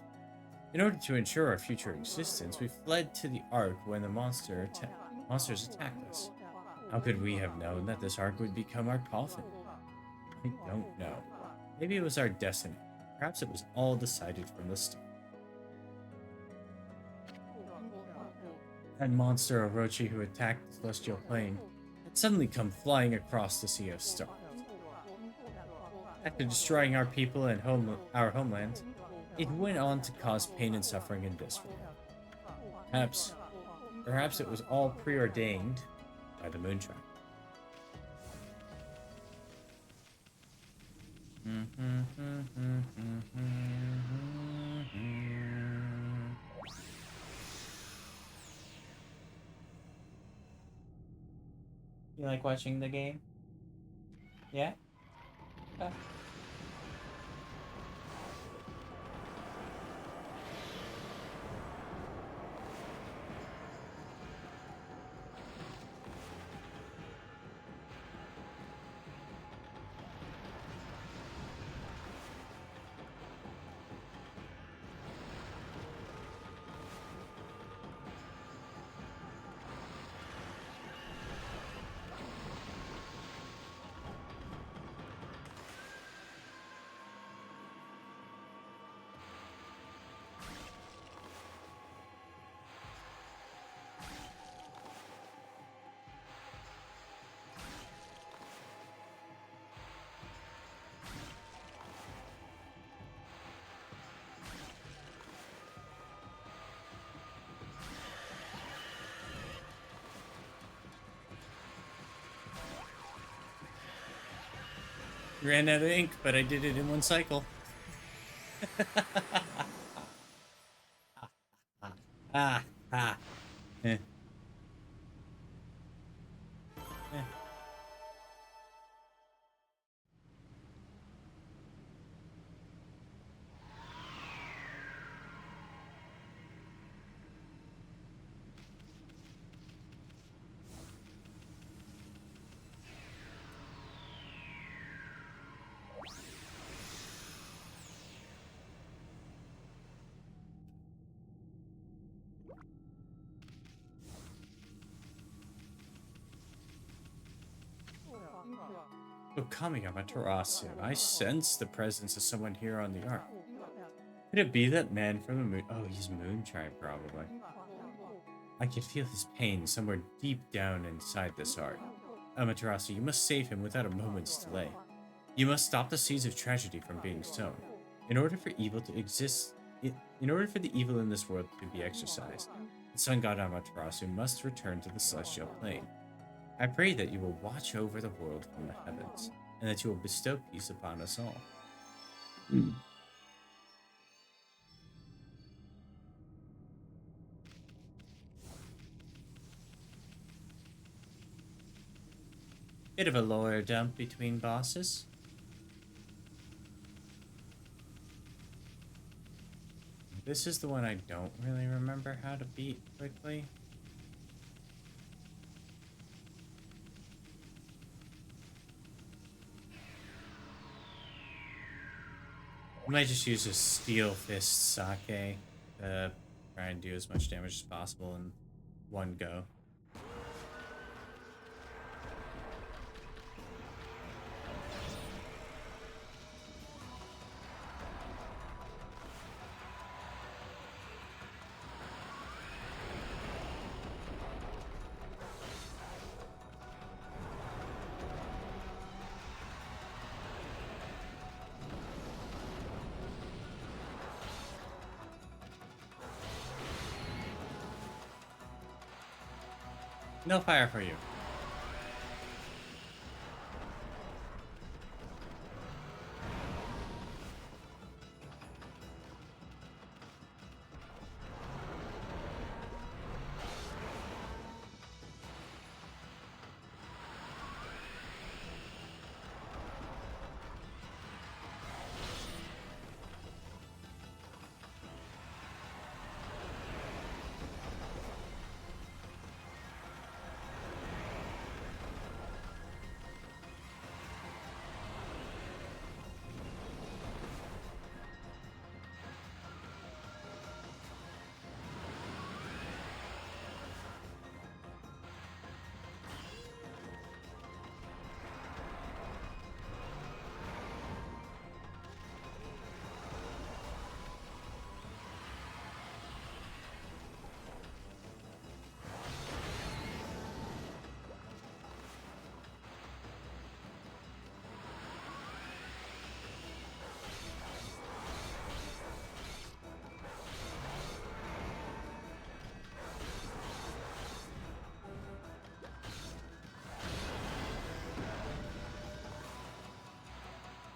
In order to ensure our future existence, we fled to the Ark when the monsters attacked us. How could we have known that this Ark would become our coffin? I don't know. Maybe it was our destiny. Perhaps it was all decided from the start. That monster Orochi who attacked the celestial plane had suddenly come flying across the Sea of Stars. After destroying our people and our homeland, it went on to cause pain and suffering in this world. Perhaps it was all preordained by the Moonchild. You like watching the game? Yeah? Ran out of ink, but I did it in one cycle. Ah, ah. Eh. Eh. Ōkami Amaterasu, I sense the presence of someone here on the Ark. Could it be that man from the moon? Oh, he's Moon Tribe, probably. I can feel his pain somewhere deep down inside this heart. Amaterasu, you must save him without a moment's delay. You must stop the seeds of tragedy from being sown. In order for evil to exist, in order for the evil in this world to be exorcised, the sun god Amaterasu must return to the celestial plane. I pray that you will watch over the world from the heavens, and that you will bestow peace upon us all. Bit of a lawyer dump between bosses. This is the one I don't really remember how to beat quickly. I might just use a Steel Fist Sake to try and do as much damage as possible in one go. No fire for you.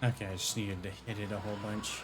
Okay, I just needed to hit it a whole bunch.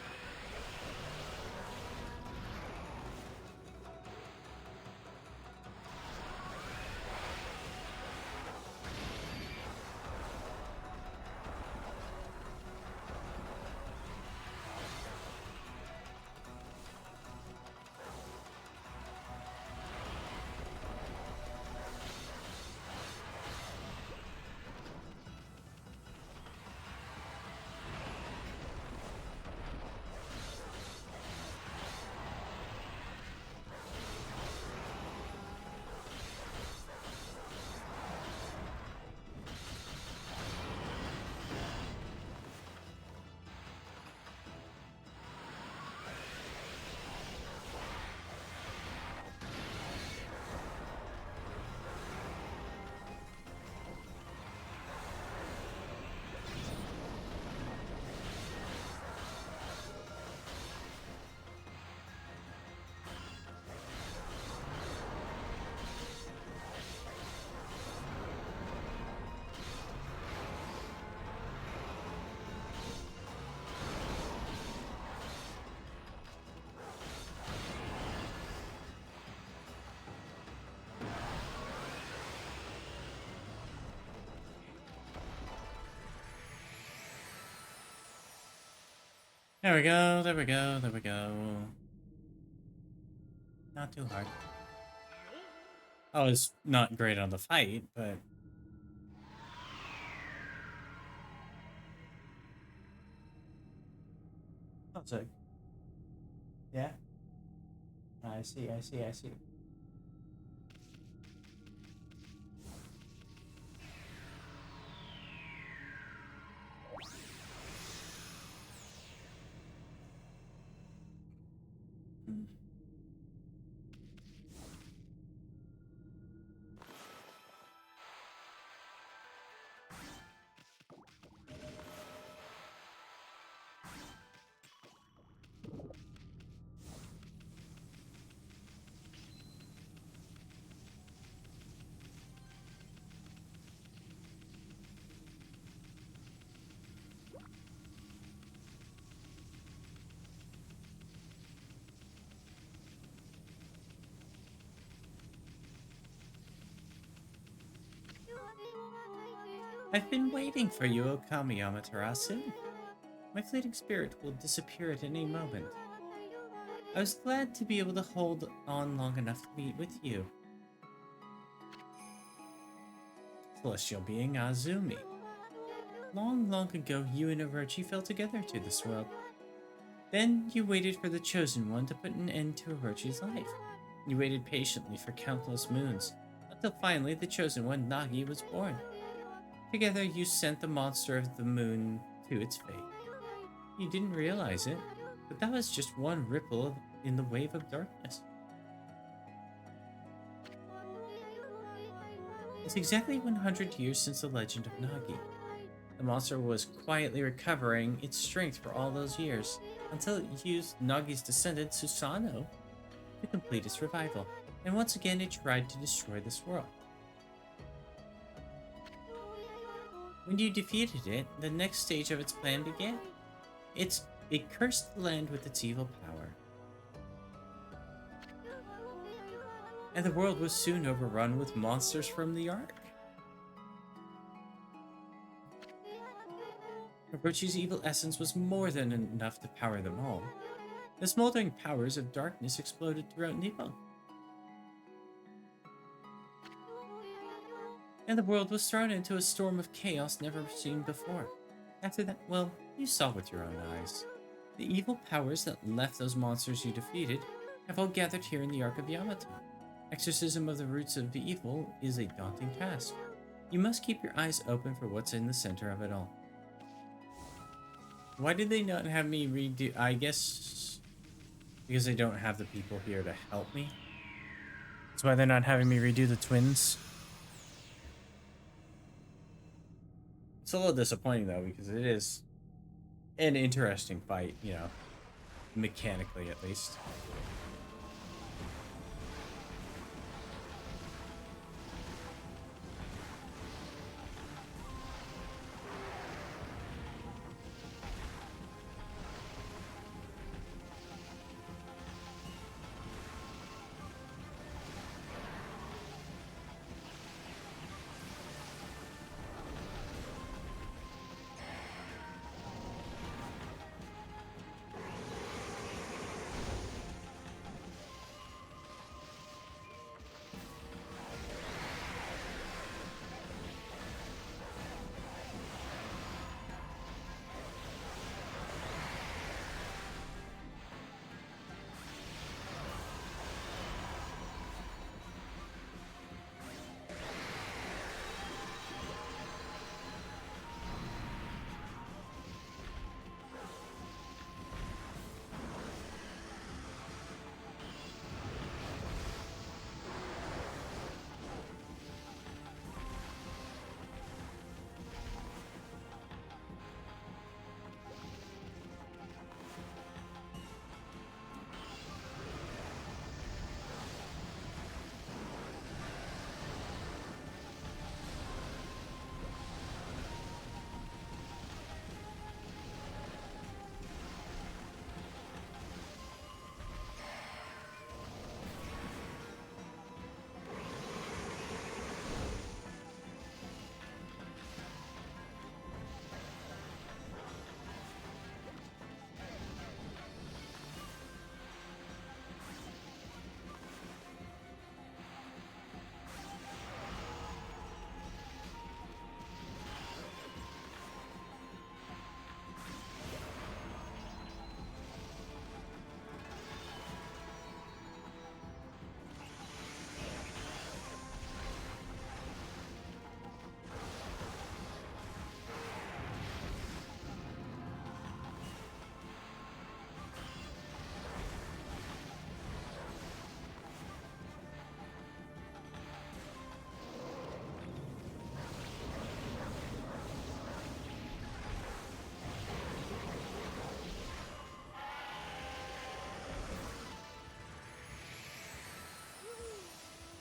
There we go, there we go, there we go. Not too hard. I was not great on the fight, but... That's it. Yeah? I see, I see, I see. I've been waiting for you, Ōkami Amaterasu. My fleeting spirit will disappear at any moment. I was glad to be able to hold on long enough to meet with you. Celestial being Azumi. Long, long ago, you and Orochi fell together to this world. Then you waited for the Chosen One to put an end to Orochi's life. You waited patiently for countless moons, until finally the Chosen One, Nagi, was born. Together, you sent the monster of the moon to its fate. You didn't realize it, but that was just one ripple in the wave of darkness. It's exactly 100 years since the legend of Nagi. The monster was quietly recovering its strength for all those years, until it used Nagi's descendant Susanoo to complete its revival, and once again it tried to destroy this world. When you defeated it, the next stage of its plan began. It cursed the land with its evil power. And the world was soon overrun with monsters from the Ark. Orochi's evil essence was more than enough to power them all. The smoldering powers of darkness exploded throughout Nippon. And the world was thrown into a storm of chaos never seen before. After that, well, you saw with your own eyes. The evil powers that left those monsters you defeated have all gathered here in the Ark of Yamato. Exorcism of the roots of evil is a daunting task. You must keep your eyes open for what's in the center of it all. Why did they not have me redo? I guess because they don't have the people here to help me. That's why they're not having me redo the twins. It's a little disappointing though, because it is an interesting fight, you know, mechanically at least.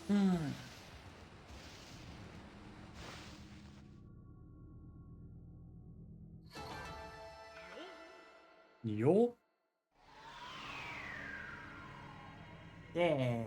Hmm. Yo. Yeah.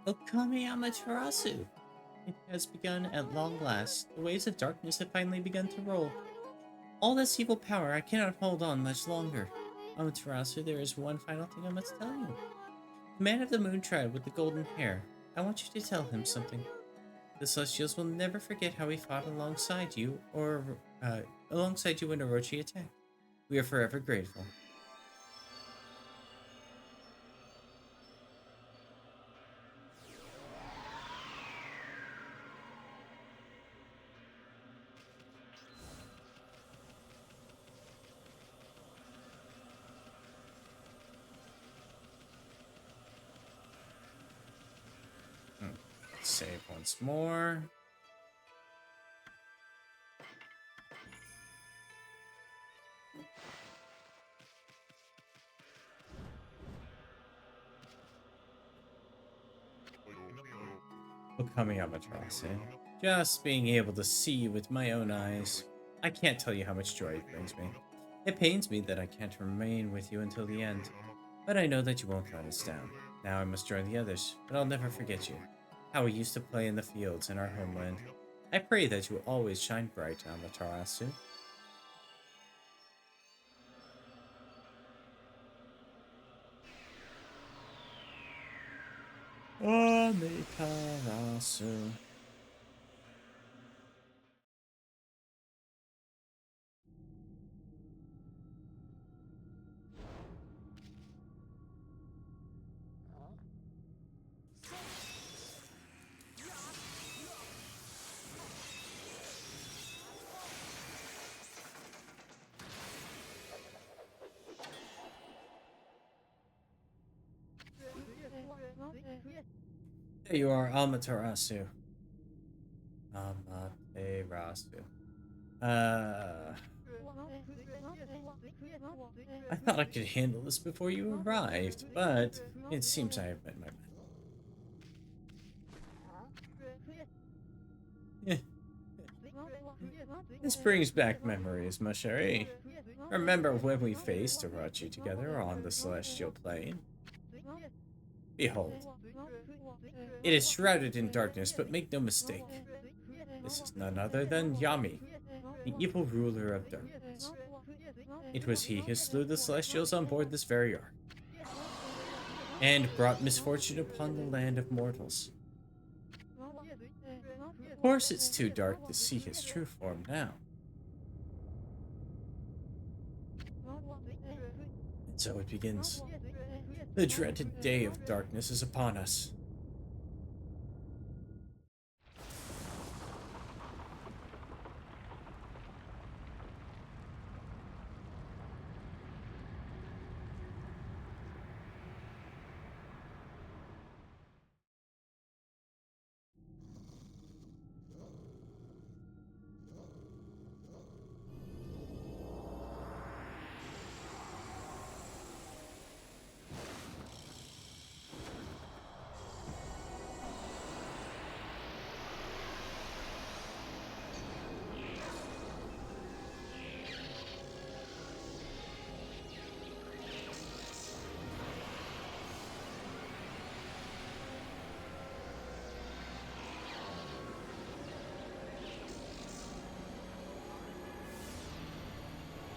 Ōkami Amaterasu. It has begun at long last. The waves of darkness have finally begun to roll. All this evil power, I cannot hold on much longer. Amaterasu, there is one final thing I must tell you. The man of the moon tribe with the golden hair. I want you to tell him something. The Celestials will never forget how we fought alongside you when Orochi attacked. We are forever grateful. Let's save once more. Ōkami Amaterasu. Just being able to see you with my own eyes. I can't tell you how much joy it brings me. It pains me that I can't remain with you until the end. But I know that you won't let us down. Now I must join the others, but I'll never forget you. How we used to play in the fields in our homeland. I pray that you will always shine bright, Amaterasu. Amaterasu. There you are, Amaterasu. Amaterasu. I thought I could handle this before you arrived, but it seems I have met my match. This brings back memories, ma chérie. Remember when we faced Orochi together on the celestial plane? Behold, it is shrouded in darkness, but make no mistake. This is none other than Yami, the evil ruler of darkness. It was he who slew the Celestials on board this very ark, and brought misfortune upon the land of mortals. Of course, it's too dark to see his true form now. And so it begins. The dreaded day of darkness is upon us.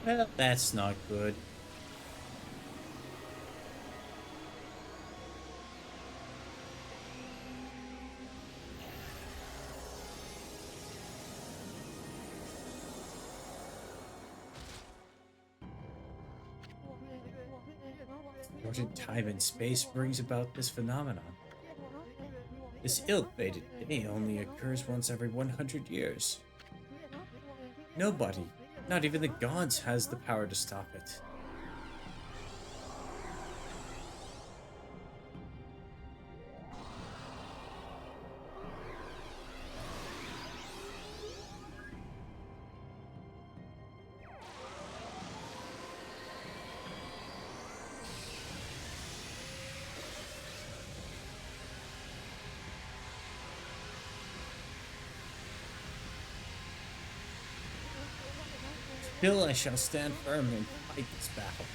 Well, that's not good. Distorted time and space brings about this phenomenon. This ill-fated day only occurs once every 100 years. Nobody, not even the gods, has the power to stop it. Still I shall stand firm and fight this battle.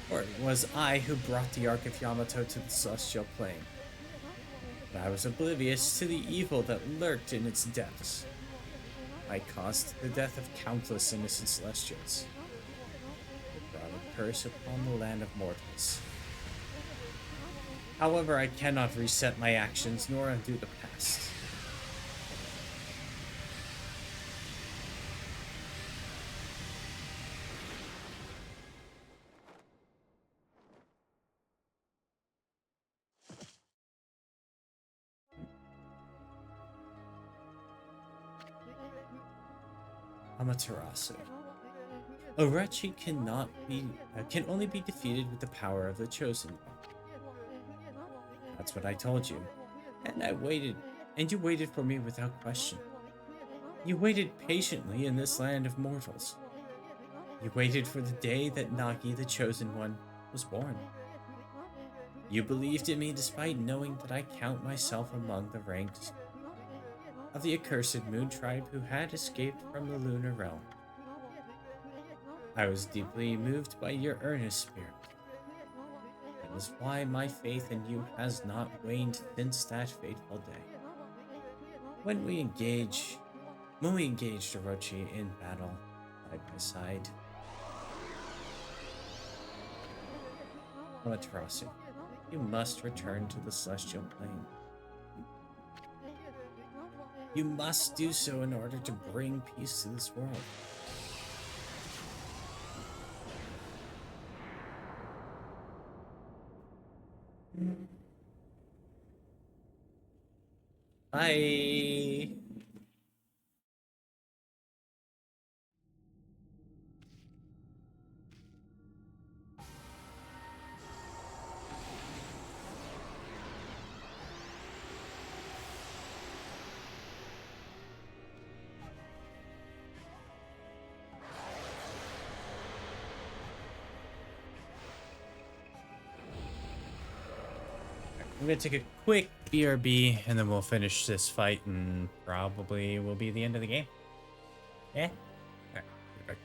For it was I who brought the Ark of Yamato to the Celestial Plane. But I was oblivious to the evil that lurked in its depths. I caused the death of countless innocent Celestials. It brought a curse upon the land of mortals. However, I cannot reset my actions nor undo the past. Amaterasu. Orochi can only be defeated with the power of the Chosen One. That's what I told you. And I waited, and you waited for me without question. You waited patiently in this land of mortals. You waited for the day that Nagi, the Chosen One, was born. You believed in me despite knowing that I count myself among the ranks of the accursed moon tribe who had escaped from the lunar realm. I was deeply moved by your earnest spirit. That is why my faith in you has not waned since that fateful day. When we engaged Orochi in battle, side by side. Amaterasu, you must return to the Celestial Plane. You must do so in order to bring peace to this world. Bye. I'm gonna take a quick BRB and then we'll finish this fight and probably will be the end of the game. Yeah? Alright, perfect.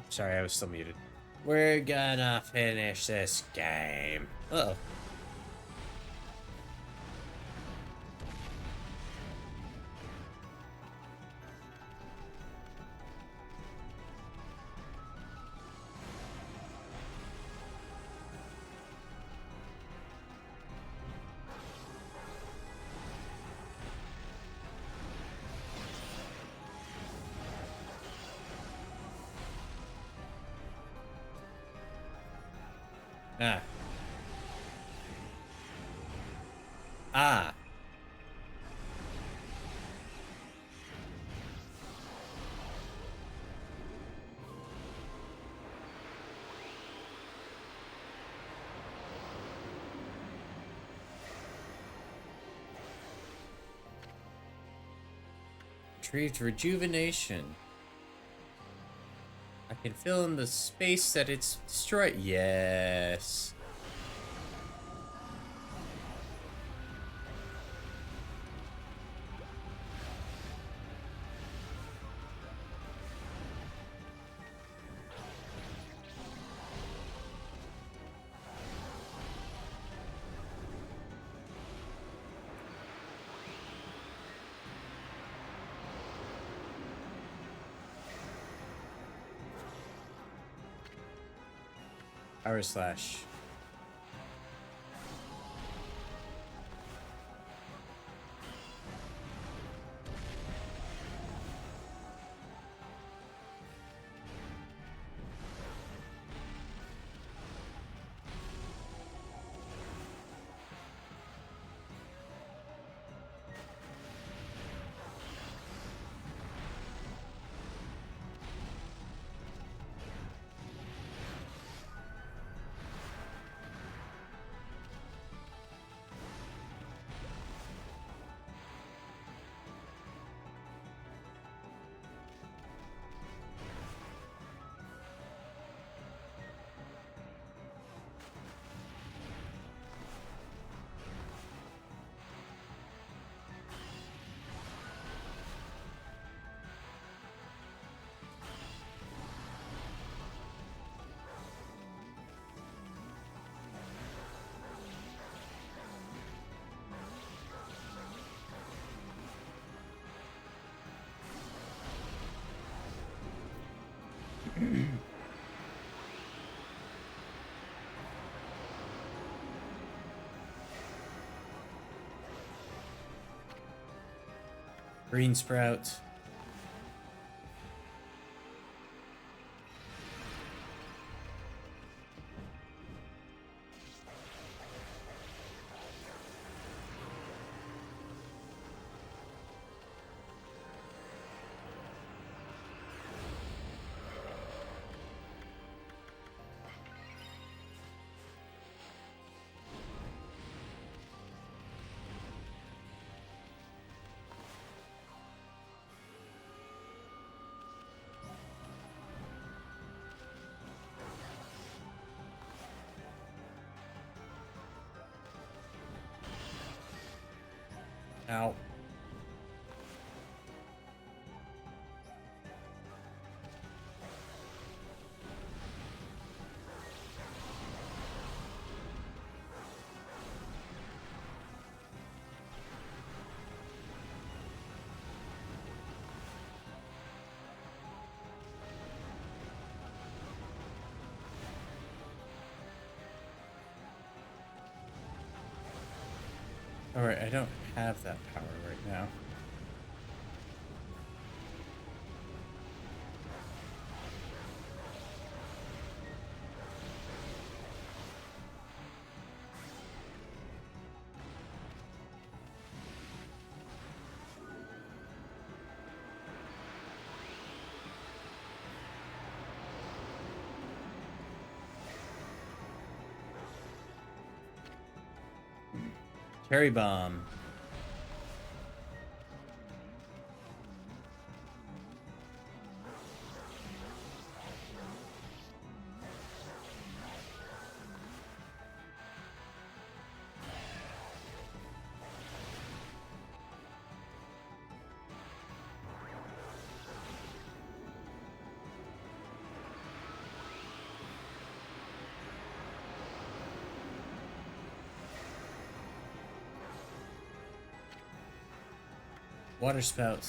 Sorry, I was still muted. We're gonna finish this game. Uh-oh. Ah. Ah. Retrieved rejuvenation. I can fill in the space that it's destroyed. Yes. Power slash. Green sprout. Ow. Alright, I don't have that power right now. Cherry bomb. Water spout.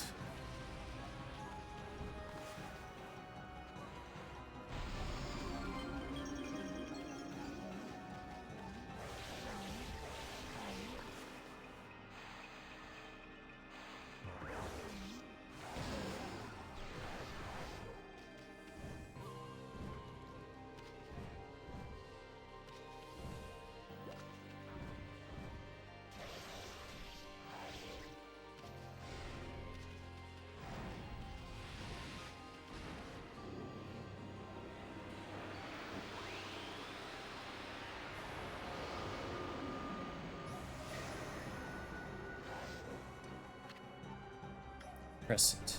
Crescent.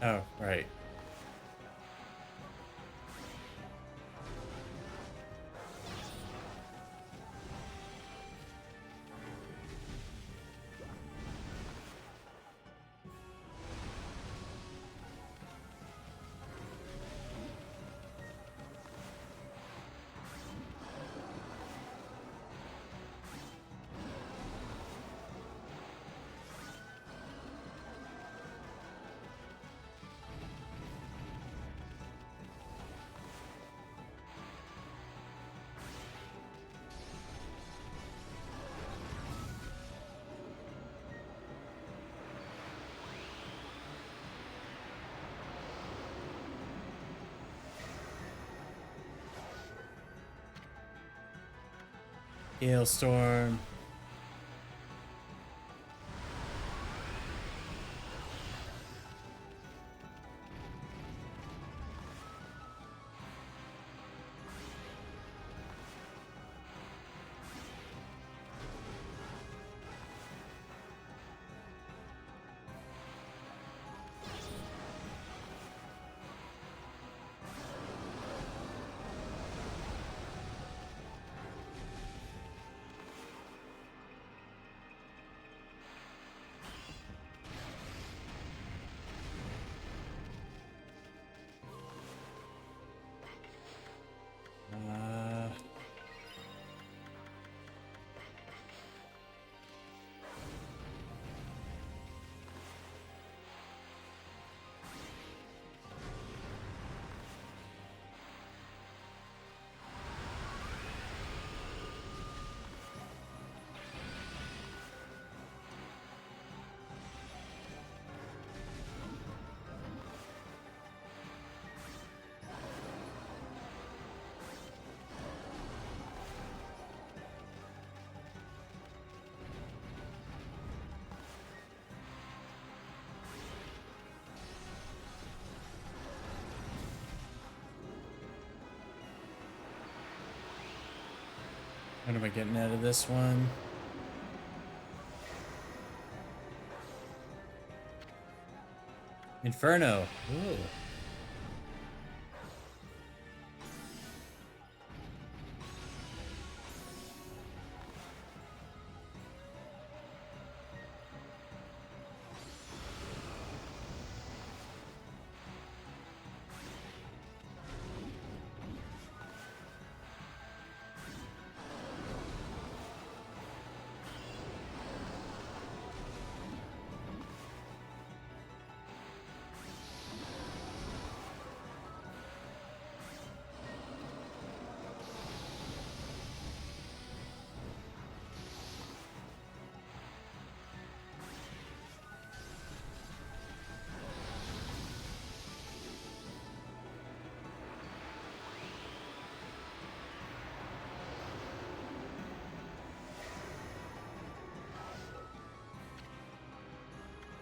Oh, right. Hailstorm. Uh, what am I getting out of this one? Inferno. Ooh.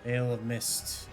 Veil of Mist.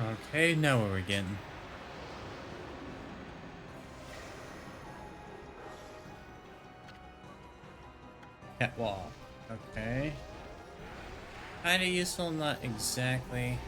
Okay, now what are we getting? Catwalk. Okay. Kinda useful, not exactly.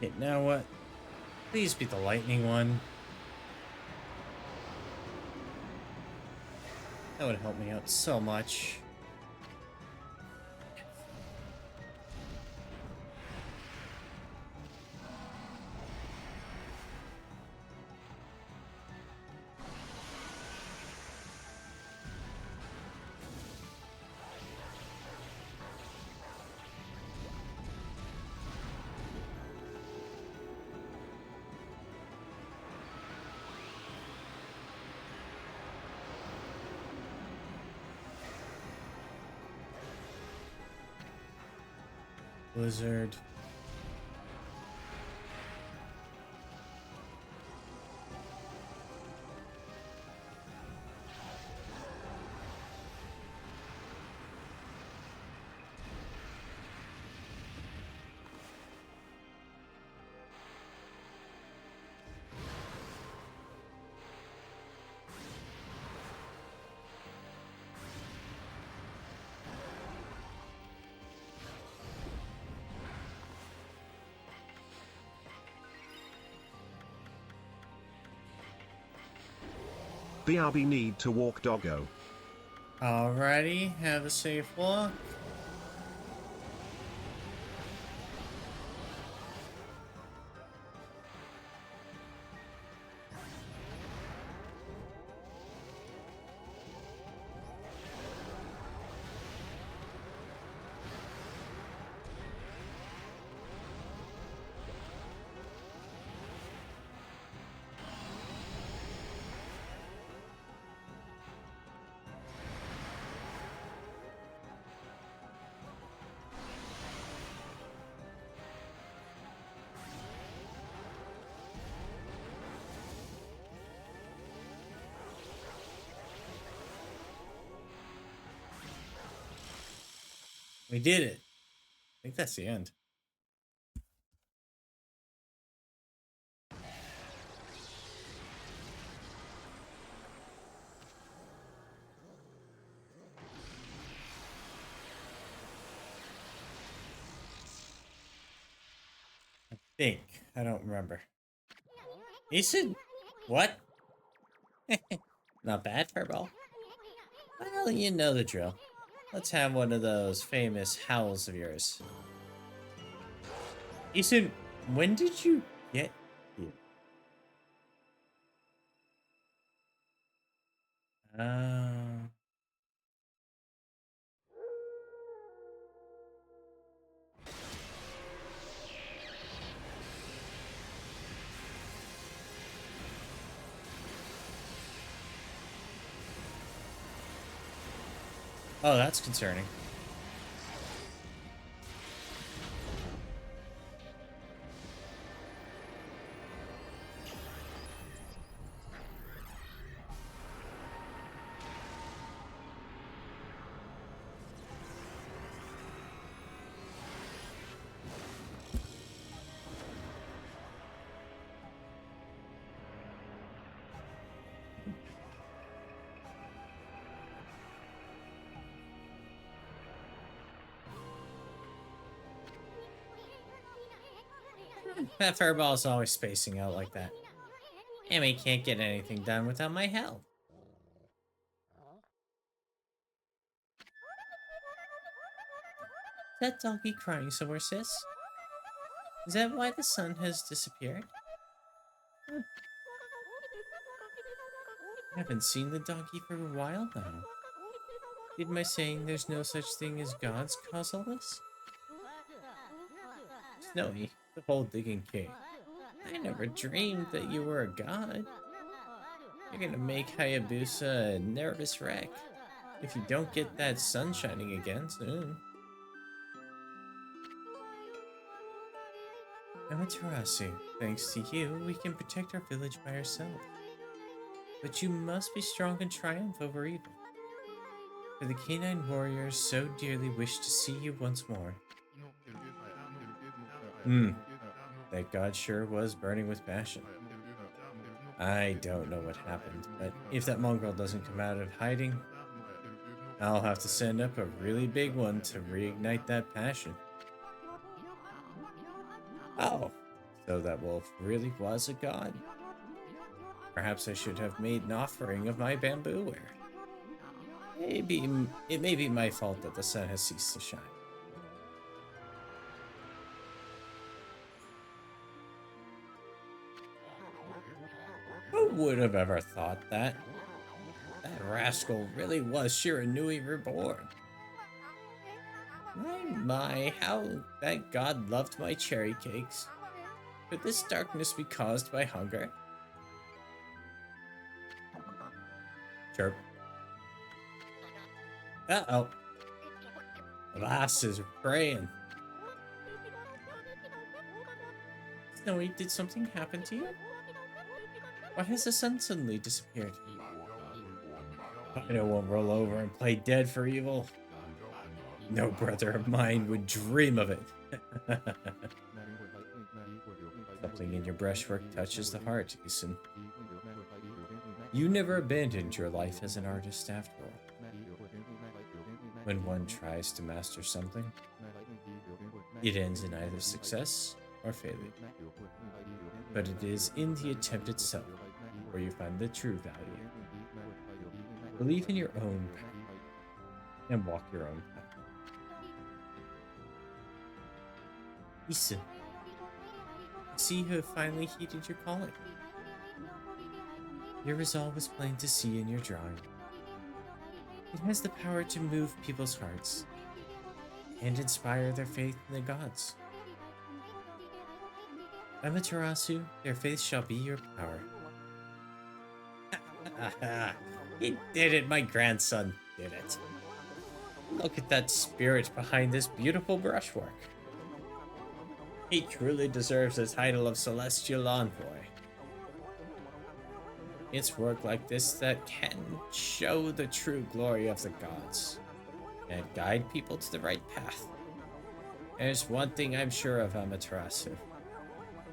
Okay, now what? Please be the lightning one. That would help me out so much. Blizzard. BRB need to walk doggo. Alrighty, have a safe walk. We did it. I think that's the end. I think. I don't remember. He said, what? Not bad, Furball. Well, you know the drill. Let's have one of those famous howls of yours. Ethan, when did you get here? Uh, oh, that's concerning. That furball's always spacing out like that. Yami can't get anything done without my help. Is that donkey crying somewhere, sis? Is that why the sun has disappeared? I haven't seen the donkey for a while now. Did my saying there's no such thing as gods cause all this? Snowy, the whole digging king. I never dreamed that you were a god. You're gonna make Hayabusa a nervous wreck if you don't get that sun shining again soon. Amaterasu, thanks to you, we can protect our village by ourselves. But you must be strong and triumph over evil. For the canine warriors so dearly wish to see you once more. That god sure was burning with passion. I don't know what happened, but if that mongrel doesn't come out of hiding, I'll have to send up a really big one to reignite that passion. Oh, so that wolf really was a god? Perhaps I should have made an offering of my bamboo ware. Maybe it may be my fault that the sun has ceased to shine. Who would have ever thought that? That rascal really was Shiranui reborn. My, how that god loved my cherry cakes. Could this darkness be caused by hunger? Chirp. Uh-oh. The lass is praying. Snowy, did something happen to you? Why has the sun suddenly disappeared? I won't roll over and play dead for evil. No brother of mine would dream of it. Something in your brushwork touches the heart, Isun. You never abandoned your life as an artist after all. When one tries to master something, it ends in either success or failure. But it is in the attempt itself where you find the true value. Believe in your own path and walk your own path. Isun, I see you have finally heeded your calling. Your resolve is plain to see in your drawing. It has the power to move people's hearts and inspire their faith in the gods. Amaterasu, their faith shall be your power. He did it, my grandson did it. Look at that spirit behind this beautiful brushwork. He truly deserves the title of Celestial Envoy. It's work like this that can show the true glory of the gods and guide people to the right path. There's one thing I'm sure of, Amaterasu.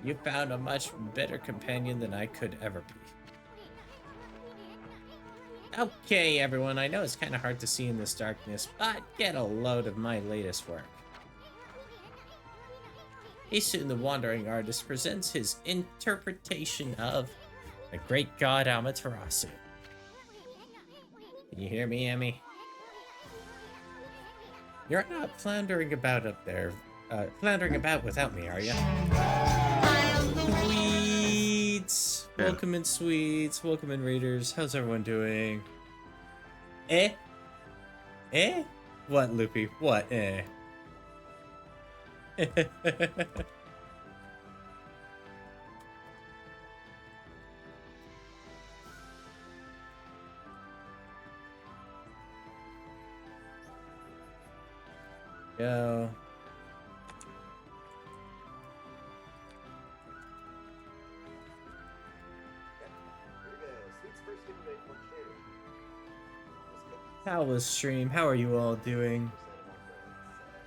You found a much better companion than I could ever be. Okay, everyone, I know it's kind of hard to see in this darkness, but get a load of my latest work. Isun the Wandering Artist presents his interpretation of the great god Amaterasu. Can you hear me, Yami? You're not floundering about up there, floundering about without me, are you? Sweets! Yeah. Welcome in, sweets. Welcome in, raiders. How's everyone doing? Eh? Eh? What, Loopy? What, eh? Go. How was stream? How are you all doing?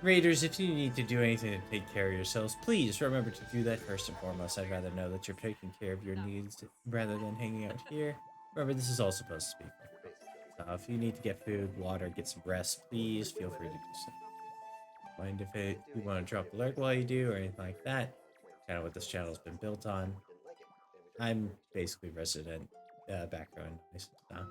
Raiders, if you need to do anything to take care of yourselves, please remember to do that first and foremost. I'd rather know that you're taking care of your needs rather than hanging out here. Remember, this is all supposed to be fun. So if you need to get food, water, get some rest, please feel free to do so. Mind if you want to drop a lurk while you do or anything like that, kind of what this channel's been built on. I'm basically resident background noise now.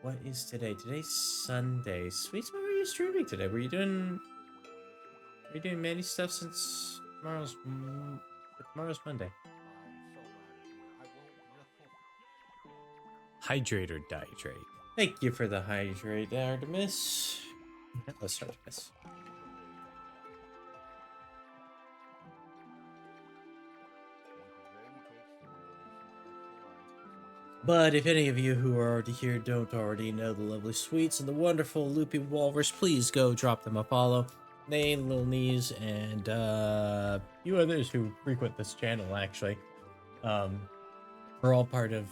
What is today? Today's Sunday. Sweets, what were you streaming today? Were you doing many stuff since tomorrow's Monday? Hydrate or dihydrate? Thank you for the hydrate, Artemis. Let's start with this. But if any of you who are already here don't already know the lovely sweets and the wonderful Loopy Walrus, please go drop them a follow. They, Little Knees, and you others who frequent this channel, actually, are all part of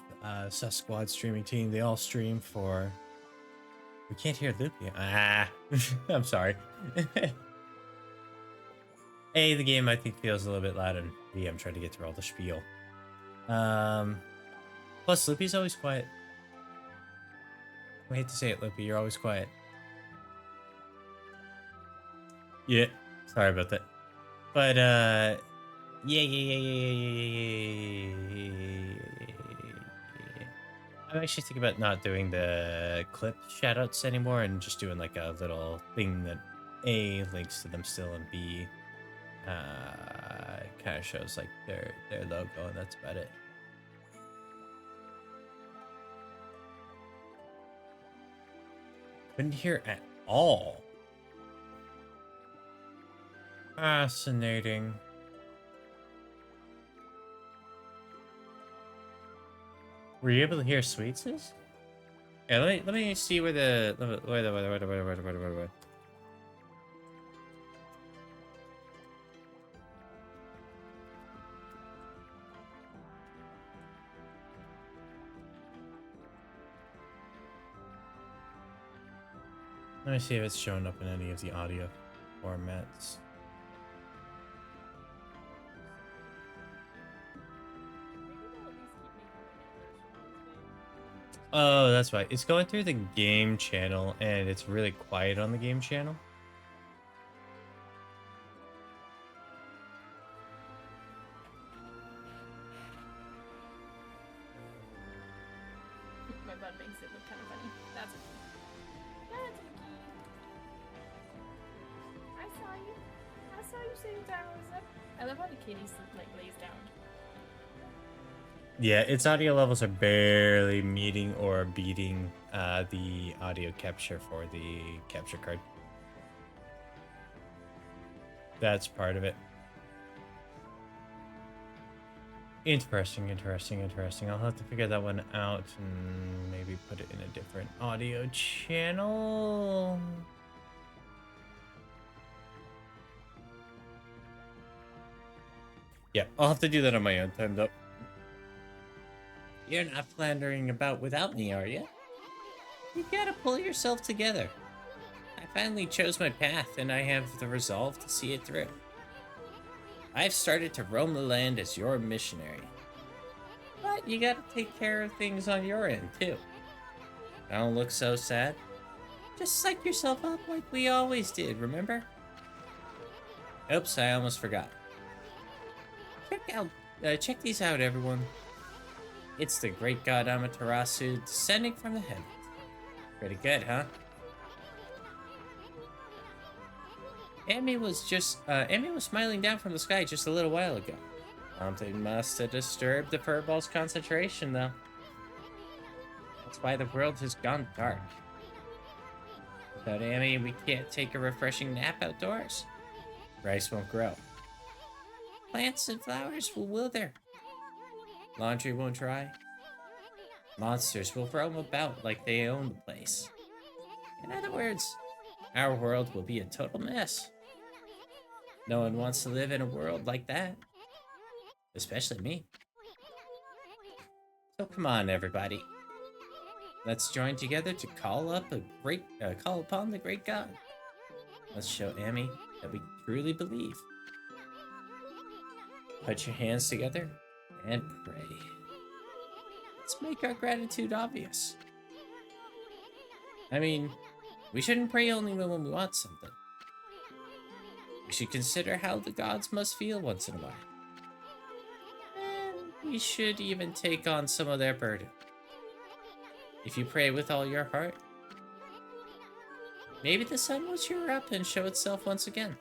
Sus Squad streaming team. They all stream for... We can't hear Loopy. I'm sorry. A, the game I think feels a little bit loud, and B, I'm trying to get through all the spiel. Plus, Loopy's always quiet. I hate to say it, Loopy, you're always quiet. Yeah, sorry about that. But, I'm actually thinking about not doing the clip shoutouts anymore and just doing like a little thing that A, links to them still, and B, kind of shows like their logo, and that's about it. Couldn't hear at all. Fascinating. Were you able to hear Sweets? Yeah, let me see where the where. Let me see if it's showing up in any of the audio formats. Oh, that's right. It's going through the game channel, and it's really quiet on the game channel. My bud makes it look kind of funny. That's okay. That's okay. I saw you. I saw you saying time was up. I love how the kitties like lays down. Yeah, its audio levels are barely meeting or beating the audio capture for the capture card. That's part of it. Interesting. I'll have to figure that one out and maybe put it in a different audio channel. Yeah, I'll have to do that on my own time, though. You're not floundering about without me, are you? You gotta pull yourself together. I finally chose my path, and I have the resolve to see it through. I've started to roam the land as your missionary. But you gotta take care of things on your end, too. Don't look so sad. Just psych yourself up like we always did, remember? Oops, I almost forgot. Check these out, everyone. It's the great god Amaterasu descending from the heavens. Pretty good, huh? Yami was smiling down from the sky just a little while ago. Something must have disturbed the furball's concentration, though. That's why the world has gone dark. Without Yami, we can't take a refreshing nap outdoors. Rice won't grow. Plants and flowers will wither. Laundry won't dry. Monsters will roam about like they own the place. In other words, our world will be a total mess. No one wants to live in a world like that. Especially me. So come on, everybody. Let's join together to call upon the great god. Let's show Amy that we truly believe. Put your hands together and pray. Let's make our gratitude obvious. I mean, We shouldn't pray only when we want something. We should consider how the gods must feel once in a while. And we should even take on some of their burden. If you pray with all your heart, maybe the sun will cheer up and show itself once again,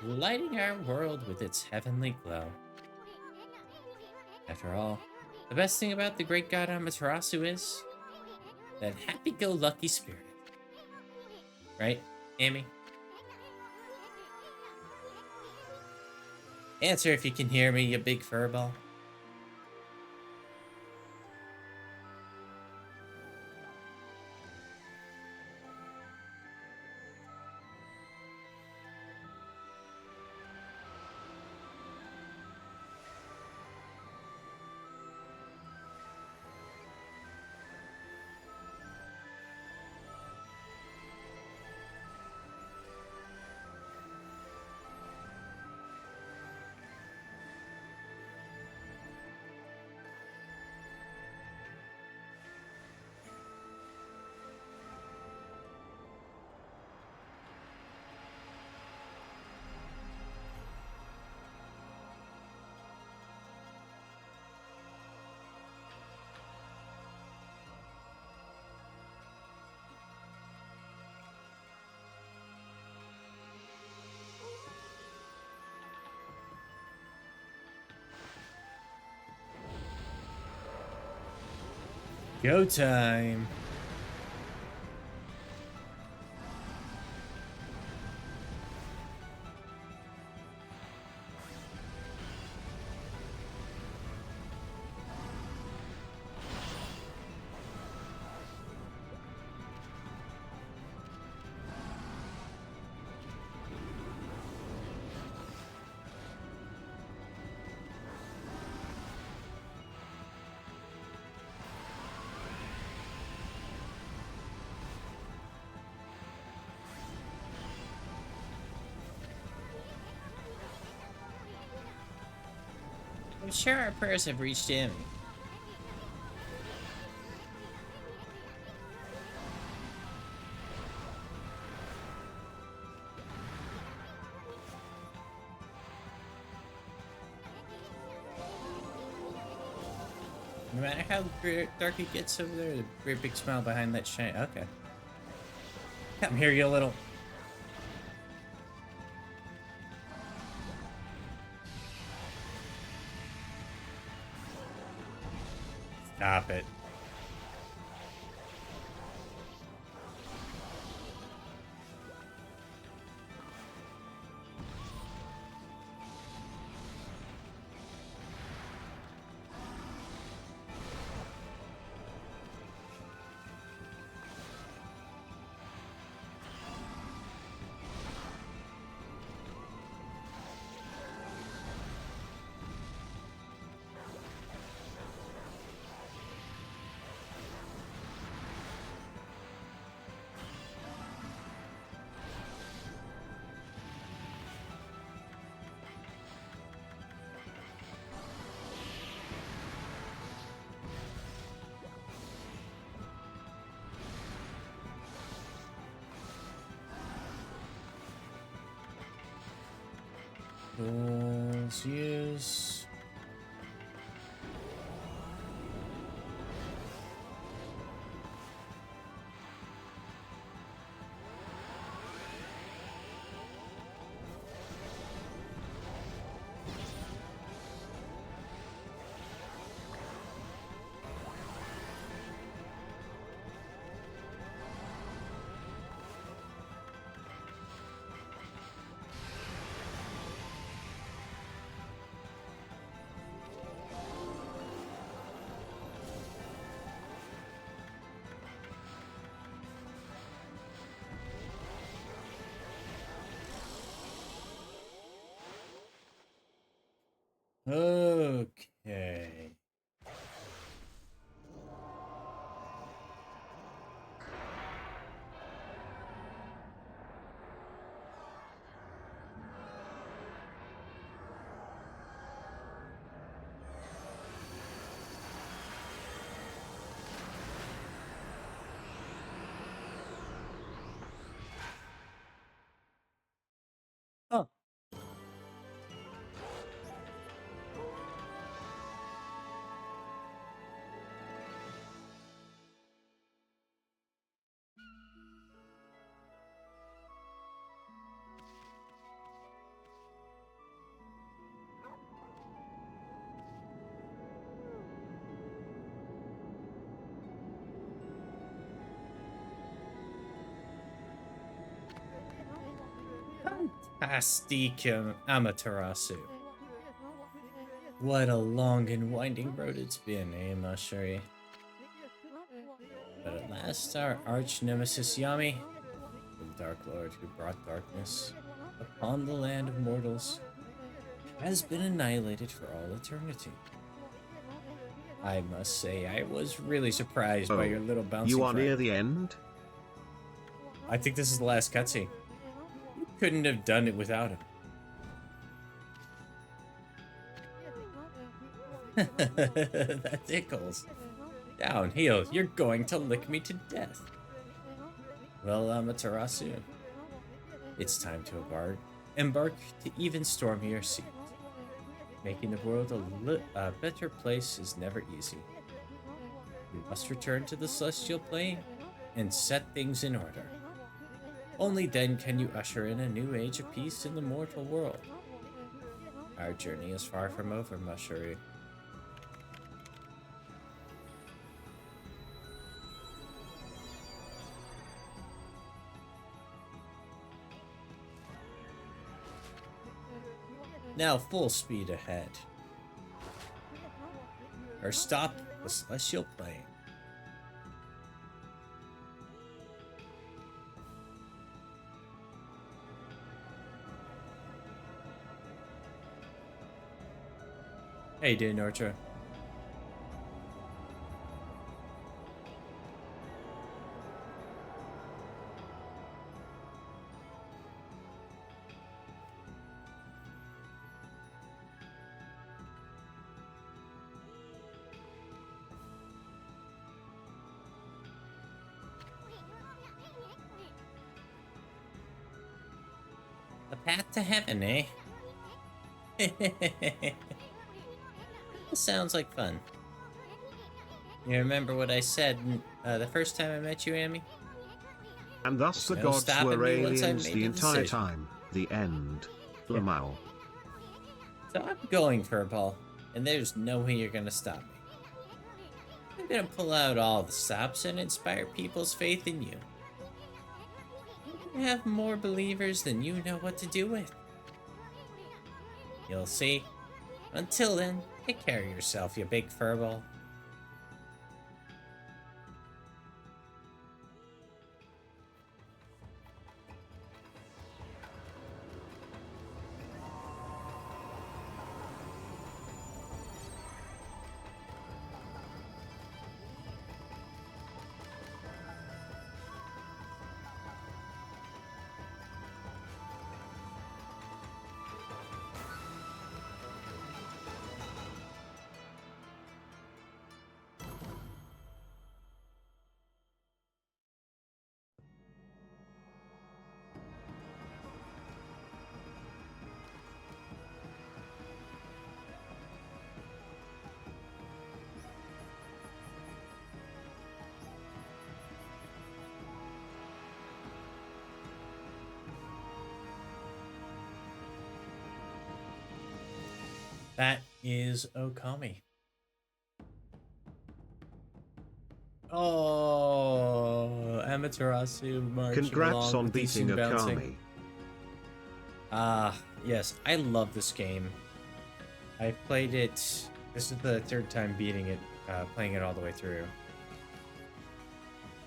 lighting our world with its heavenly glow. After all, the best thing about the great god Amaterasu is that happy-go-lucky spirit. Right, Amy? Answer if you can hear me, you big furball. Go time. I'm sure our prayers have reached him. No matter how dark it gets over there, the great big smile behind that shine. Okay. Come here, you little. Stop it. Tools use. Okay. Fantastic, Amaterasu. What a long and winding road it's been, eh, Mashuri? But at last, our arch nemesis Yami, the Dark Lord who brought darkness upon the land of mortals, has been annihilated for all eternity. I must say, I was really surprised by your little bouncing You are friend. near the end? I think this is the last cutscene. You couldn't have done it without him. That tickles. Downhill, you're going to lick me to death. Well, Amaterasu, it's time to embark to even stormier seas. Making the world a better place is never easy. You must return to the celestial plane and set things in order. Only then can you usher in a new age of peace in the mortal world. Our journey is far from over, Mashuru. Now full speed ahead. Or stop the celestial plane. Hey, dude, Nortra. The path to heaven, eh? This sounds like fun. You remember what I said the first time I met you, Yami? And thus the There's no gods stopping were me once I aliens made the a entire decision. time. The end. Yeah. Lamau. So I'm going, Furball, and there's no way you're gonna stop me. I'm gonna pull out all the stops and inspire people's faith in you. You have more believers than you know what to do with. You'll see. Until then, take care of yourself, you big furball. That is Ōkami. Oh, Amaterasu marching Congrats along on with beating Isshin bouncing. Ōkami. Yes, I love this game. I've played it. This is the third time beating it, playing it all the way through.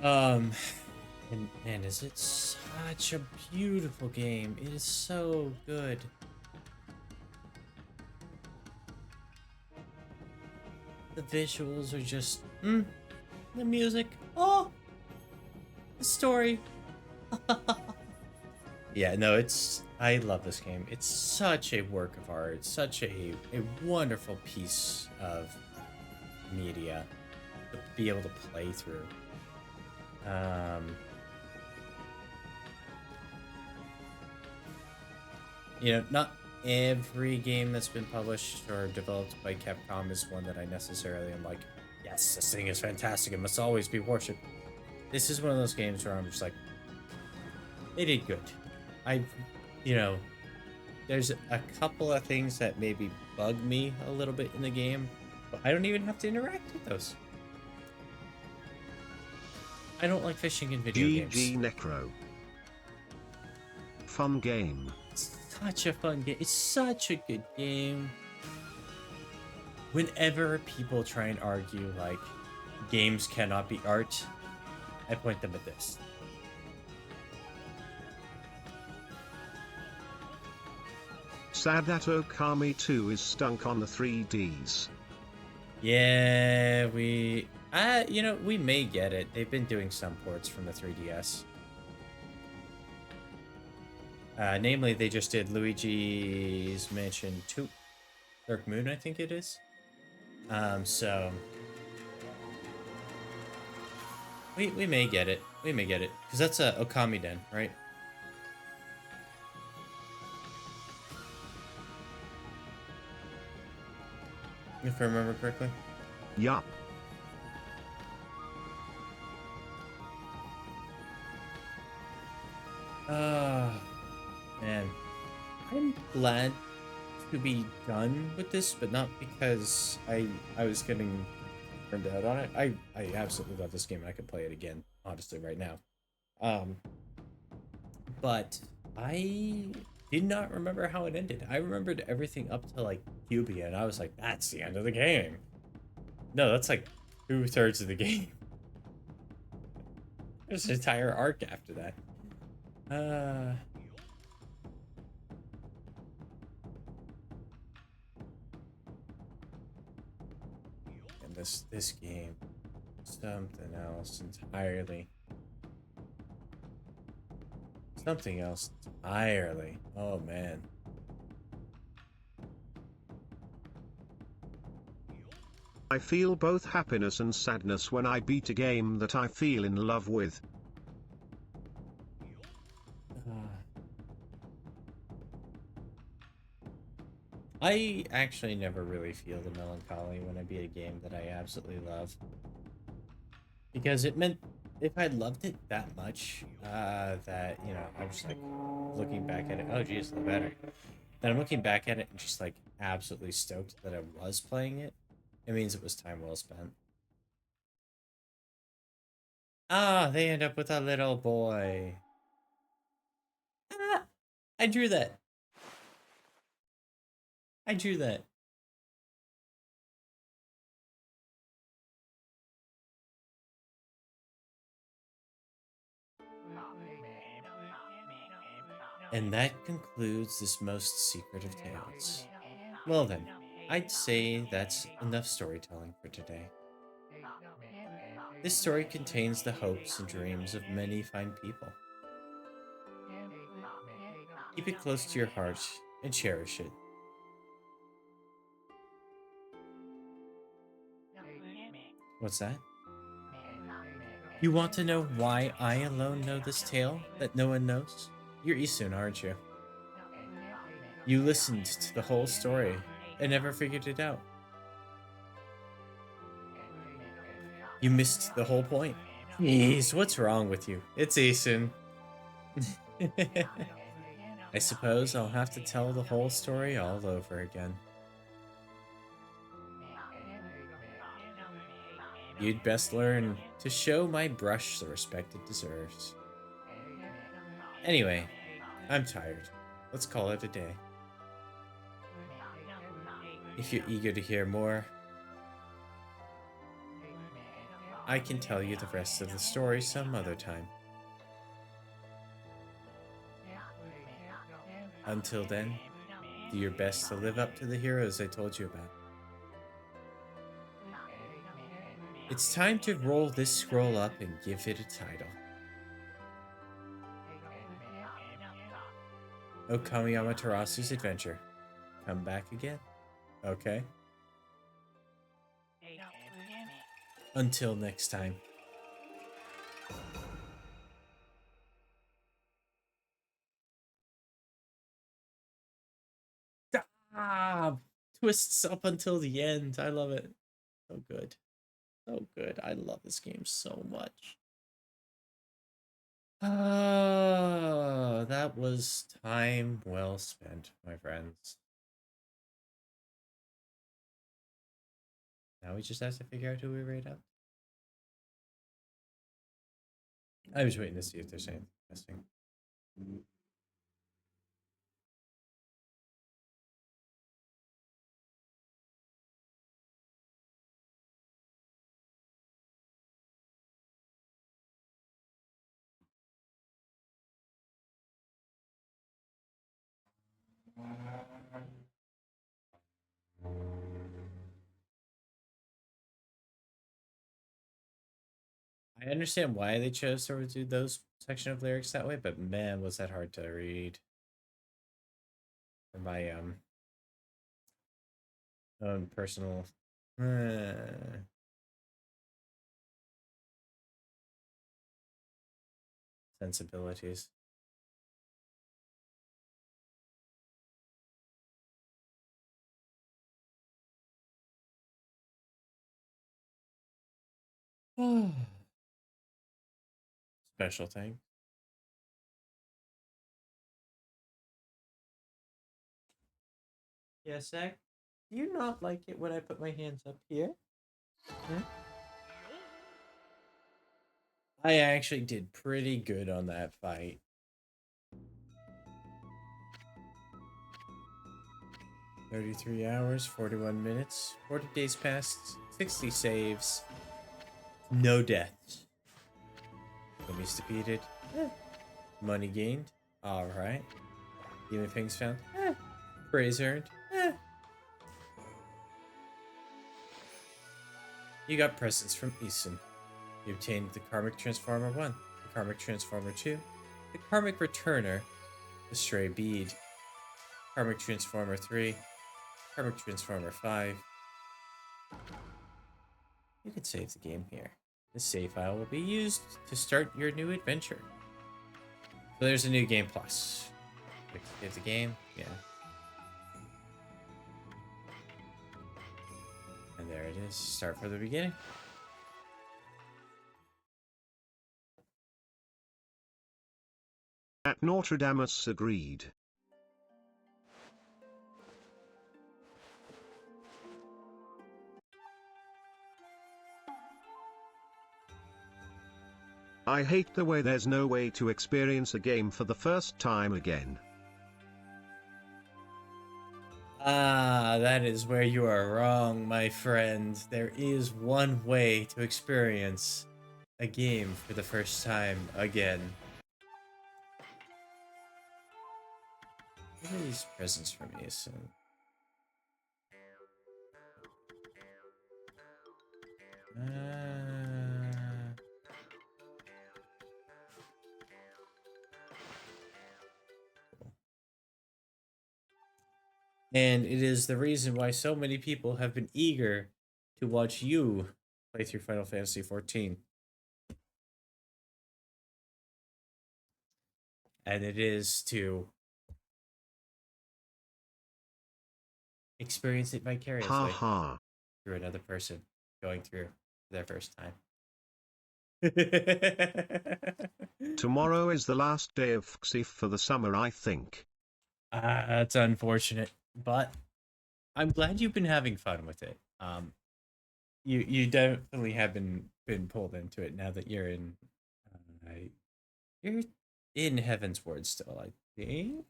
And man, is it such a beautiful game? It is so good. The visuals are just, the music, oh, the story. Yeah, no, I love this game. It's such a work of art, such a wonderful piece of media to be able to play through. You know, not every game that's been published or developed by Capcom is one that I necessarily am like, yes, this thing is fantastic. It must always be worshipped. This is one of those games where I'm just like, they did good. You know, there's a couple of things that maybe bug me a little bit in the game, but I don't even have to interact with those. I don't like fishing in video games. GG Necro. Fun game. such a fun game. It's such a good game. Whenever people try and argue, like, games cannot be art, I point them at this. Sad that Ōkami 2 is stunk on the 3Ds. Yeah, we may get it. They've been doing some ports from the 3DS. Namely, they just did Luigi's Mansion 2. Dark Moon, I think it is. So we may get it. We may get it. Because that's a Ōkami Den, right? If I remember correctly. Yup. Man. I'm glad to be done with this, but not because I was getting burned out on it. I absolutely love this game. I could play it again, honestly, right now. But I did not remember how it ended. I remembered everything up to like Cubia, and I was like, that's the end of the game. No, that's like 2/3 of the game. There's an entire arc after that. And this game, something else entirely. Something else entirely. Oh man. I feel both happiness and sadness when I beat a game that I feel in love with. I actually never really feel the melancholy when I beat a game that I absolutely love. Because it meant if I loved it that much, that, you know, I was like looking back at it, oh geez, the better. Then I'm looking back at it and just like absolutely stoked that I was playing it. It means it was time well spent. Ah, they end up with a little boy. Ah, I drew that. I drew that. And that concludes this most secret of tales. Well then, I'd say that's enough storytelling for today. This story contains the hopes and dreams of many fine people. Keep it close to your heart and cherish it. What's that? You want to know why I alone know this tale that no one knows? You're Isun, aren't you? You listened to the whole story and never figured it out. You missed the whole point. Jeez, what's wrong with you? It's Isun. I suppose I'll have to tell the whole story all over again. You'd best learn to show my brush the respect it deserves. Anyway, I'm tired. Let's call it a day. If you're eager to hear more, I can tell you the rest of the story some other time. Until then, do your best to live up to the heroes I told you about. It's time to roll this scroll up and give it a title. Ōkami Amaterasu's adventure. Come back again. Okay? Until next time. Ah! Twists up until the end. I love it. So good. So good. I love this game so much. Oh, that was time well spent, my friends. Now we just have to figure out who we rate out. I was waiting to see if there's anything missing. I understand why they chose to do those section of lyrics that way, but man, was that hard to read. For my own personal sensibilities. Special thing. Yes, Zach. Do you not like it when I put my hands up here? Hmm? I actually did pretty good on that fight. 33 hours, 41 minutes, 40 days passed, 60 saves, no deaths. Enemies defeated. Money gained. Alright. Healing things found. Praise earned. You got presents from Eason. You obtained the Karmic Transformer 1, the Karmic Transformer 2, the Karmic Returner, the Stray Bead, Karmic Transformer 3, Karmic Transformer 5. You can save the game here. This save file will be used to start your new adventure. So there's a new game plus. Click to save the game. Yeah. And there it is. Start from the beginning. At Notre Dame agreed. I hate the way there's no way to experience a game for the first time again. Ah, that is where you are wrong, my friend. There is one way to experience a game for the first time again. What are these presents from Eason? And it is the reason why so many people have been eager to watch you play through Final Fantasy XIV. And it is to experience it Ha vicariously ha. through another person going through their first time. Tomorrow is the last day of XIF for the summer, I think. That's unfortunate, but I'm glad you've been having fun with it. You definitely have been pulled into it now that uh, you're in Heaven's Word still, I think.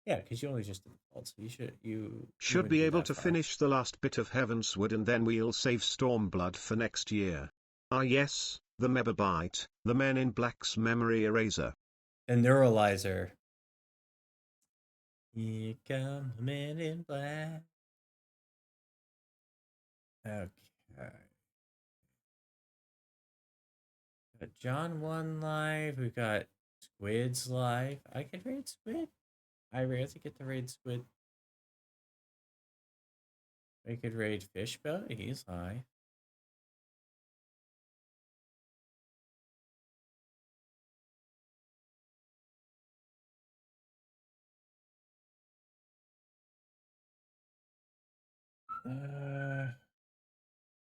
Yeah, because you only just did the vault, so you Should wouldn't be be able that to far. finish the last bit of Heavensward and then we'll save Stormblood for next year. Ah yes, the Megabyte, the Men in Black's memory eraser. A neuralizer. Here come the men in black. Okay. Got John 1 live. We've got Squid's live. I could raid Squid. I rarely get to raid Squid. We could raid Fishboat. He's live.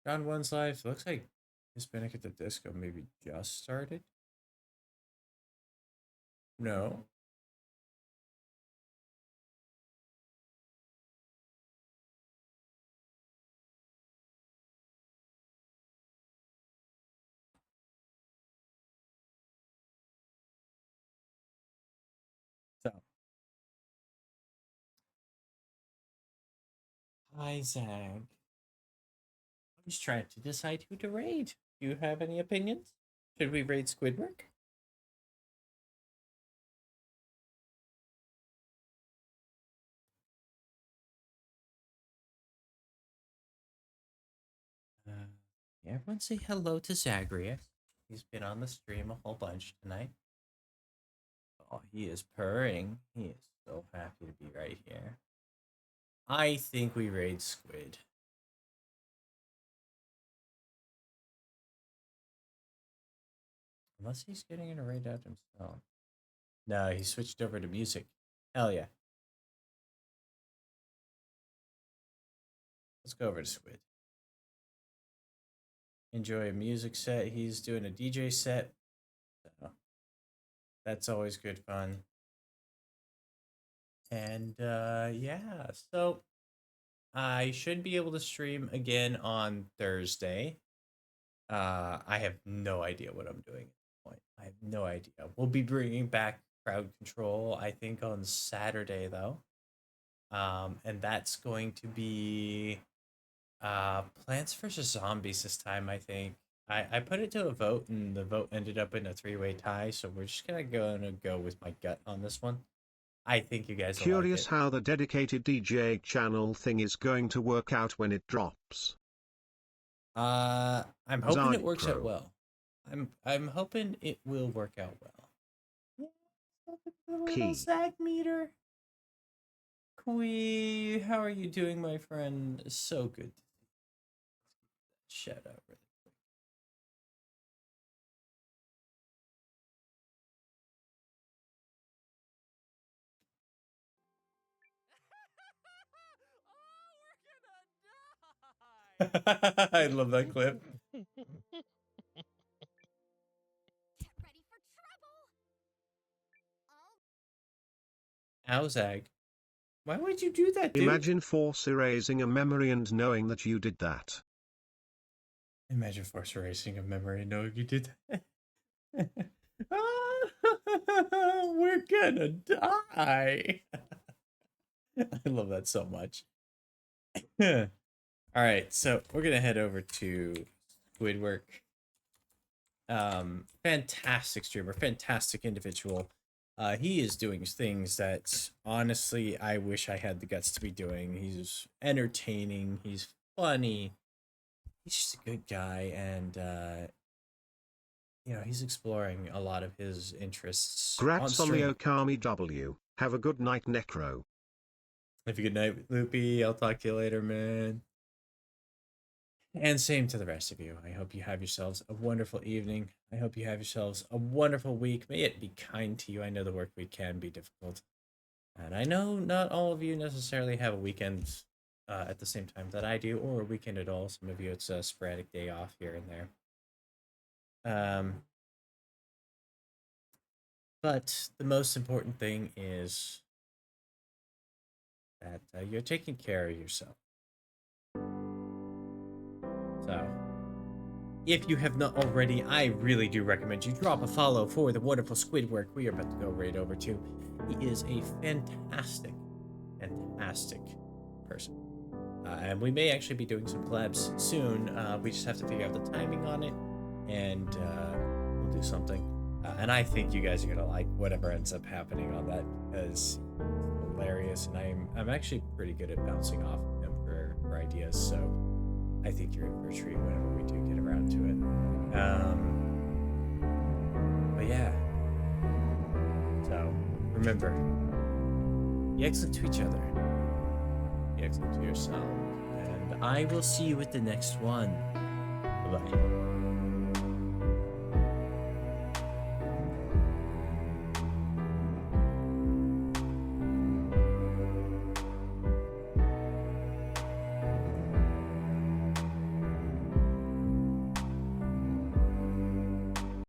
John 1's live. Looks like Hispanic at the Disco maybe just started. No. So, hi, Zag. I'm just trying to decide who to raid. Do you have any opinions? Should we raid Squidward? Everyone say hello to Zagreus. He's been on the stream a whole bunch tonight. Oh, he is purring. He is so happy to be right here. I think we raid Squid. Unless he's getting in a raid out himself. No, he switched over to music. Hell yeah. Let's go over to Squid. Enjoy a music set. He's doing a DJ set. So that's always good fun. And yeah, so I should be able to stream again on Thursday. I have no idea what I'm doing at this point. I have no idea. We'll be bringing back crowd control, I think, on Saturday though. And that's going to be Plants vs Zombies this time, I think. I put it to a vote, and the vote ended up in a 3-way tie, so we're just gonna go with my gut on this one. I think you guys will Curious like it. how the dedicated DJ channel thing is going to work out when it drops. I'm hoping it works out Zypro. well. I'm hoping it will work out well. Yeah, the little Key. Zag meter. Kui, how are you doing, my friend? So good. Shout out really quick. I love that clip. Get ready for trouble! Ow, Zag. Why would you do that, dude? Imagine force erasing a memory and knowing that you did that. Imagine force erasing a memory and knowing you did that. We're gonna die. I love that so much. All right, so we're gonna head over to Squidwork. Fantastic streamer, fantastic individual. He is doing things that honestly I wish I had the guts to be doing. He's entertaining, he's funny, he's just a good guy, and you know, he's exploring a lot of his interests. Grats on the stream. Ōkami W. Have a good night, Necro. Have a good night, Loopy. I'll talk to you later, man. And same to the rest of you. I hope you have yourselves a wonderful evening. I hope you have yourselves a wonderful week. May it be kind to you. I know the work week can be difficult. And I know not all of you necessarily have a weekend at the same time that I do, or a weekend at all. Some of you, it's a sporadic day off here and there. But the most important thing is that you're taking care of yourself. So, if you have not already, I really do recommend you drop a follow for the wonderful Squidwork we are about to go right over to. He is a fantastic, fantastic person. And we may actually be doing some collabs soon. We just have to figure out the timing on it, and we'll do something. And I think you guys are gonna like whatever ends up happening on that, because it's hilarious, and I'm actually pretty good at bouncing off of him for ideas. So I think you're in for a treat whenever we do get around to it. But yeah. So remember, be excellent to each other. Be excellent to yourself. And I will see you at the next one. Bye-bye.